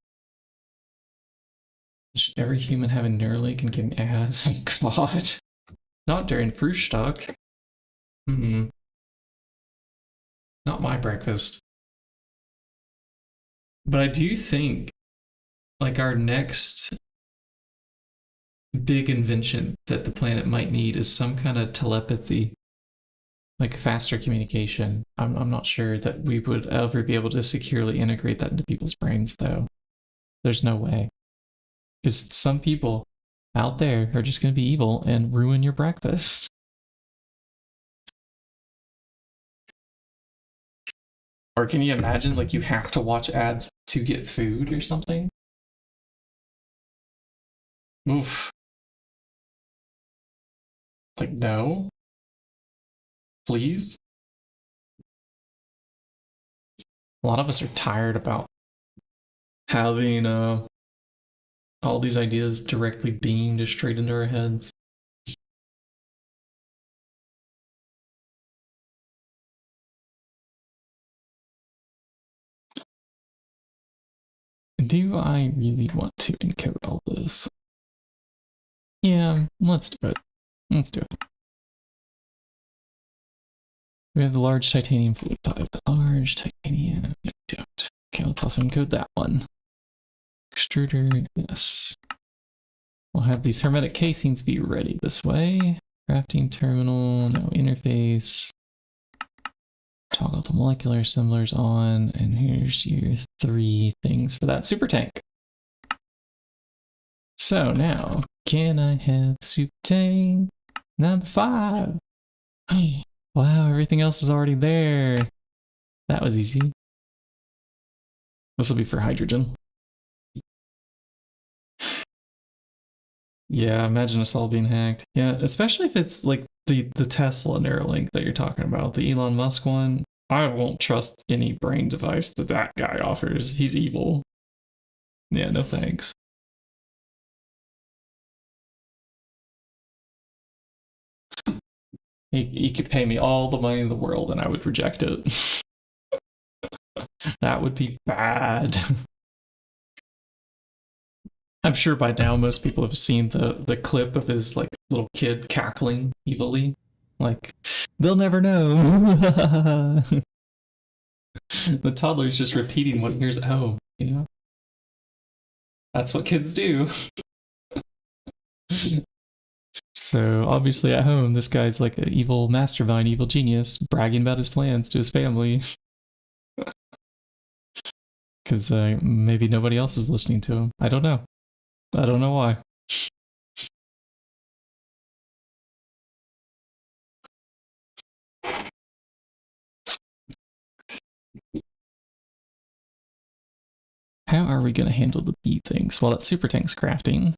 Should every human have a Neuralink and getting ads? Oh god. Not during Frühstück. Not my breakfast. But I do think like our next big invention that the planet might need is some kind of telepathy, like faster communication. I'm not sure that we would ever be able to securely integrate that into people's brains, though. There's no way. Because some people out there are just going to be evil and ruin your breakfast. Or can you imagine, like, you have to watch ads to get food or something? Oof. Like, no? Please? A lot of us are tired about having all these ideas directly beamed straight into our heads. Do I really want to encode all this? Yeah, let's do it. Let's do it. We have the large titanium fluid pipe. Large titanium. Okay, let's also encode that one. Extruder, yes. We'll have these hermetic casings be ready this way. Crafting terminal, no interface. Toggle the molecular assemblers on, and here's your 3 things for that super tank. So now, can I have super tank number 5? Wow, everything else is already there. That was easy. This will be for hydrogen. Yeah, imagine us all being hacked. Yeah, especially if it's like the Tesla Neuralink that you're talking about, the Elon Musk one. I won't trust any brain device that guy offers. He's evil. Yeah, no thanks. He could pay me all the money in the world and I would reject it. That would be bad. I'm sure by now most people have seen the clip of his like little kid cackling evilly. Like, they'll never know. The toddler's just repeating what he hears at home, you know? That's what kids do. So obviously at home, this guy's like an evil mastermind, evil genius, bragging about his plans to his family. Because maybe nobody else is listening to him. I don't know. I don't know why. How are we going to handle the B things? Well, that super tank's crafting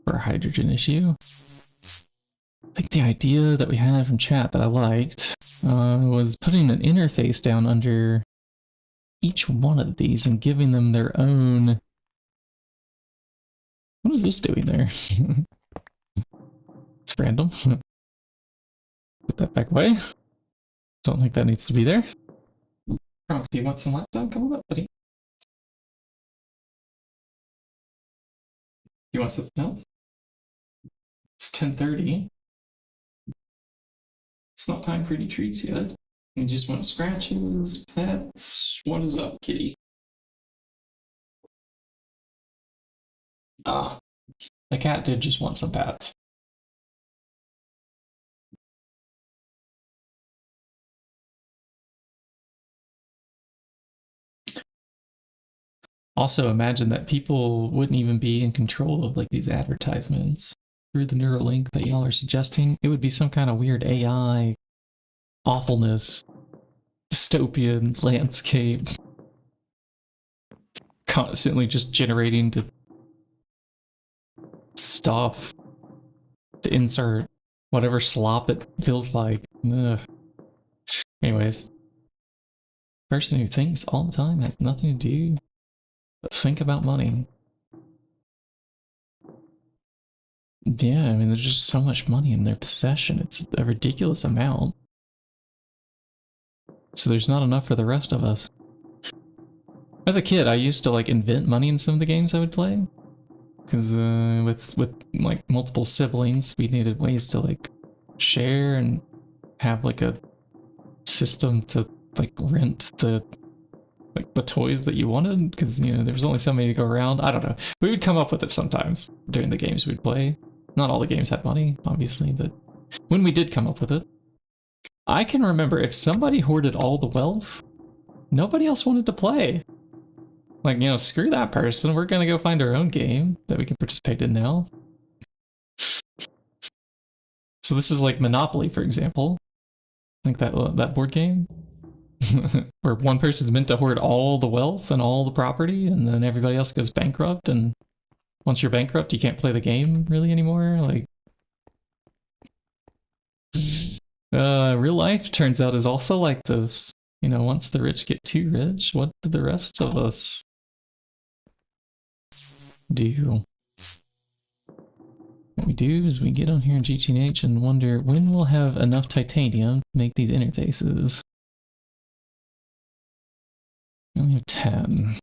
for a hydrogen issue. I think the idea that we had from chat that I liked was putting an interface down under each one of these and giving them their own... What is this doing there? It's random. Put that back away. Don't think that needs to be there. Oh, do you want some laptop? Come on up, buddy. You want something else? It's 10:30. It's not time for any treats yet. You just want scratches, pets. What is up, kitty? Ah, the cat did just want some pets. Also, imagine that people wouldn't even be in control of like these advertisements through the Neuralink that y'all are suggesting. It would be some kind of weird AI awfulness, dystopian landscape, constantly just generating to stuff to insert whatever slop it feels like. Ugh. Anyways, person who thinks all the time has nothing to do but think about money. Yeah, I mean, there's just so much money in their possession. It's a ridiculous amount. So there's not enough for the rest of us. As a kid, I used to like invent money in some of the games I would play. Because with like multiple siblings, we needed ways to like share and have like a system to like rent the toys that you wanted, because you know there was only so many to go around. I don't know. We would come up with it sometimes during the games we'd play. Not all the games had money, obviously, but when we did come up with it, I can remember if somebody hoarded all the wealth, nobody else wanted to play. Like, you know, screw that person. We're gonna go find our own game that we can participate in now. So this is like Monopoly, for example. Like that board game. Where one person's meant to hoard all the wealth and all the property, and then everybody else goes bankrupt, and once you're bankrupt, you can't play the game really anymore. Like, real life turns out is also like this. You know, once the rich get too rich, what do the rest of us do? What we do is we get on here in GTNH and wonder when we'll have enough titanium to make these interfaces. We only have 10.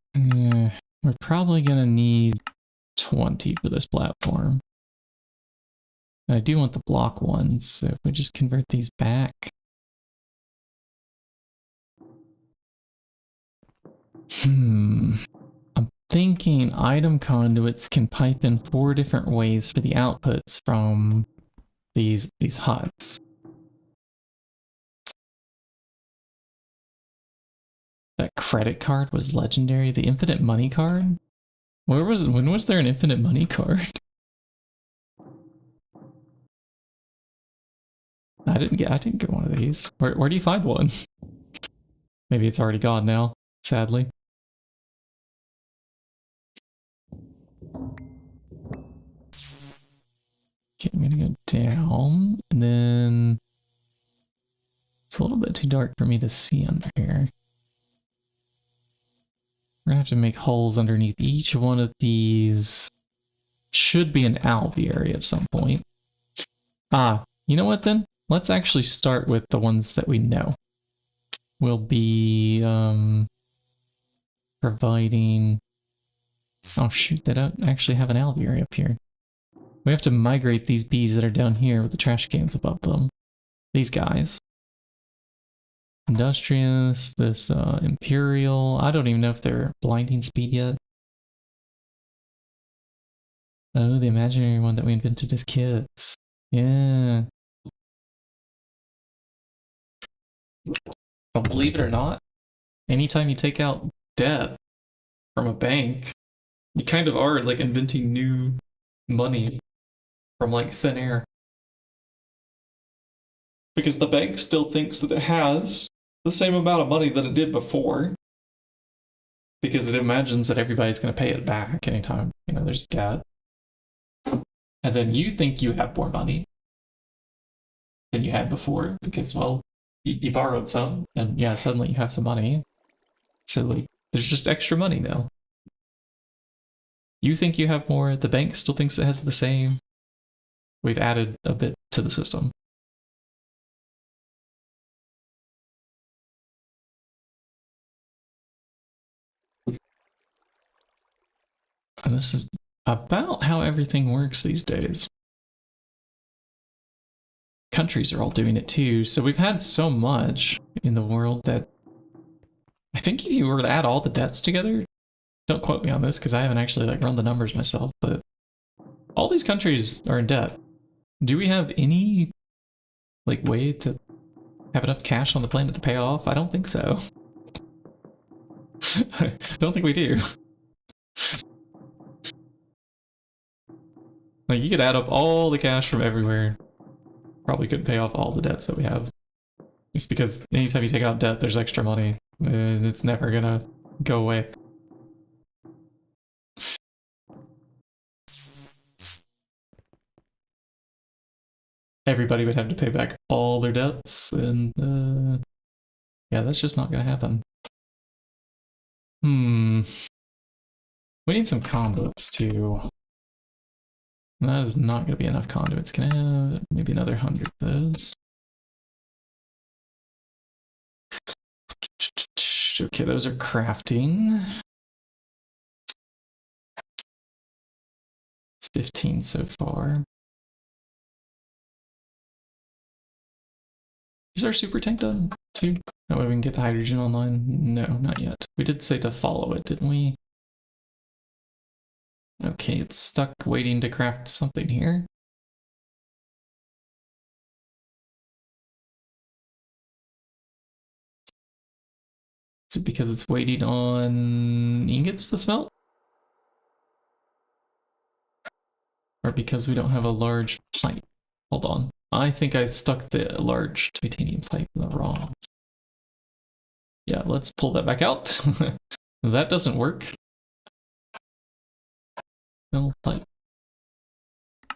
We're probably gonna need 20 for this platform. I do want the block ones, so if we just convert these back. I'm thinking item conduits can pipe in 4 different ways for the outputs from these huts. That credit card was legendary. The infinite money card? When was there an infinite money card? I didn't get one of these. Where do you find one? Maybe it's already gone now, sadly. Okay, I'm gonna go down, and then it's a little bit too dark for me to see under here. We're gonna have to make holes underneath each one of these. Should be an alveary at some point. You know what then? Let's actually start with the ones that we know. We'll be providing... Oh shoot, they don't actually have an alveary up here. We have to migrate these bees that are down here with the trash cans above them. These guys. Industrious, this Imperial. I don't even know if they're blinding speed yet. Oh, the imaginary one that we invented as kids. Yeah. But believe it or not, anytime you take out debt from a bank, you kind of are like inventing new money from like thin air. Because the bank still thinks that it has the same amount of money that it did before. Because it imagines that everybody's going to pay it back anytime, you know, there's debt. And then you think you have more money than you had before because, well, you borrowed some, and yeah, suddenly you have some money. So, like, there's just extra money now. You think you have more, the bank still thinks it has the same. We've added a bit to the system. And this is about how everything works these days. Countries are all doing it too, so we've had so much in the world that I think if you were to add all the debts together, don't quote me on this because I haven't actually like run the numbers myself, but all these countries are in debt. Do we have any like way to have enough cash on the planet to pay off? I don't think so. I don't think we do. Like, you could add up all the cash from everywhere. Probably couldn't pay off all the debts that we have. It's because anytime you take out debt, there's extra money, and it's never gonna go away. Everybody would have to pay back all their debts, and yeah, that's just not gonna happen. We need some conduits too. That is not gonna be enough conduits. Can I have maybe another 100 of those? Okay, those are crafting. It's 15 so far. Is our super tank done too? That way we can get the hydrogen online? No, not yet. We did say to follow it, didn't we? Okay, it's stuck waiting to craft something here. Is it because it's waiting on ingots to smelt? Or because we don't have a large pipe? Hold on. I think I stuck the large titanium pipe in the wrong. Yeah, let's pull that back out. That doesn't work. L pipe.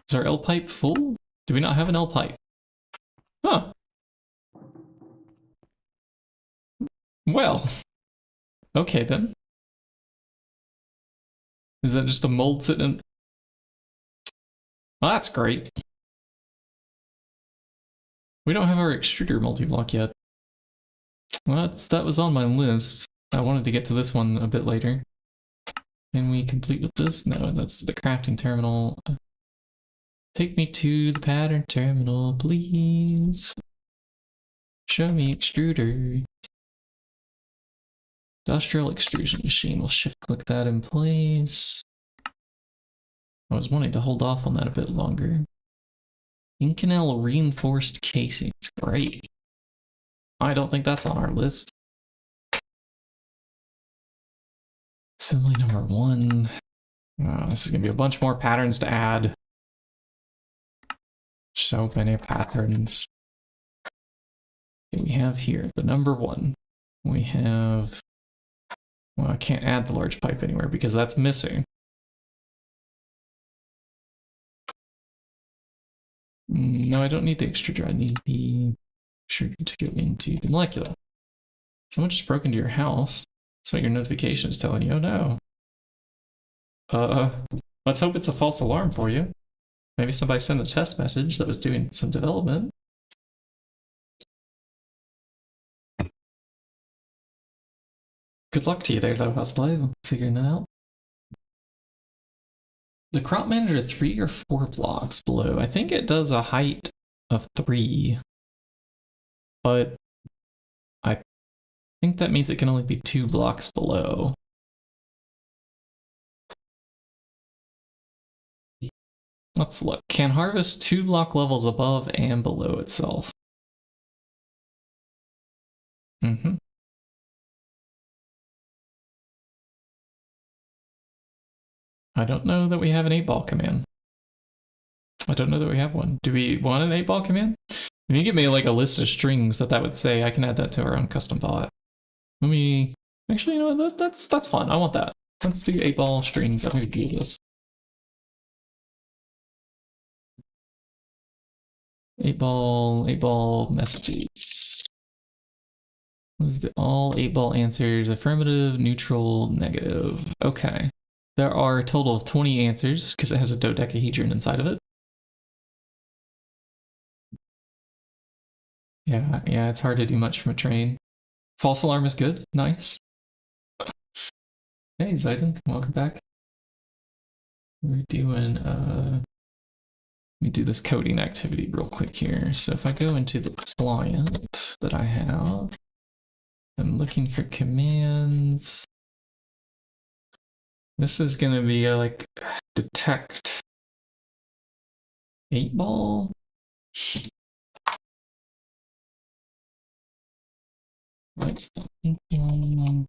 Is our L pipe full? Do we not have an L pipe? Huh. Well. Okay then. Is that just a mold sitting in? Well, that's great. We don't have our extruder multi-block yet. Well, that was on my list. I wanted to get to this one a bit later. Can we complete with this? No, that's the crafting terminal. Take me to the pattern terminal, please. Show me extruder. Industrial extrusion machine. We'll shift click that in place. I was wanting to hold off on that a bit longer. Inconel reinforced casings. Great. I don't think that's on our list. Assembly number 1. Oh, this is going to be a bunch more patterns to add. So many patterns. Okay, we have here the number 1. We have... Well, I can't add the large pipe anywhere because that's missing. No, I don't need the extruder. I need the extruder to go into the molecular. Someone just broke into your house. That's what your notification is telling you. Oh no. Let's hope it's a false alarm for you. Maybe somebody sent a test message that was doing some development. Good luck to you there, though, Husley, figuring that out. The crop manager 3 or 4 blocks below. I think it does a height of 3, but I think that means it can only be 2 blocks below. Let's look. Can harvest 2 block levels above and below itself. I don't know that we have an 8-ball command. I don't know that we have one. Do we want an 8-ball command? If you give me like a list of strings that would say, I can add that to our own custom bot. Let me... Actually, you know, that's fun. I want that. Let's do 8-ball strings. I'm going to do this. 8-ball messages. What is the all 8-ball answers? Affirmative, neutral, negative. Okay. There are a total of 20 answers because it has a dodecahedron inside of it. Yeah, it's hard to do much from a train. False alarm is good. Nice. Hey, Zayden, welcome back. We're doing, let me do this coding activity real quick here. So if I go into the client that I have, I'm looking for commands. This is going to be like detect 8-ball. Right, stop thinking.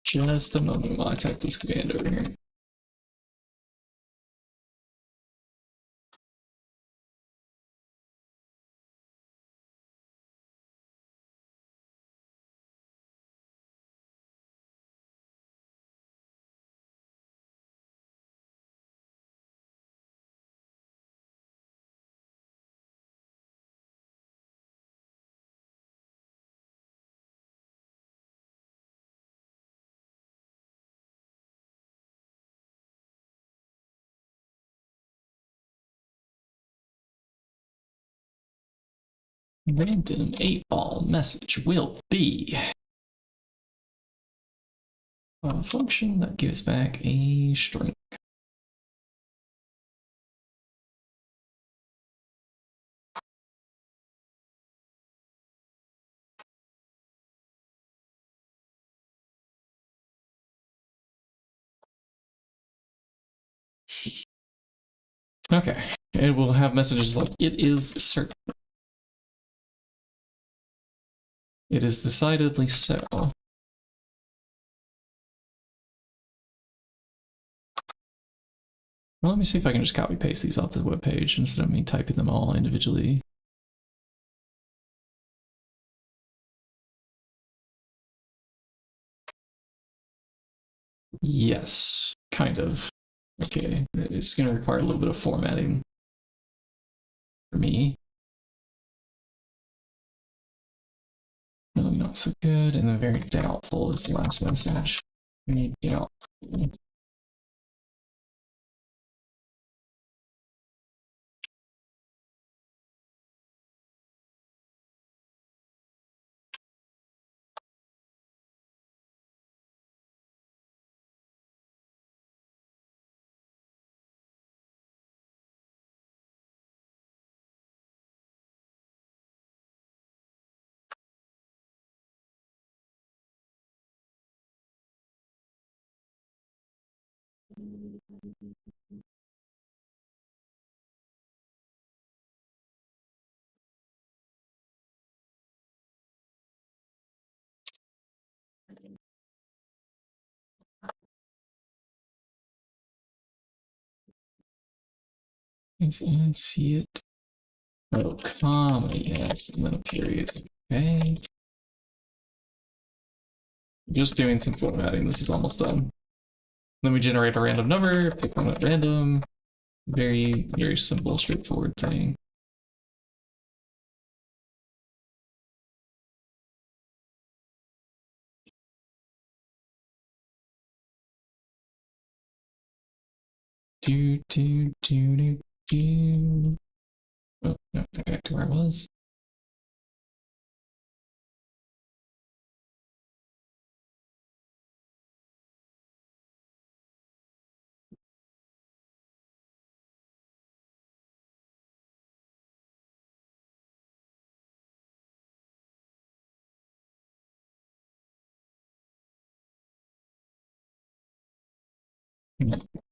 Just a moment while I type this command over here. Random 8-ball message will be a function that gives back a string. Okay, it will have messages like, it is certain. It is decidedly so. Well, let me see if I can just copy paste these off the web page instead of me typing them all individually. Yes, kind of. Okay, it's going to require a little bit of formatting for me. No, not so good. And then very doubtful is the last message. Very doubtful. Yes, I see it. Oh, comma, yes, and then a period. Okay. Just doing some formatting. This is almost done. Then we generate a random number, pick one at random. Very, very simple, straightforward thing. Do, do, do, do, do. Oh, no, back to where I was.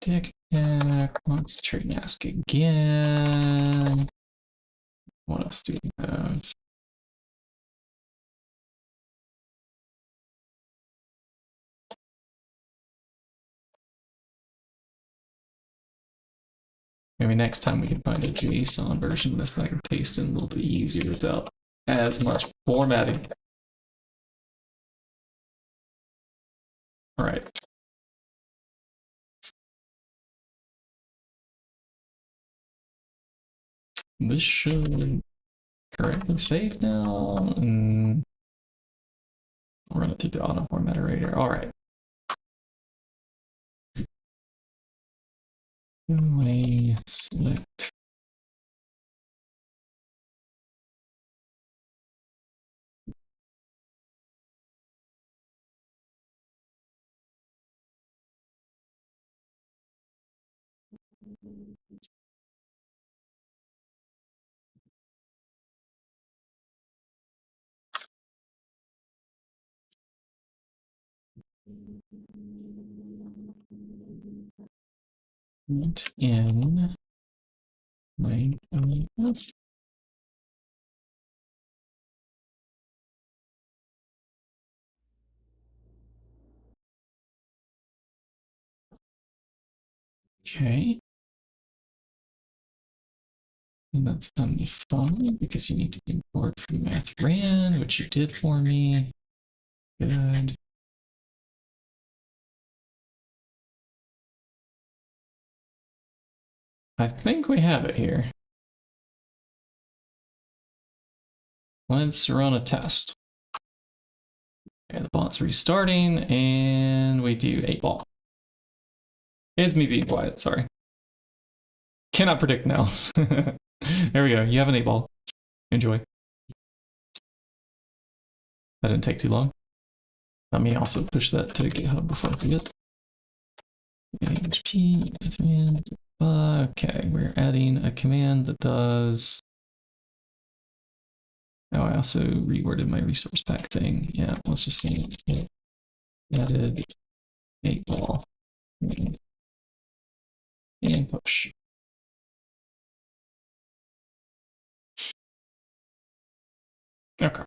Tick, tack, concentrate and ask again. What else do we have? Maybe next time we can find a JSON version of this that I can paste in a little bit easier without as much formatting. All right. This should correctly save now. And I'll run it through the auto formatter right here. All right. Select. in my okay. And that's fine because you need to import from mathran, which you did for me. Good. I think we have it here. Let's run a test. Okay, the bot's restarting, and we do 8-ball. It's me being quiet, sorry. Cannot predict now. There we go, you have an 8-ball. Enjoy. That didn't take too long. Let me also push that to GitHub before I forget. HP, okay, we're adding a command that does... Oh, I also reworded my resource pack thing. Yeah, let's just see. Added 8-ball. And push. Okay.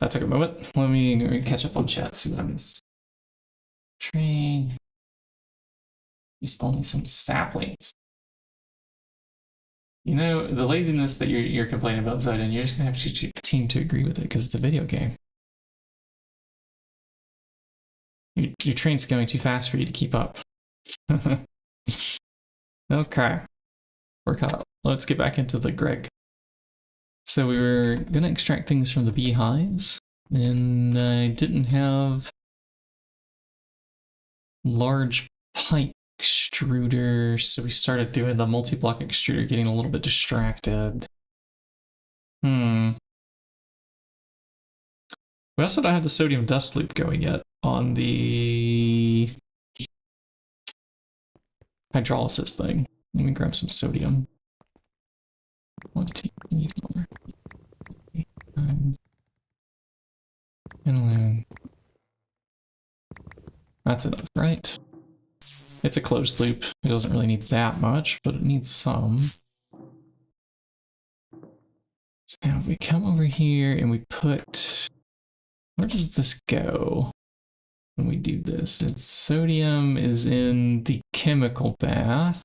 That took a moment. Let me catch up on chat, see what I missed. Train. Use only some saplings. You know, the laziness that you're complaining about, Zidane, you're just gonna have to get your team to agree with it because it's a video game. Your train's going too fast for you to keep up. Okay. We're caught up. Let's get back into the Greg. So we were gonna extract things from the beehives, and I didn't have large pipe extruder, so we started doing the multi-block extruder, getting a little bit distracted. We also don't have the sodium dust loop going yet on the hydrolysis thing. Let me grab some sodium. Need more. That's enough, right? It's a closed loop. It doesn't really need that much, but it needs some. So now we come over here and we put... Where does this go when we do this? It's sodium is in the chemical bath.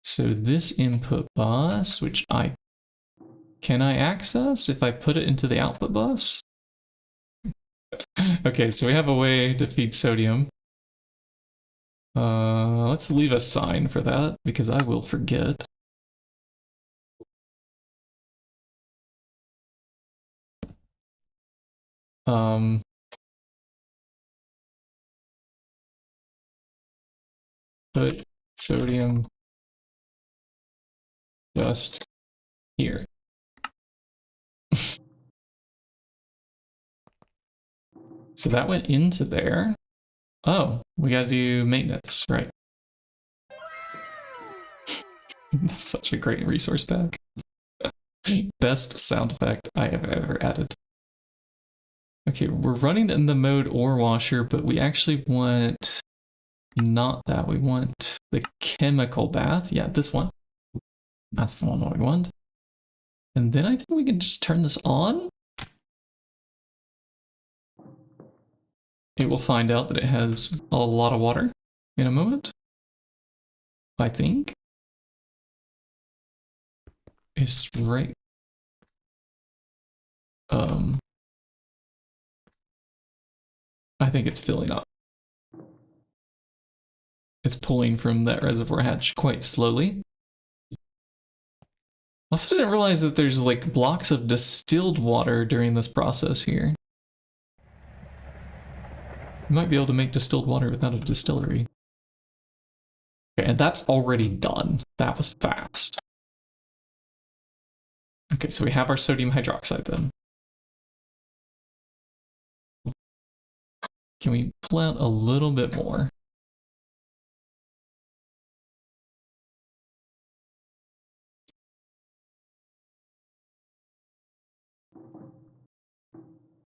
So this input bus, which can I access if I put it into the output bus? Okay, so we have a way to feed sodium. Let's leave a sign for that because I will forget. Put sodium just here. So that went into there. Oh, we gotta do maintenance, right? That's such a great resource pack. Best sound effect I have ever added. Okay, we're running in the mode ore washer, but we actually want not that. We want the chemical bath. Yeah, this one. That's the one that we want. And then I think we can just turn this on. It will find out that it has a lot of water in a moment. I think. It's right. I think it's filling up. It's pulling from that reservoir hatch quite slowly. Also didn't realize that there's like blocks of distilled water during this process here. You might be able to make distilled water without a distillery. Okay, and that's already done. That was fast. Okay, so we have our sodium hydroxide then. Can we pull out a little bit more?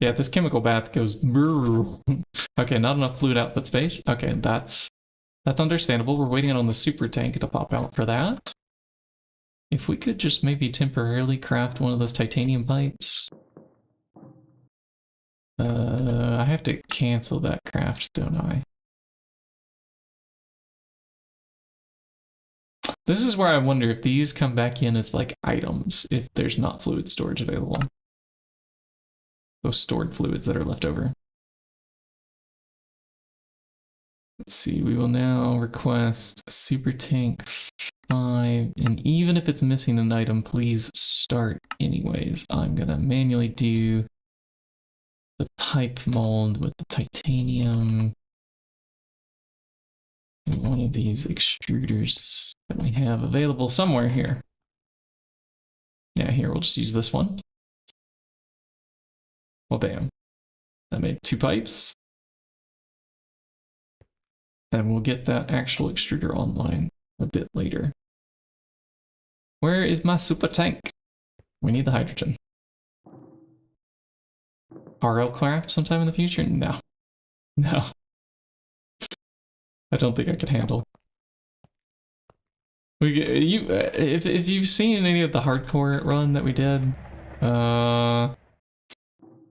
Yeah, this chemical bath goes... Okay, not enough fluid output space. Okay, that's That's understandable. We're waiting on the super tank to pop out for that. If we could just maybe temporarily craft one of those titanium pipes. I have to cancel that craft, don't I? This is where I wonder if these come back in as like items, if there's not fluid storage available. Those stored fluids that are left over. Let's see, we will now request Super Tank 5, and even if it's missing an item, please start anyways. I'm gonna manually do the pipe mold with the titanium. One of these extruders that we have available somewhere here. Yeah, here, we'll just use this one. Well, bam. That made 2 pipes. And we'll get that actual extruder online a bit later. Where is my super tank? We need the hydrogen. RL craft sometime in the future? No. No. I don't think I could handle. If you've seen any of the hardcore run that we did,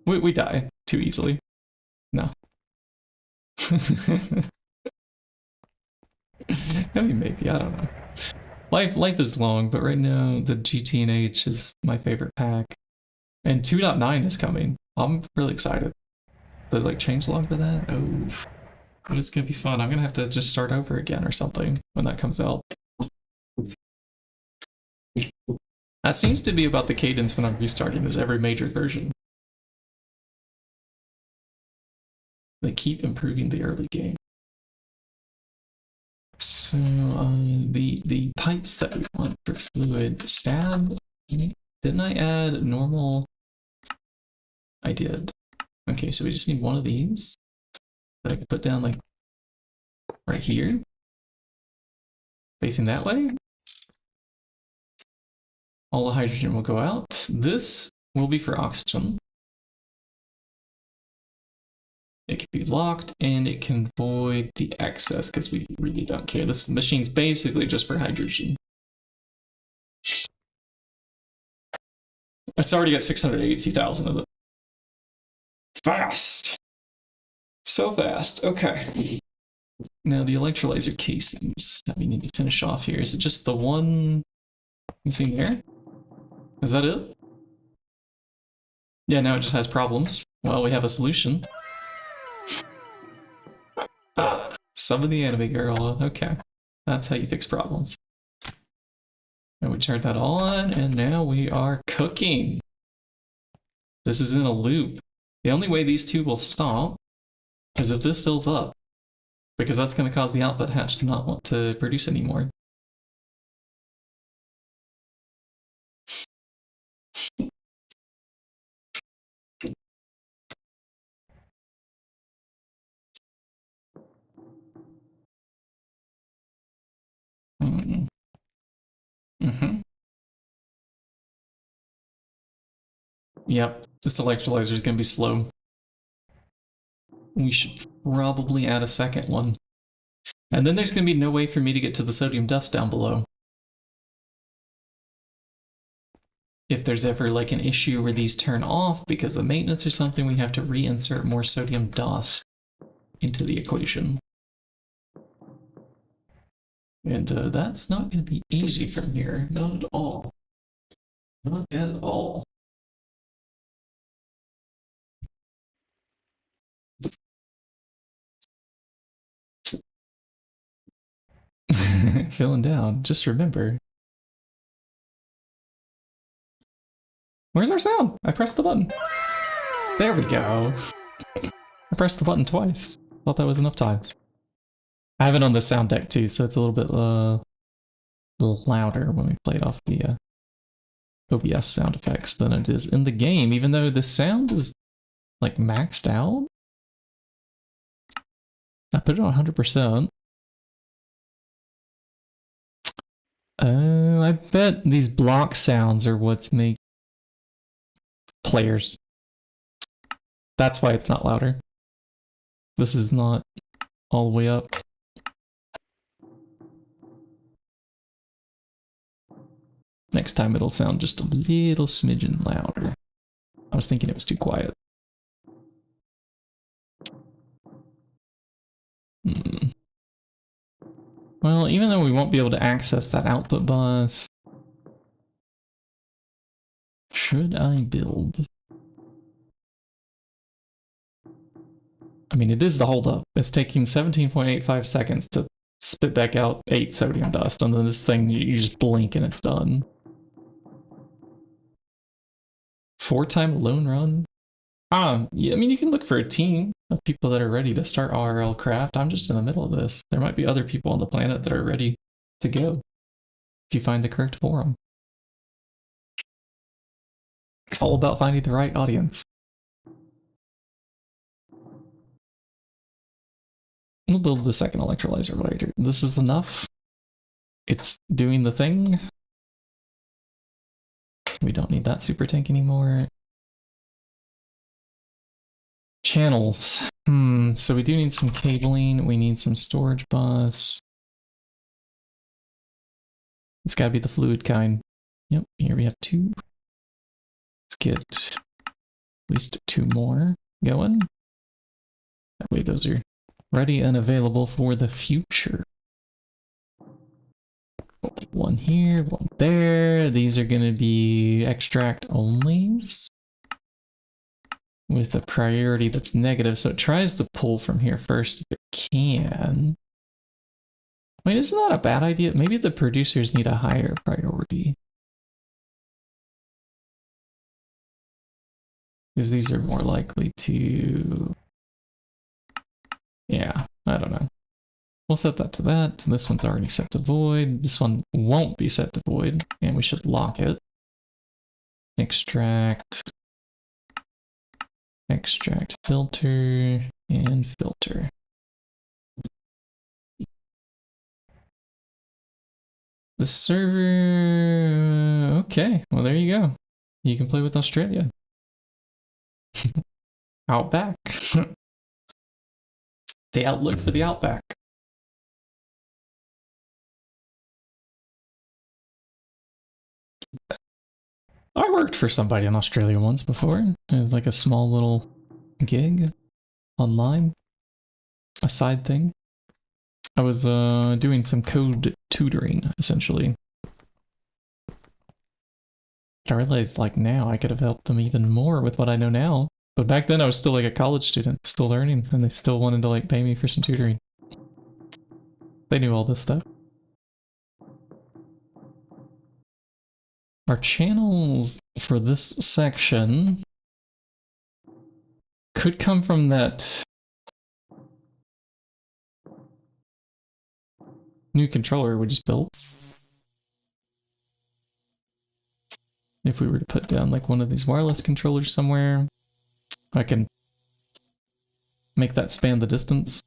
we die too easily. No. I mean, maybe, I don't know. Life is long, but right now the GTNH is my favorite pack. And 2.9 is coming. I'm really excited. The like changelog for that? Oh, it's gonna be fun. I'm gonna have to just start over again or something when that comes out. That seems to be about the cadence when I'm restarting is every major version. They keep improving the early game. So the pipes that we want for fluid stab, didn't I add normal? I did. Okay, so we just need one of these that I could put down like right here, facing that way. All the hydrogen will go out. This will be for oxygen. It can be locked and it can void the excess because we really don't care. This machine's basically just for hydrogen. It's already got 682,000 of it. Fast! So fast. Okay. Now the electrolyzer casings that we need to finish off here. Is it just the one you see there? Is that it? Yeah, now it just has problems. Well, we have a solution. Summon the anime girl. Okay. That's how you fix problems. And we turned that all on, and now we are cooking. This is in a loop. The only way these two will stop is if this fills up, because that's going to cause the output hatch to not want to produce anymore. Mm-hmm. Yep, this electrolyzer is going to be slow. We should probably add a second one. And then there's going to be no way for me to get to the sodium dust down below. If there's ever like an issue where these turn off because of maintenance or something, we have to reinsert more sodium dust into the equation. And that's not going to be easy from here. Not at all. Not at all. Feeling down. Just remember. Where's our sound? I pressed the button. There we go. I pressed the button twice. Thought that was enough times. I have it on the sound deck too, so it's a little bit louder when we play off the OBS sound effects than it is in the game, even though the sound is like maxed out. I put it on 100%. Oh, I bet these block sounds are what's make players. That's why it's not louder. This is not all the way up. Next time it'll sound just a little smidgen louder. I was thinking it was too quiet. Well, even though we won't be able to access that output bus, should I build? I mean, it is the holdup. It's taking 17.85 seconds to spit back out 8 sodium dust, and then this thing, you just blink and it's done. 4-time alone run? Yeah, I mean, you can look for a team of people that are ready to start RL craft. I'm just in the middle of this. There might be other people on the planet that are ready to go if you find the correct forum. It's all about finding the right audience. We'll build the second electrolyzer later. This is enough. It's doing the thing. We don't need that super tank anymore. Channels. So we do need some cabling. We need some storage bus. It's gotta be the fluid kind. Yep, here we have 2. Let's get at least 2 more going. That way those are ready and available for the future. One here, one there. These are gonna be extract onlys with a priority that's negative, so it tries to pull from here first if it can. Wait, isn't that a bad idea? Maybe the producers need a higher priority. Because these are more likely to... Yeah, I don't know. We'll set that to that. This one's already set to void. This one won't be set to void, and we should lock it. Extract. Extract, filter, and filter. The server... Okay, well there you go. You can play with Australia. Outback. The outlook for the Outback. I worked for somebody in Australia once before. It was like a small little gig online. A side thing. I was doing some code tutoring, essentially. I realized, like, now I could have helped them even more with what I know now. But back then I was still like a college student, still learning, and they still wanted to like pay me for some tutoring. They knew all this stuff. Our channels for this section could come from that new controller we just built. If we were to put down like one of these wireless controllers somewhere, I can make that span the distance.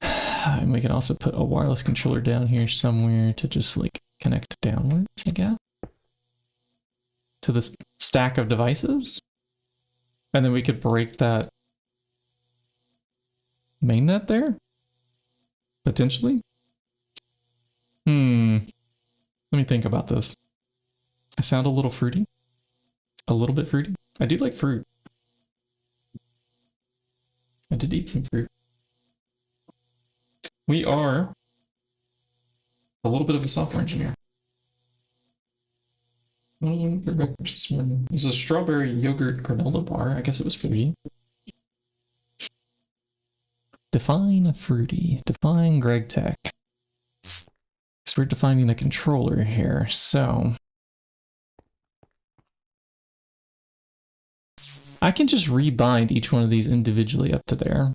And we can also put a wireless controller down here somewhere to just like connect downwards, I guess, to this stack of devices. And then we could break that mainnet there, potentially. Let me think about this. I sound a little fruity. A little bit fruity. I do like fruit. I did eat some fruit. We are a little bit of a software engineer. There's a strawberry yogurt granola bar. I guess it was fruity. Define fruity. Define GregTech. Because we're defining a controller here, so... I can just rebind each one of these individually up to there.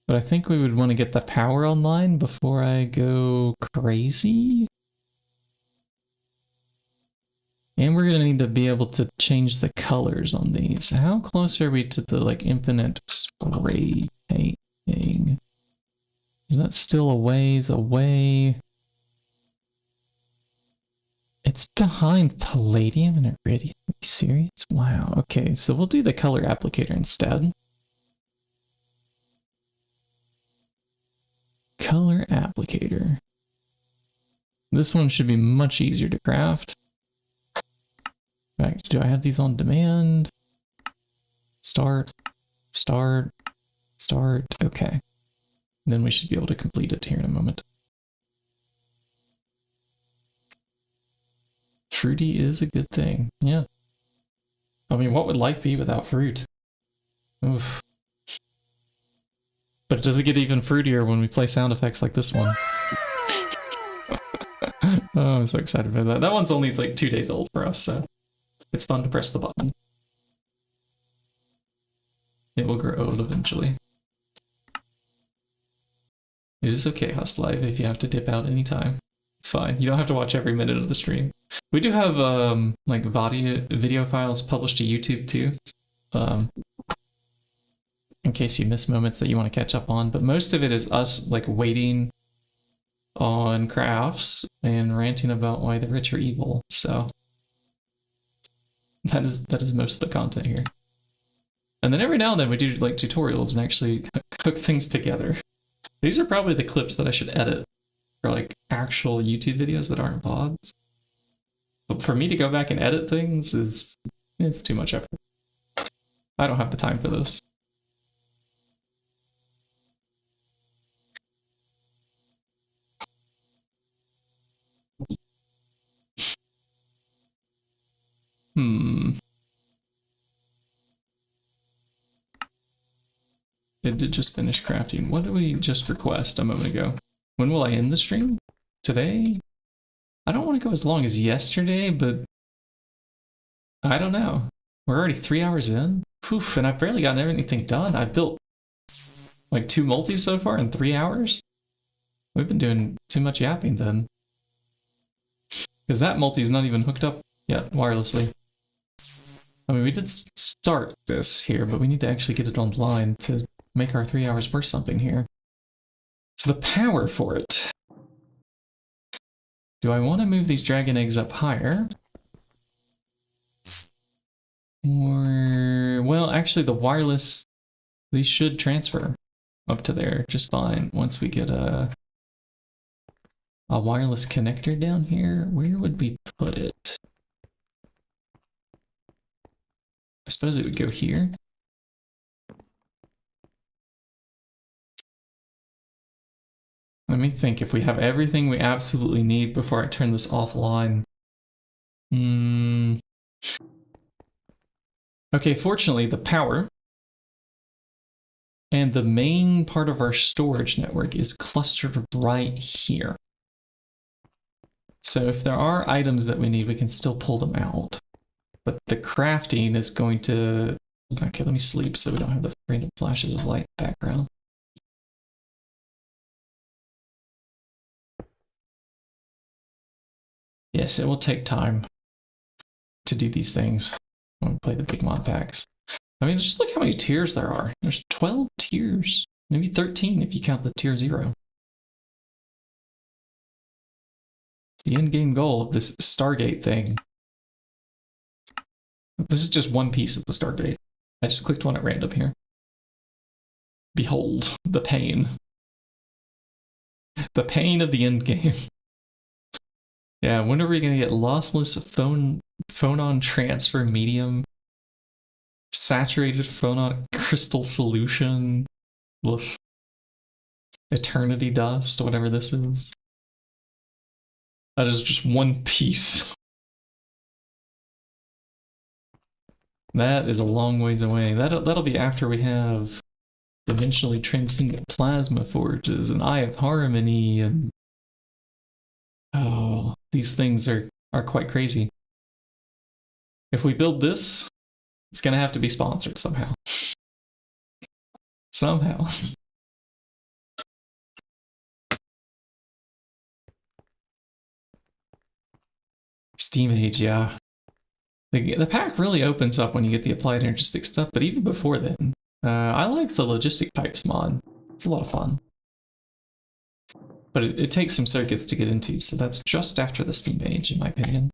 But I think we would want to get the power online before I go crazy. And we're going to need to be able to change the colors on these. How close are we to the like infinite spray painting? Is that still a ways away? It's behind palladium and iridium. Are you serious? Wow. Okay, so we'll do the color applicator instead. Color applicator. This one should be much easier to craft. In fact, do I have these on demand? Start, start, start. Okay. Then we should be able to complete it here in a moment. Fruity is a good thing. Yeah. I mean, what would life be without fruit? Oof. But does it get even fruitier when we play sound effects like this one? Oh, I'm so excited for that. That one's only like 2 days old for us, so it's fun to press the button. It will grow old eventually. It is okay, Hustlife, if you have to dip out anytime. It's fine. You don't have to watch every minute of the stream. We do have like video files published to YouTube too, in case you miss moments that you want to catch up on. But most of it is us like waiting on crafts and ranting about why the rich are evil. So that is most of the content here. And then every now and then we do like tutorials and actually cook things together. These are probably the clips that I should edit for like actual YouTube videos that aren't VODs. But for me to go back and edit things it's too much effort. I don't have the time for this. It did just finish crafting. What did we just request a moment ago? When will I end the stream? Today? I don't want to go as long as yesterday, but I don't know. We're already 3 hours in? Poof, and I've barely gotten anything done. I built like 2 multis so far in 3 hours? We've been doing too much yapping then. Because that multi's not even hooked up yet wirelessly. I mean, we did start this here, but we need to actually get it online to make our 3 hours worth something here. So the power for it. Do I want to move these dragon eggs up higher? Or, well, actually the wireless, these should transfer up to there just fine once we get a wireless connector down here. Where would we put it? I suppose it would go here. Let me think if we have everything we absolutely need before I turn this offline. Okay, fortunately, the power and the main part of our storage network is clustered right here. So if there are items that we need, we can still pull them out. But the crafting is going to... Okay, let me sleep so we don't have the random flashes of light background. Yes, it will take time to do these things when we play the big mod packs. I mean, just look how many tiers there are. There's 12 tiers, maybe 13 if you count the tier 0. The end-game goal of this Stargate thing. This is just one piece of the Stargate. I just clicked one at random here. Behold, the pain. The pain of the endgame. Yeah, when are we going to get lossless phonon transfer medium? Saturated phonon crystal solution? Oof. Eternity dust, whatever this is. That is just one piece. That is a long ways away. That'll be after we have dimensionally transcendent plasma forges and Eye of Harmony and... Oh, these things are quite crazy. If we build this, it's gonna have to be sponsored somehow. Somehow. Steam Age, yeah. The pack really opens up when you get the applied energistic stuff, but even before then, I like the logistic pipes mod. It's a lot of fun. But it takes some circuits to get into, so that's just after the Steam Age, in my opinion.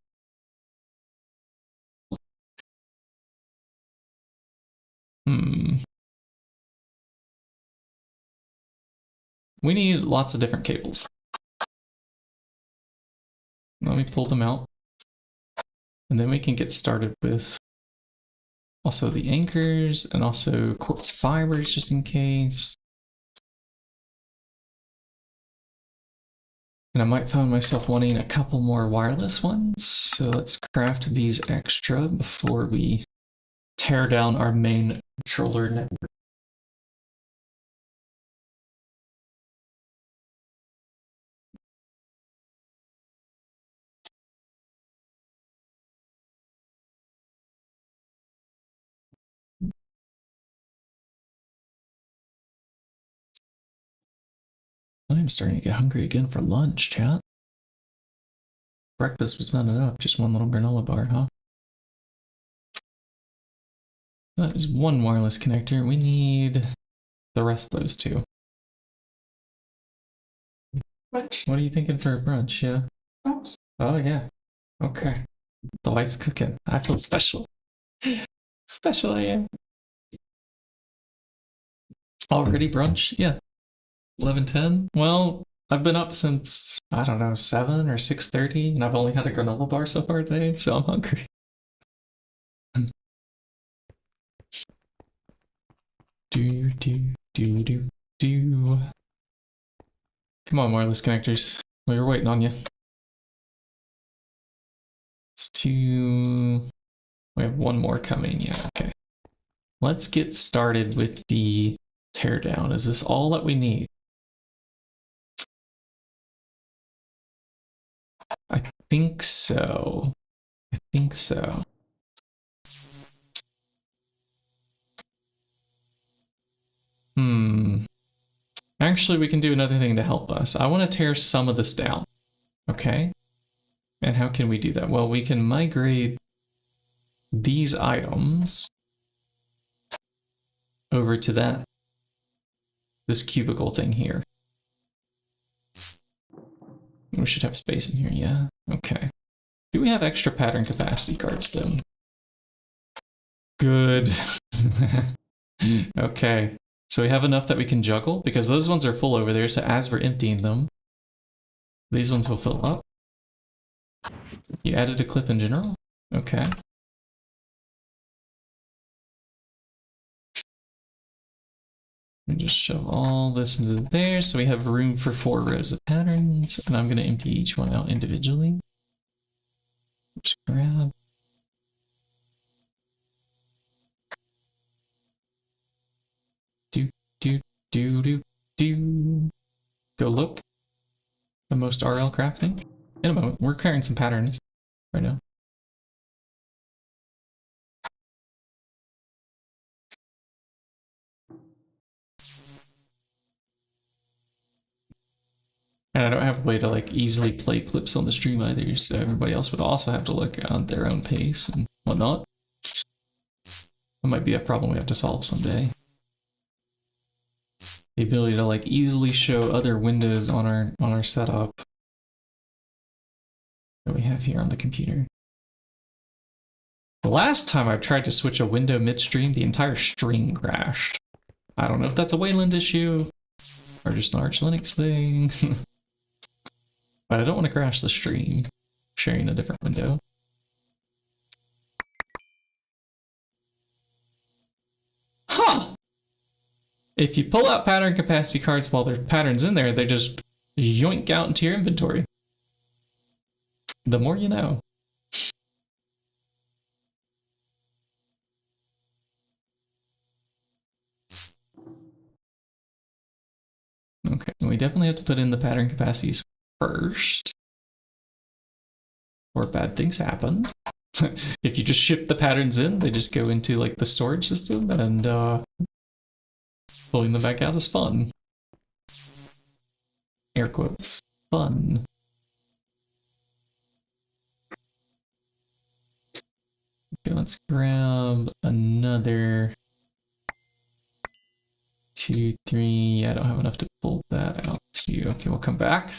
We need lots of different cables. Let me pull them out. And then we can get started with also the anchors and also quartz fibers just in case. And I might find myself wanting a couple more wireless ones. So let's craft these extra before we tear down our main controller network. I'm starting to get hungry again for lunch, chat. Breakfast was not enough, just one little granola bar, huh? That is one wireless connector. We need the rest of those two. What are you thinking for brunch? Yeah. Oh, yeah. Okay. The wife's cooking. I feel special. Special I am. Already brunch? Yeah. 11:10? Well, I've been up since, I don't know, 7 or 6:30, and I've only had a granola bar so far today, so I'm hungry. Do, do, do, do, do. Come on, wireless connectors. We were waiting on you. It's two... We have one more coming, yeah, okay. Let's get started with the teardown. Is this all that we need? I think so. I think so. Actually, we can do another thing to help us. I want to tear some of this down. Okay? And how can we do that? Well, we can migrate these items over to this cubicle thing here. We should have space in here, yeah? Okay. Do we have extra pattern capacity cards then? Good. Okay. So we have enough that we can juggle, because those ones are full over there, so as we're emptying them, these ones will fill up. You added a clip in general? Okay. And just shove all this into there, so we have room for 4 rows of patterns, and I'm going to empty each one out individually. Just grab. Do. Go look. The most RL crafting. In a moment. We're carrying some patterns right now. And I don't have a way to like easily play clips on the stream either, so everybody else would also have to look on their own pace and whatnot. That might be a problem we have to solve someday. The ability to like easily show other windows on our setup that we have here on the computer. The last time I tried to switch a window midstream, the entire string crashed. I don't know if that's a Wayland issue or just an Arch Linux thing. But I don't want to crash the stream sharing a different window. Huh! If you pull out pattern capacity cards while there's patterns in there, they just yoink out into your inventory. The more you know. Okay, we definitely have to put in the pattern capacities first, or bad things happen. If you just ship the patterns in, they just go into like the storage system, and pulling them back out is fun. Air quotes. Fun. Okay, let's grab another 2, 3. I don't have enough to pull that out too. Okay, we'll come back.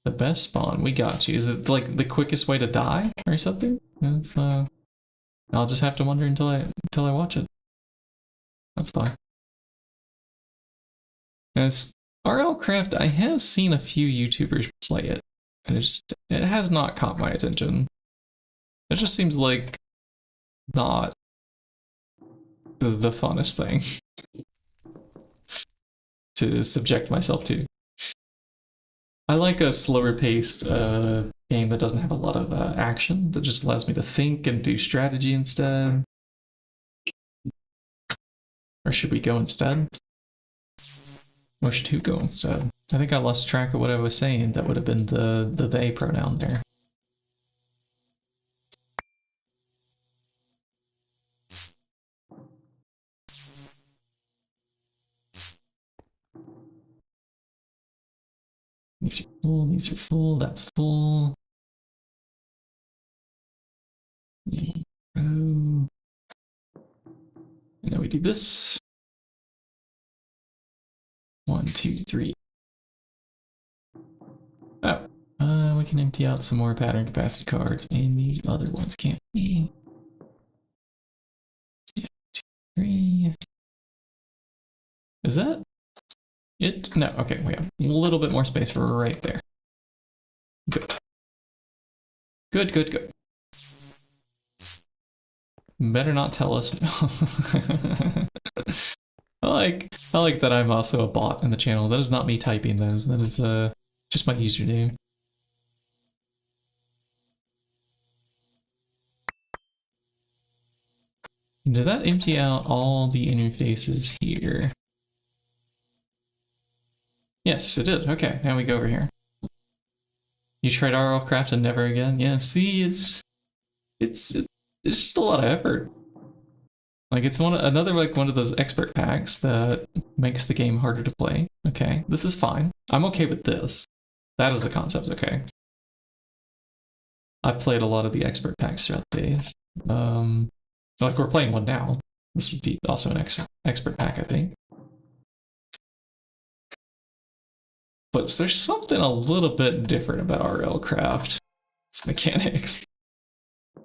The best spawn, we got you. Is it like the quickest way to die or something? It's, I'll just have to wonder until I watch it. That's fine. And it's RLCraft, I have seen a few YouTubers play it, and it has not caught my attention. It just seems like not the funnest thing to subject myself to. I like a slower paced game that doesn't have a lot of action, that just allows me to think and do strategy instead. Or should we go instead? Or should who go instead? I think I lost track of what I was saying. That would have been the they pronoun there. These are full, that's full. And then we do this. 1, 2, 3. Oh, we can empty out some more pattern capacity cards, and these other ones can't be. 2, 3. Is that it? No, okay, we have a little bit more space for right there. Good. Good, good, good. Better not tell us no. I like that I'm also a bot in the channel. That is not me typing those. That is just my username. Did that empty out all the interfaces here? Yes, it did. Okay, now we go over here. You tried RLCraft and never again? Yeah, see, it's just a lot of effort. Like, it's another one of those expert packs that makes the game harder to play. Okay, this is fine. I'm okay with this. That is the concept, okay. I've played a lot of the expert packs throughout the days. Like, we're playing one now. This would be also an expert pack, I think. But there's something a little bit different about RLCraft. Its mechanics.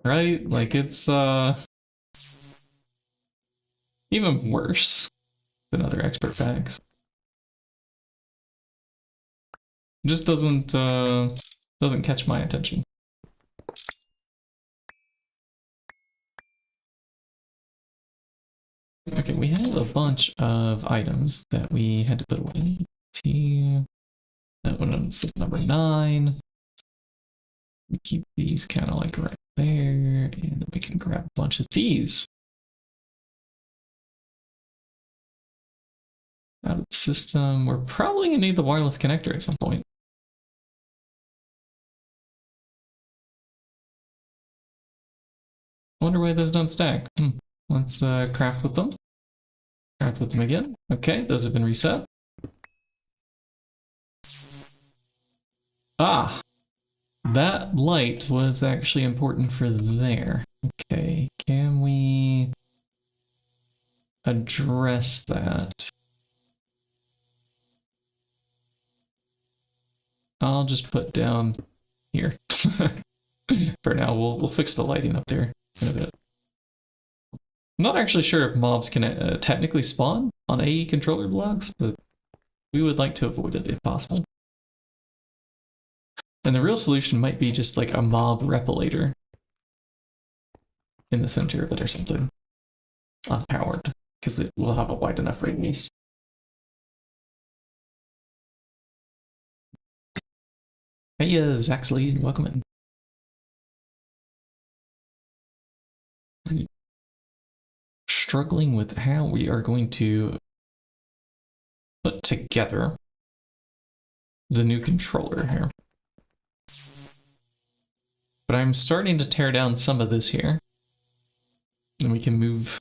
Right? Like, it's even worse than other expert packs. It just doesn't catch my attention. Okay, we have a bunch of items that we had to put away. That one on slip number 9. We keep these kind of like right there, and then we can grab a bunch of these out of the system. We're probably gonna need the wireless connector at some point. I wonder why those don't stack. Let's craft with them. Craft with them again. Okay, those have been reset. Ah! That light was actually important for there. Okay, can we address that? I'll just put down here. For now, we'll fix the lighting up there in a bit. I'm not actually sure if mobs can technically spawn on AE controller blocks, but we would like to avoid it if possible. And the real solution might be just like a mob repillator in the center of it or something. Unpowered, because it will have a wide enough radius. Hey, Zaxley, welcome in. Struggling with how we are going to put together the new controller here. But I'm starting to tear down some of this here. And we can move.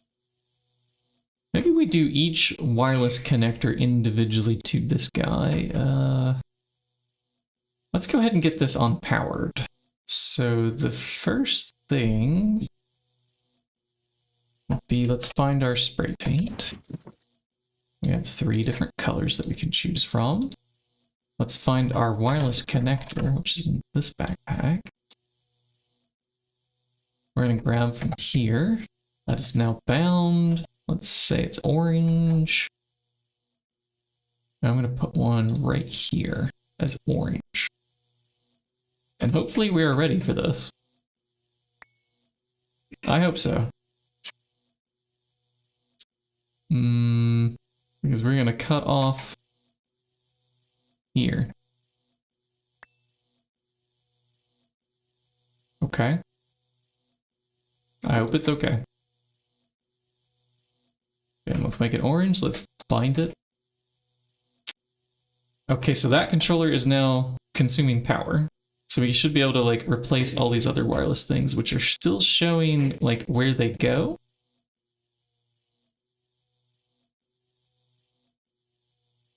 Maybe we do each wireless connector individually to this guy. Let's go ahead and get this on powered. So the first thing would be, let's find our spray paint. We have 3 different colors that we can choose from. Let's find our wireless connector, which is in this backpack. We're going to grab from here. That is now bound. Let's say it's orange. I'm going to put one right here as orange. And hopefully we are ready for this. I hope so. Because we're going to cut off here. Okay. I hope it's okay. And let's make it orange. Let's bind it. Okay, so that controller is now consuming power. So we should be able to like replace all these other wireless things, which are still showing like where they go.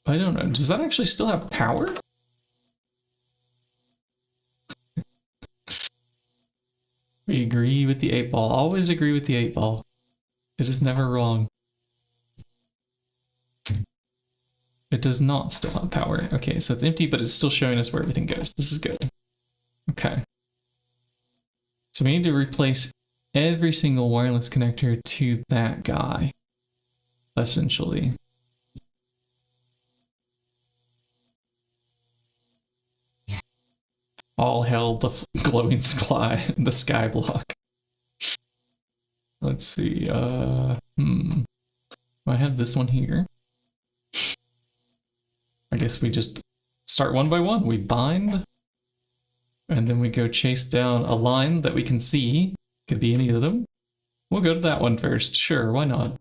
I don't know. Does that actually still have power? We agree with the 8-ball. Always agree with the 8-ball. It is never wrong. It does not still have power. Okay, so it's empty, but it's still showing us where everything goes. This is good. Okay. So we need to replace every single wireless connector to that guy, essentially. All hell the glowing sky, the sky block. Let's see, I have this one here. I guess we just start one by one. We bind, and then we go chase down a line that we can see. Could be any of them. We'll go to that one first. Sure, why not?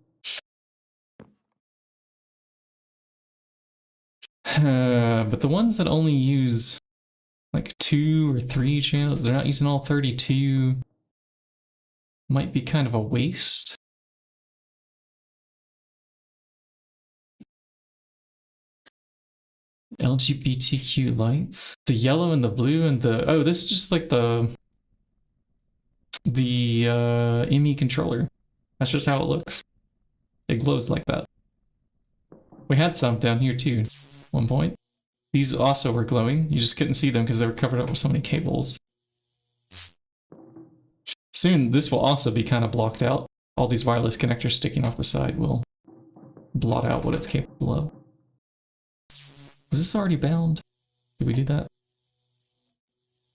But the ones that only use like 2 or 3 channels, they're not using all 32, might be kind of a waste. LGBTQ lights. The yellow and the blue and the... Oh, this is just like the ME controller. That's just how it looks. It glows like that. We had some down here too, at one point. These also were glowing. You just couldn't see them because they were covered up with so many cables. Soon, this will also be kind of blocked out. All these wireless connectors sticking off the side will blot out what it's capable of. Was this already bound? Did we do that?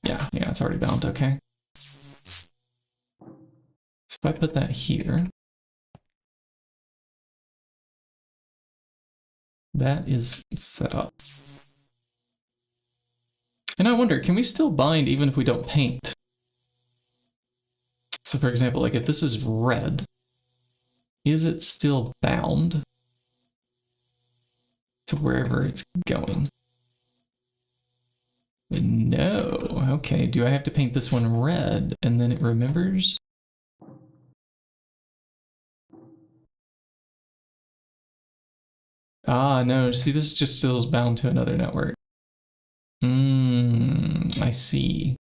Yeah, it's already bound, okay. So if I put that here, that is set up. And I wonder, can we still bind even if we don't paint? So for example, like if this is red, is it still bound to wherever it's going? No. Okay, do I have to paint this one red and then it remembers? Ah, no, see, this just still is bound to another network. I see.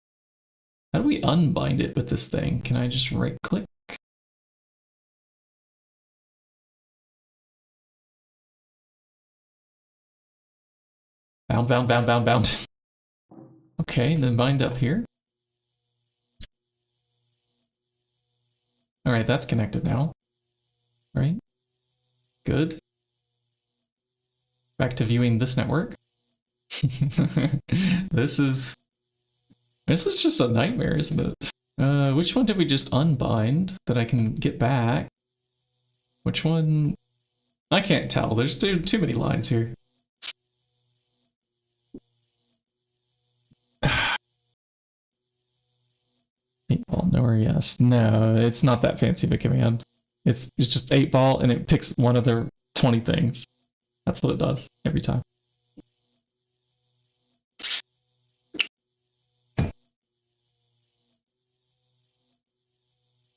How do we unbind it with this thing? Can I just right click? Bound, bound, bound, bound, bound. Okay, and then bind up here. All right, that's connected now. Right? Good. Back to viewing this network. This is just a nightmare, isn't it? Which one did we just unbind that I can get back? Which one? I can't tell. There's too many lines here. Eight-ball, nowhere, yes. No, it's not that fancy of a command. It's just 8-ball and it picks one of the 20 things. That's what it does every time.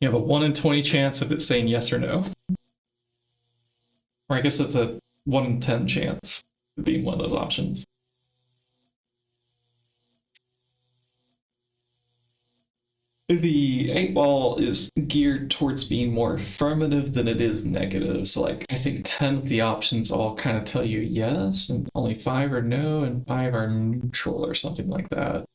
You have a 1 in 20 chance of it saying yes or no. Or I guess that's a 1 in 10 chance of being one of those options. The 8-ball is geared towards being more affirmative than it is negative. So like, I think 10 of the options all kind of tell you yes, and only 5 are no, and 5 are neutral or something like that.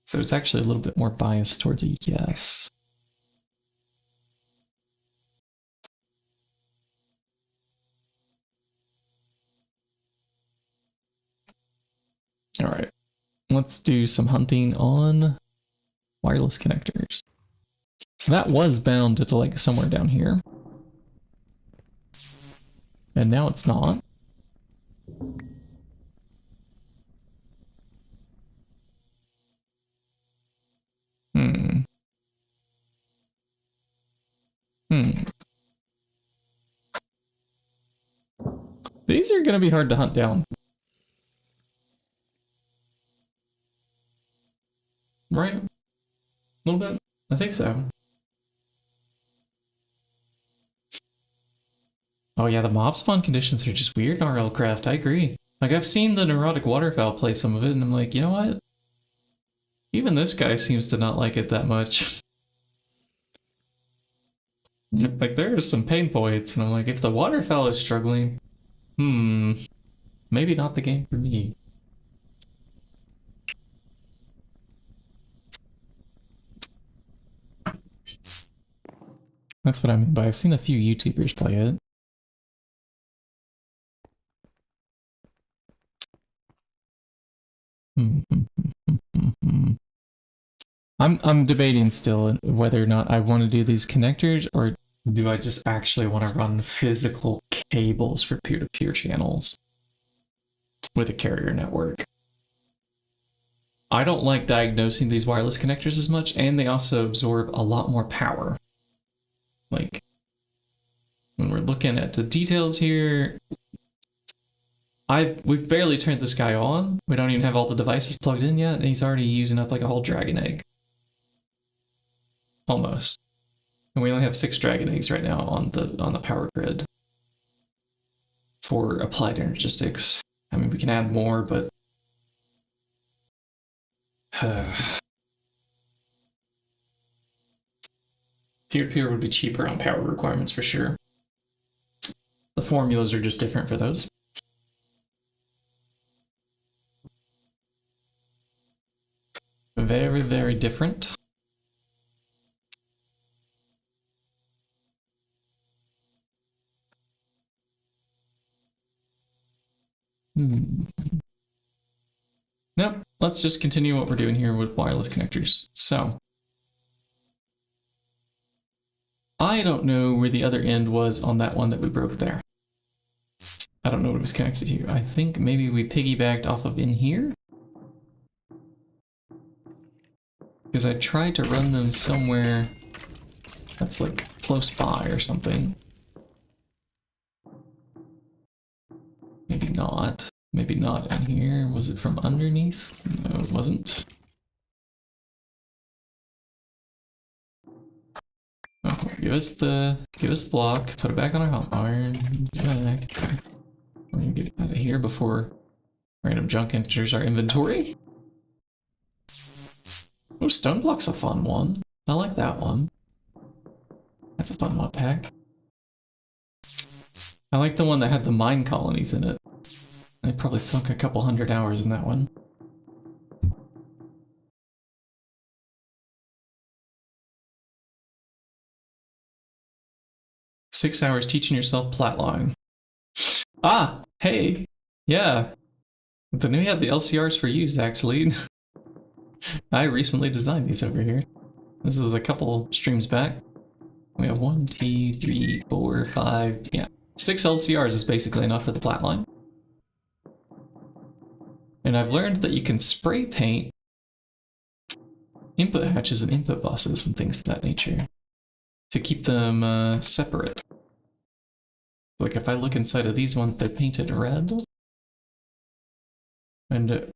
So it's actually a little bit more biased towards a yes. All right, let's do some hunting on wireless connectors. So that was bound to like somewhere down here. And now it's not. Hmm. These are going to be hard to hunt down. Right? A little bit? I think so. Oh yeah, the mob spawn conditions are just weird in RLcraft, I agree. Like, I've seen the neurotic waterfowl play some of it, and I'm like, you know what? Even this guy seems to not like it that much. Like, there are some pain points, and I'm like, if the waterfowl is struggling, maybe not the game for me. That's what I mean by I've seen a few YouTubers play it. I'm debating still whether or not I want to do these connectors, or do I just actually want to run physical cables for peer-to-peer channels with a carrier network. I don't like diagnosing these wireless connectors as much, and they also absorb a lot more power. Like, when we're looking at the details here, we've barely turned this guy on. We don't even have all the devices plugged in yet, and he's already using up like a whole dragon egg. Almost. And we only have 6 dragon eggs right now on the power grid for applied energistics. I mean, we can add more, but peer-to-peer would be cheaper on power requirements for sure. The formulas are just different for those. Very, very different. Nope, let's just continue what we're doing here with wireless connectors. So, I don't know where the other end was on that one that we broke there. I don't know what it was connected to. I think maybe we piggybacked off of in here. Because I tried to run them somewhere that's like close by or something. Maybe not. Maybe not in here. Was it from underneath? No, it wasn't. Oh, give us the block, put it back on our hotwire, back. Okay. We're gonna get out of here before random junk enters our inventory. Oh, stone block's a fun one. I like that one. That's a fun mod pack. I like the one that had the mine colonies in it. I probably sunk a couple 100 hours in that one. "6 hours teaching yourself Platline." Ah, hey, yeah. Then we have the LCRs for use, actually. I recently designed these over here. This is a couple streams back. We have 1, 2, 3, 4, 5, yeah. 6 LCRs is basically enough for the Platline. And I've learned that you can spray paint input hatches and input buses and things of that nature to keep them separate. Like if I look inside of these ones, they're painted red. And,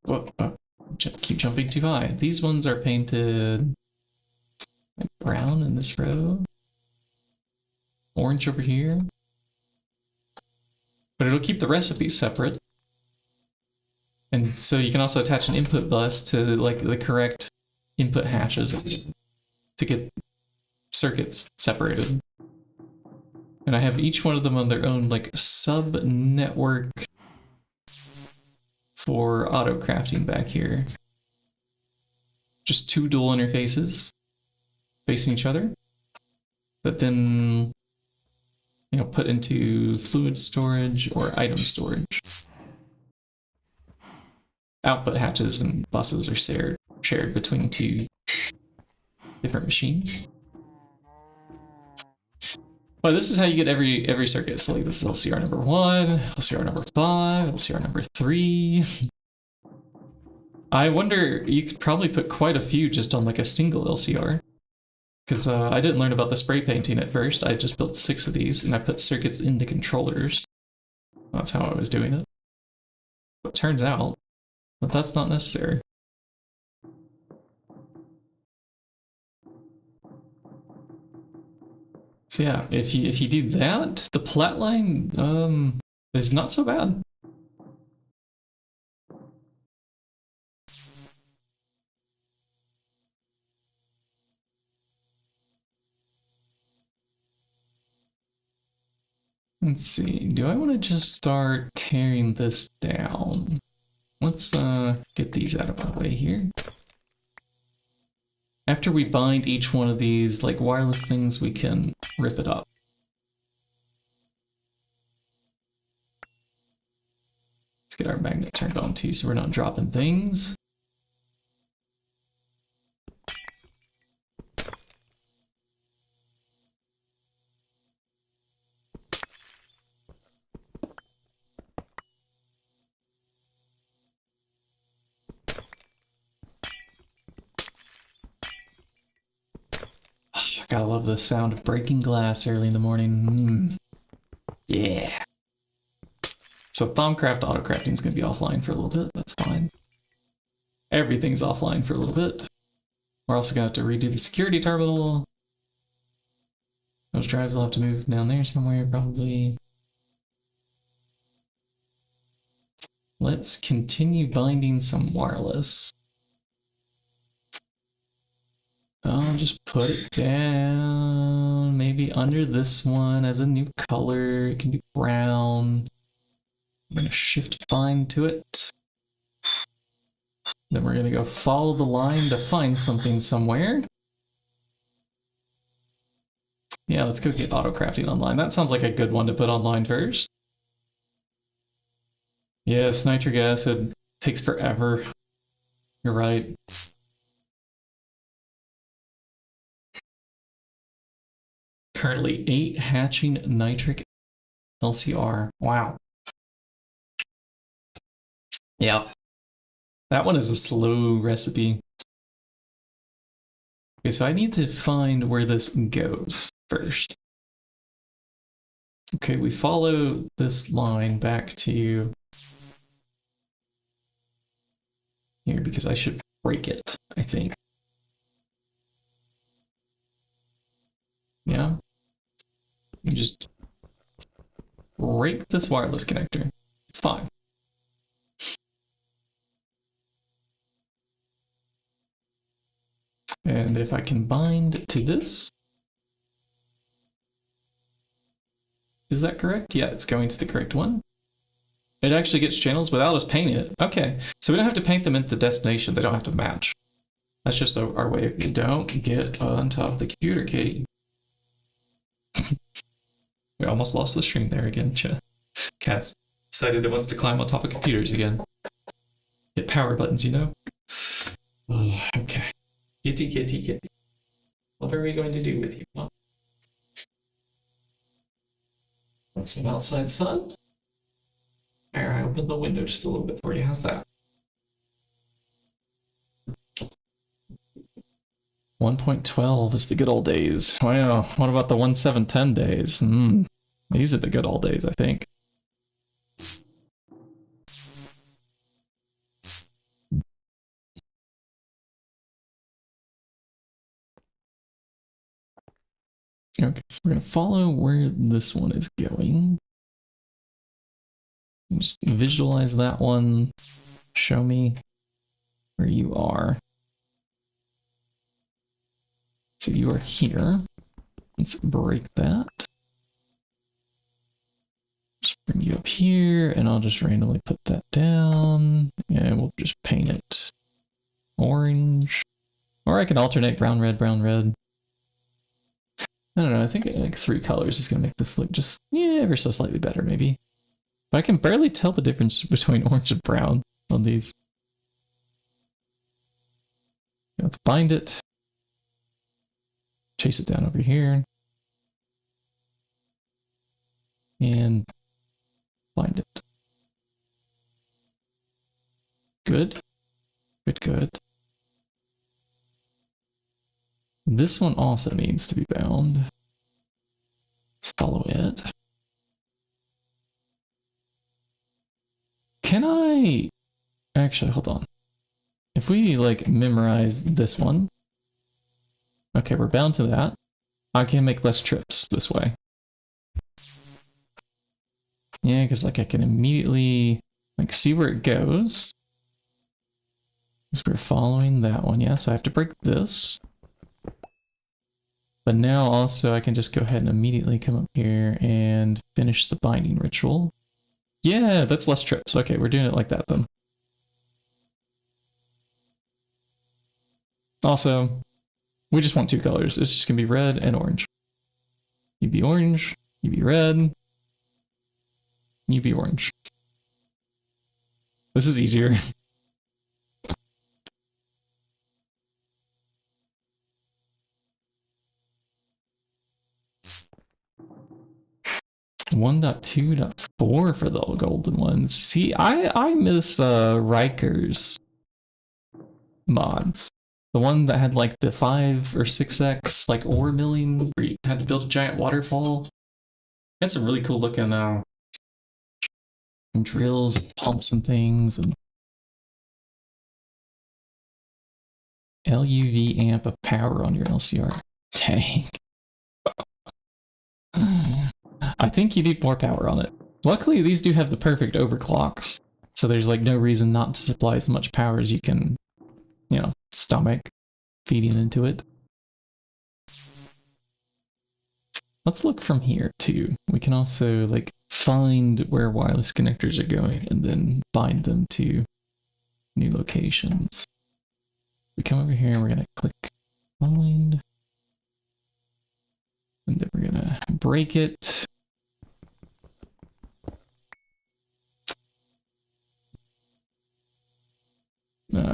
keep jumping too high. These ones are painted like brown in this row. Orange over here. But it'll keep the recipes separate. And so you can also attach an input bus to like the correct input hashes to get circuits separated. And I have each one of them on their own like sub-network for auto-crafting back here. Just 2 dual interfaces facing each other, but then, you know, put into fluid storage or item storage. output hatches and buses are shared between two different machines. But this is how you get every circuit. So like this is LCR number 1, LCR number 5, LCR number 3. I wonder, you could probably put quite a few just on like a single LCR. Because I didn't learn about the spray painting at first. I just built 6 of these and I put circuits into controllers. That's how I was doing it. But it turns out that that's not necessary. So yeah, if you do that, the plat line is not so bad. Let's see, do I want to just start tearing this down? Let's get these out of my way here. After we bind each one of these like wireless things, we can rip it up. Let's get our magnet turned on too, so we're not dropping things. Gotta love the sound of breaking glass early in the morning. Yeah. So Thaumcraft autocrafting is gonna be offline for a little bit. That's fine. Everything's offline for a little bit. We're also gonna have to redo the security terminal. Those drives will have to move down there somewhere, probably. Let's continue binding some wireless. I'll just put it down, maybe under this one as a new color. It can be brown. I'm gonna shift bind to it. Then we're gonna go follow the line to find something somewhere. Yeah, let's go get autocrafting online. That sounds like a good one to put online first. Yes, nitric acid takes forever. You're right. Currently 8 hatching nitric LCR. Wow. Yeah. That one is a slow recipe. Okay, so I need to find where this goes first. Okay, we follow this line back to here because I should break it, I think. Yeah. You just break this wireless connector. It's fine. And if I can bind to this, is that correct? Yeah, it's going to the correct one. It actually gets channels without us painting it. Okay, so we don't have to paint them into the destination. They don't have to match. That's just our way of, don't get on top of the computer, Katie. We almost lost the stream there again. Cat's decided it wants to climb on top of computers again. Hit power buttons, you know? Oh, okay. Kitty, kitty, kitty. What are we going to do with you, Mom? Want some outside sun? There, I opened the window just a little bit for you. How's that? 1.12 is the good old days. Wow, what about the 1.710 days? These are the good old days, I think. Okay, so we're gonna follow where this one is going. Just visualize that one. Show me where you are. So you are here. Let's break that. Just bring you up here, and I'll just randomly put that down, and we'll just paint it orange. Or I can alternate brown, red, brown, red. I don't know, I think like 3 colors is gonna make this look just, yeah, ever so slightly better, maybe. But I can barely tell the difference between orange and brown on these. Let's bind it. Chase it down over here. And bind it. Good. Good, good. This one also needs to be bound. Let's follow it. Can I... Actually, hold on. If we, like, memorize this one... Okay, we're bound to that. I can make less trips this way. Yeah, because, like, I can immediately, like, see where it goes. Because we're following that one. Yeah, so I have to break this. But now also I can just go ahead and immediately come up here and finish the binding ritual. Yeah, that's less trips. Okay, we're doing it like that then. Also, we just want two colors. It's just gonna be red and orange. You be orange, you be red, you be orange. This is easier. .2.4 for the golden ones. See, I miss Riker's mods. The one that had like the 5 or 6x like ore milling where you had to build a giant waterfall. That's some really cool looking drills and pumps and things and LUV amp of power on your LCR tank. I think you need more power on it. Luckily, these do have the perfect overclocks, so there's like no reason not to supply as much power as you can, you know, stomach feeding into it. Let's look from here too. We can also like find where wireless connectors are going and then bind them to new locations. We come over here and we're gonna click bind. And then we're gonna break it.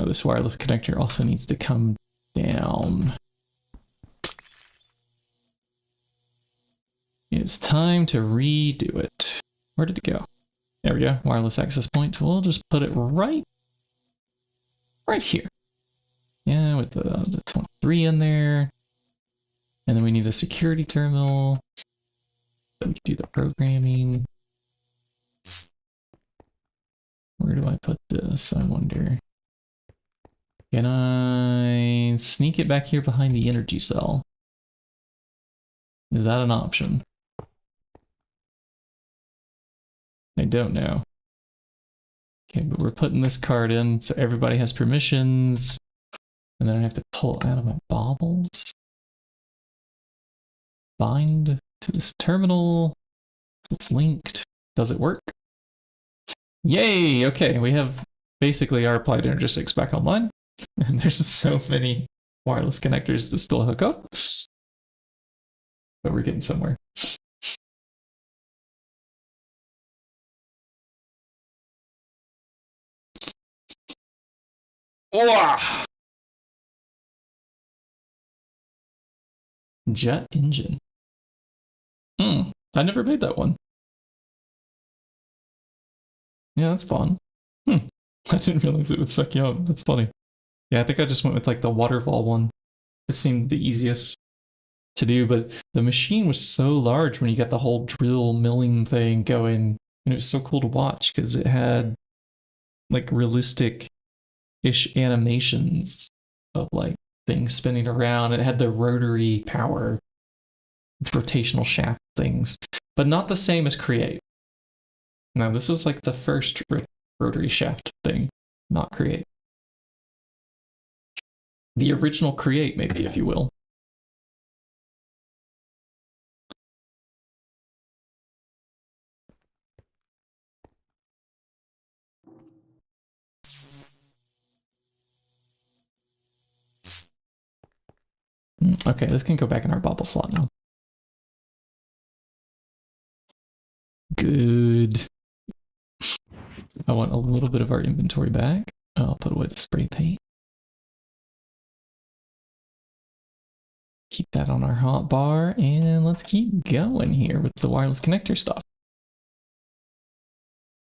This wireless connector also needs to come down. It's time to redo it. Where did it go? There we go, wireless access point. We'll just put it right here. Yeah, with the 23 in there. And then we need a security terminal. So we can do the programming. Where do I put this, I wonder? Can I sneak it back here behind the energy cell? Is that an option? I don't know. Okay, but we're putting this card in so everybody has permissions. And then I have to pull out of my baubles. Bind to this terminal. It's linked. Does it work? Yay! Okay, we have basically our applied energistics back online. And there's so many wireless connectors to still hook up. But we're getting somewhere. Oh! Jet engine. I never made that one. Yeah, that's fun. I didn't realize it would suck you up. That's funny. Yeah, I think I just went with like the waterfall one. It seemed the easiest to do, but the machine was so large when you got the whole drill milling thing going, and it was so cool to watch because it had like realistic-ish animations of like things spinning around. It had the rotary power, rotational shaft things, but not the same as Create. Now, this was like the first rotary shaft thing, not Create. The original Create, maybe, if you will. Okay, this can go back in our bubble slot now. Good. I want a little bit of our inventory back. I'll put away the spray paint. keep that on our hotbar, and let's keep going here with the wireless connector stuff.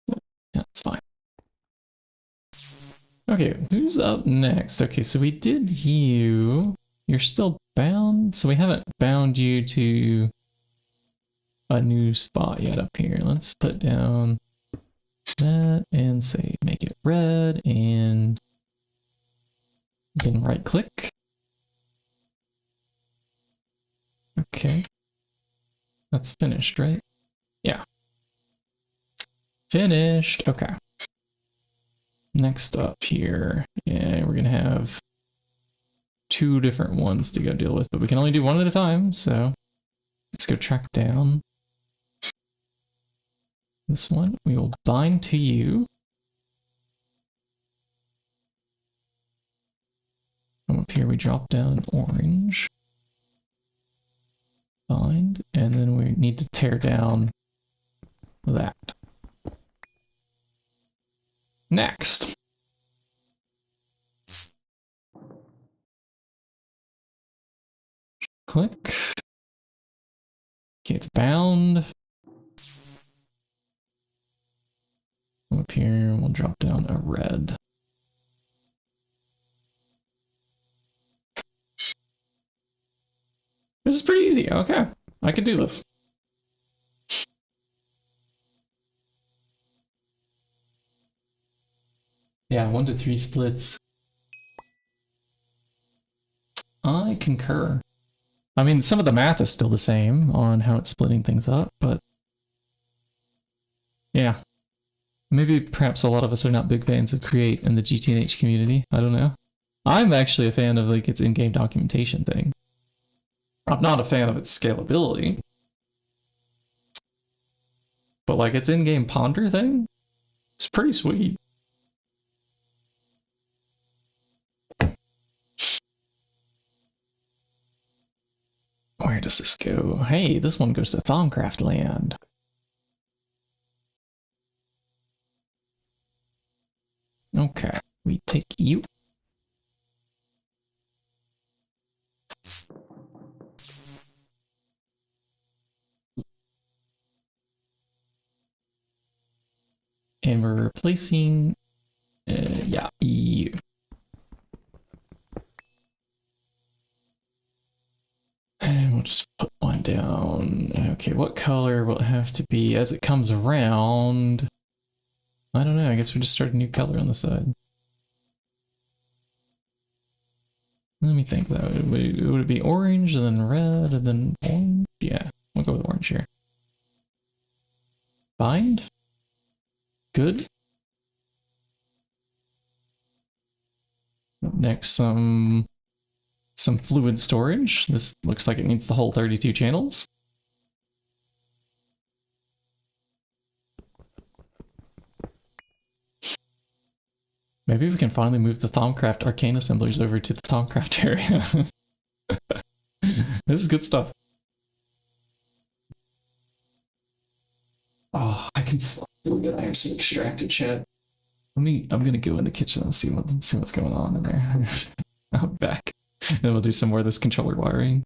Yeah, that's fine. Okay, who's up next? Okay, so we did you. You're still bound, so we haven't bound you to a new spot yet up here. Let's put down that and say make it red, and then right click. Okay. That's finished, right? Yeah. Finished. Okay. Next up here, yeah, we're gonna have 2 different ones to go deal with, but we can only do one at a time, so let's go track down this one. We will bind to you. From up here, we drop down orange. Bind, and then we need to tear down that. Next. Click. Okay, it's bound. Up here, we'll drop down a red. This is pretty easy. Okay, I can do this. Yeah, 1 to 3 splits. I concur. I mean, some of the math is still the same on how it's splitting things up, but yeah. Maybe perhaps a lot of us are not big fans of Create and the GTNH community. I don't know. I'm actually a fan of like its in-game documentation thing. I'm not a fan of its scalability. But like its in-game ponder thing, it's pretty sweet. Where does this go? Hey, this one goes to Thaumcraft land. Okay, we take you. And we're replacing, yeah, you. And we'll just put one down. Okay, what color will it have to be as it comes around? I don't know, I guess we just start a new color on the side. Let me think though. Would it be orange, and then red, and then orange? Yeah, we'll go with orange here. Bind? Good. Next, some fluid storage. This looks like it needs the whole 32 channels. Maybe we can finally move the Thaumcraft arcane assemblers over to the Thaumcraft area. This is good stuff. Oh, I can smell good iron so extracted, chat. I'm gonna go in the kitchen and see what's going on in there. I'm back. And we'll do some more of this controller wiring.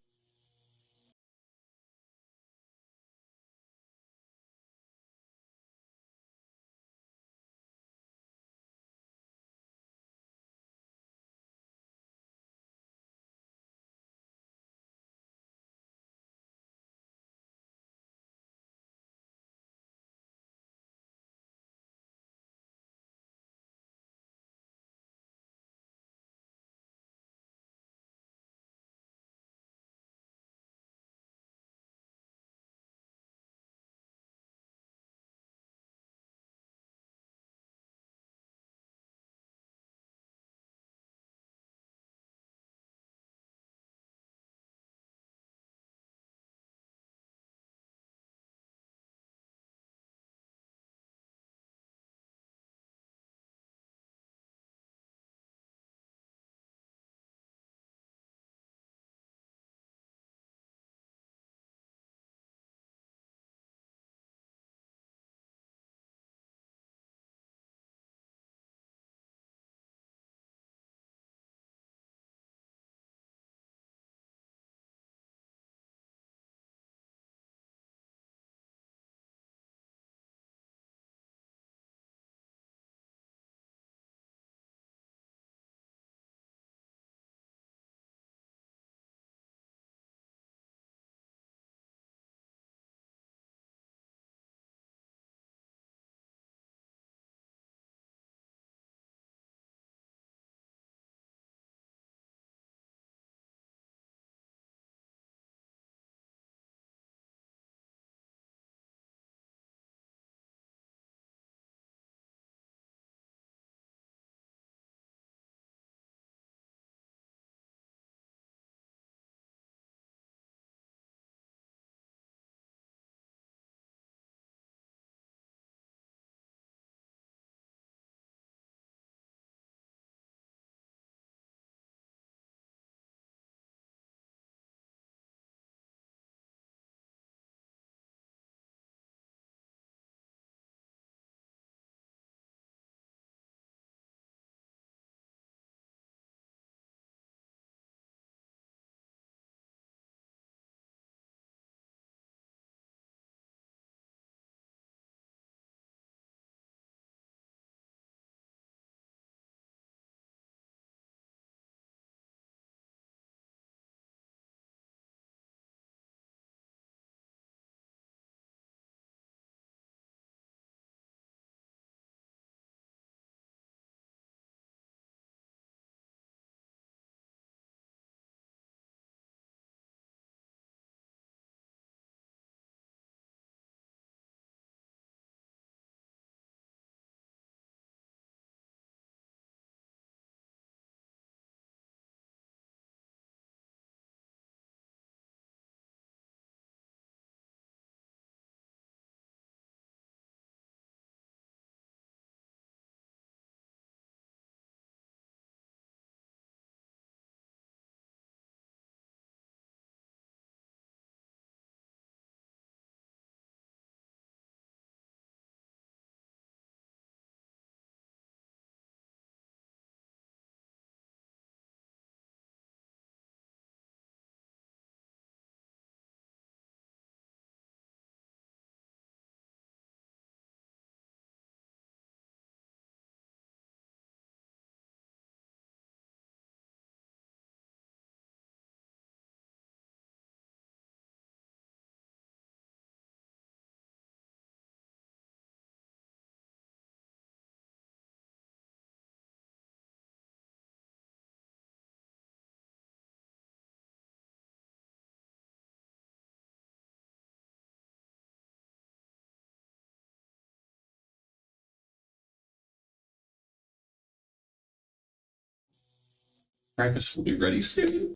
Breakfast will be ready soon.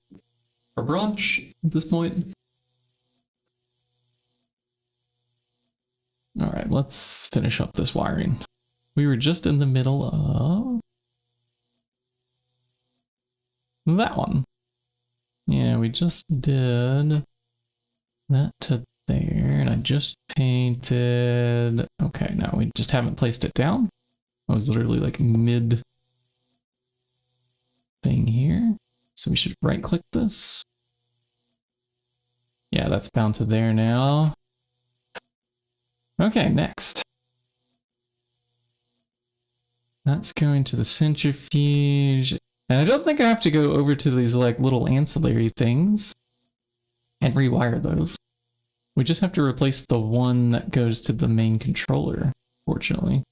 For brunch at this point. Alright, let's finish up this wiring. We were just in the middle of that one. Yeah, we just did that to there, and I just painted... Okay, no, we just haven't placed it down. I was literally like mid thing here. So we should right click this. Yeah, that's bound to there now. Okay, next. That's going to the centrifuge. And I don't think I have to go over to these like little ancillary things and rewire those. We just have to replace the one that goes to the main controller, fortunately.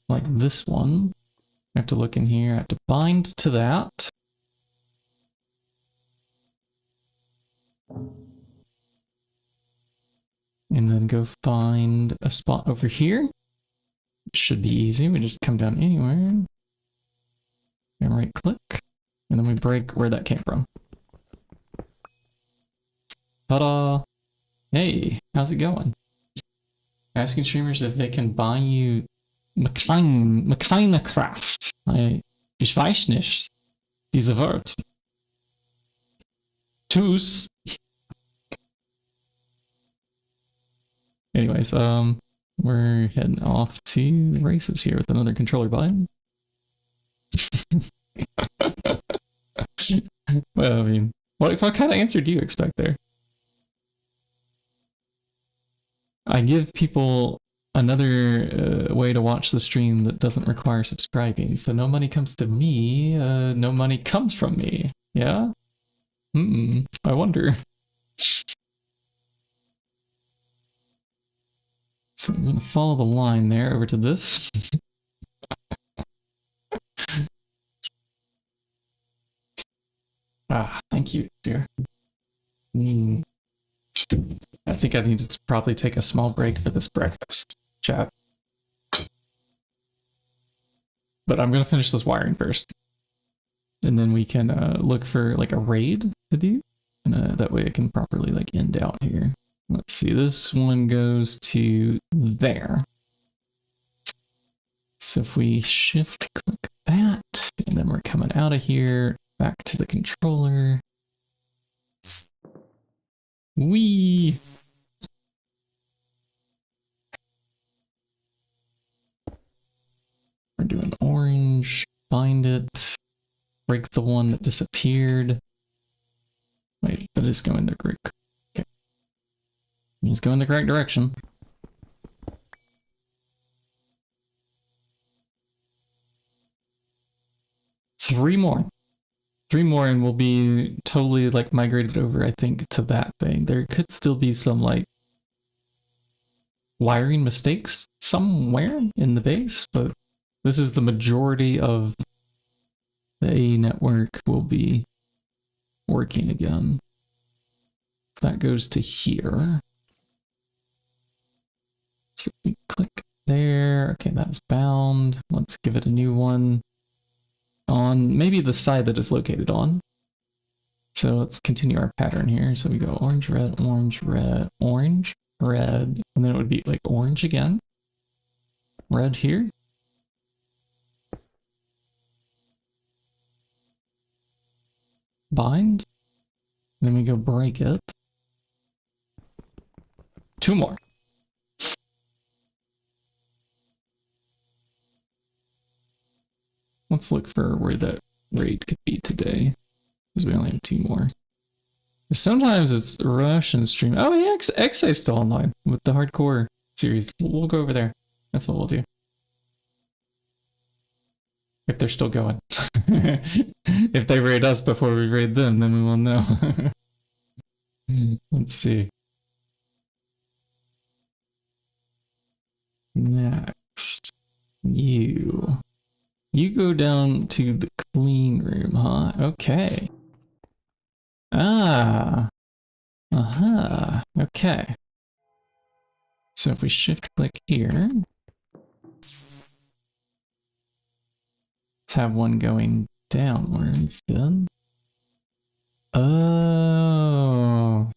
Like this one. I have to look in here, I have to bind to that. And then go find a spot over here. It should be easy, we just come down anywhere. And right click. And then we break where that came from. Ta-da! Hey, how's it going? Asking streamers if they can buy you Kraft. Ich weiß nicht. Diese Wort. Tschüss. Anyways, we're heading off to the races here with another controller bind. Well, I mean, what kind of answer do you expect there? I give people another way to watch the stream that doesn't require subscribing, so no money comes to me, no money comes from me. Yeah? I wonder. So I'm gonna follow the line there over to this. Thank you, dear. I think I need to probably take a small break for this breakfast, chat. But I'm gonna finish this wiring first. And then we can look for like a raid to do. And that way I can properly like end out here. Let's see, this one goes to there. So if we shift click that, and then we're coming out of here, back to the controller. Whee! We're doing orange, bind it, break the one that disappeared. Wait, that is going the correct. Okay. He's going the correct direction. Three more and we'll be totally like migrated over, I think, to that thing. There could still be some like wiring mistakes somewhere in the base, but this is the majority of the A network will be working again. That goes to here. So we click there. Okay, that's bound. Let's give it a new one. On maybe the side that it's located on. So let's continue our pattern here. So we go orange, red, orange, red, orange, red, and then it would be like orange again. Red here. Bind. Then we go break it. Two more. Let's look for where that raid could be today, because we only have two more. Sometimes it's Russian stream. Oh yeah, XA's still online with the hardcore series. We'll go over there. That's what we'll do. If they're still going. If they raid us before we raid them, then we will know. Let's see. Next. You go down to the clean room, huh? Okay. Okay. So if we shift click here, let's have one going downwards then. Oh.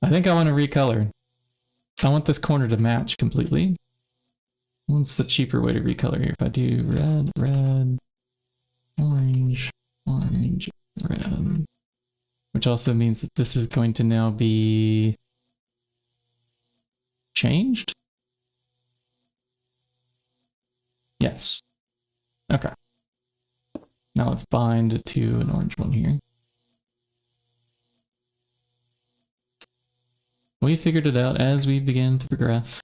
I think I want to recolor. I want this corner to match completely. What's the cheaper way to recolor here? If I do red, red, orange, orange, red. Which also means that this is going to now be changed? Yes. Okay. Now let's bind to an orange one here. We figured it out as we began to progress.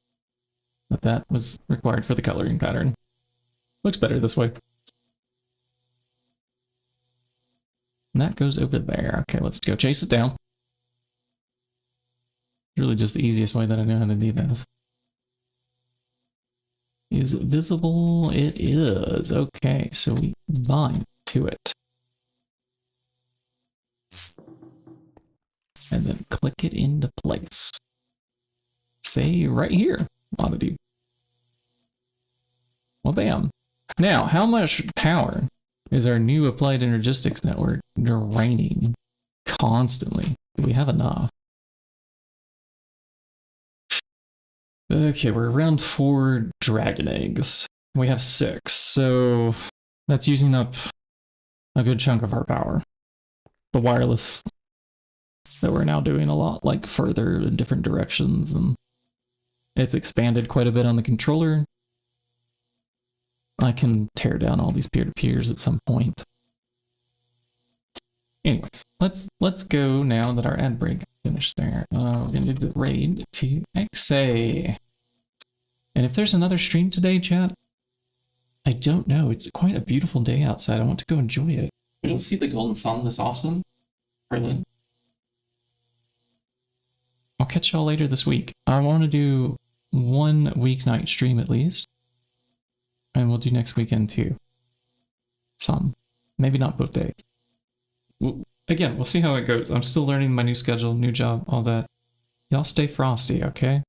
That was required for the coloring pattern. Looks better this way. And that goes over there. Okay, let's go chase it down. Really just the easiest way that I know how to do this. Is it visible? It is. Okay, so we bind to it. And then click it into place. Say right here, a lot of you. Well, bam. Now, how much power is our new applied energistics network draining constantly? Do we have enough? Okay, we're around 4 dragon eggs. We have 6, so that's using up a good chunk of our power. The wireless that we're now doing a lot, like further in different directions, and it's expanded quite a bit on the controller. I can tear down all these peer-to-peers at some point. Anyways, let's go now that our ad break finished there. We're gonna do the raid to XA. And if there's another stream today, chat, I don't know. It's quite a beautiful day outside. I want to go enjoy it. We don't see the golden sun this often. Really. I'll catch y'all later this week. I want to do one weeknight stream at least. And we'll do next weekend too. Some. Maybe not both days. Again, we'll see how it goes. I'm still learning my new schedule, new job, all that. Y'all stay frosty, okay?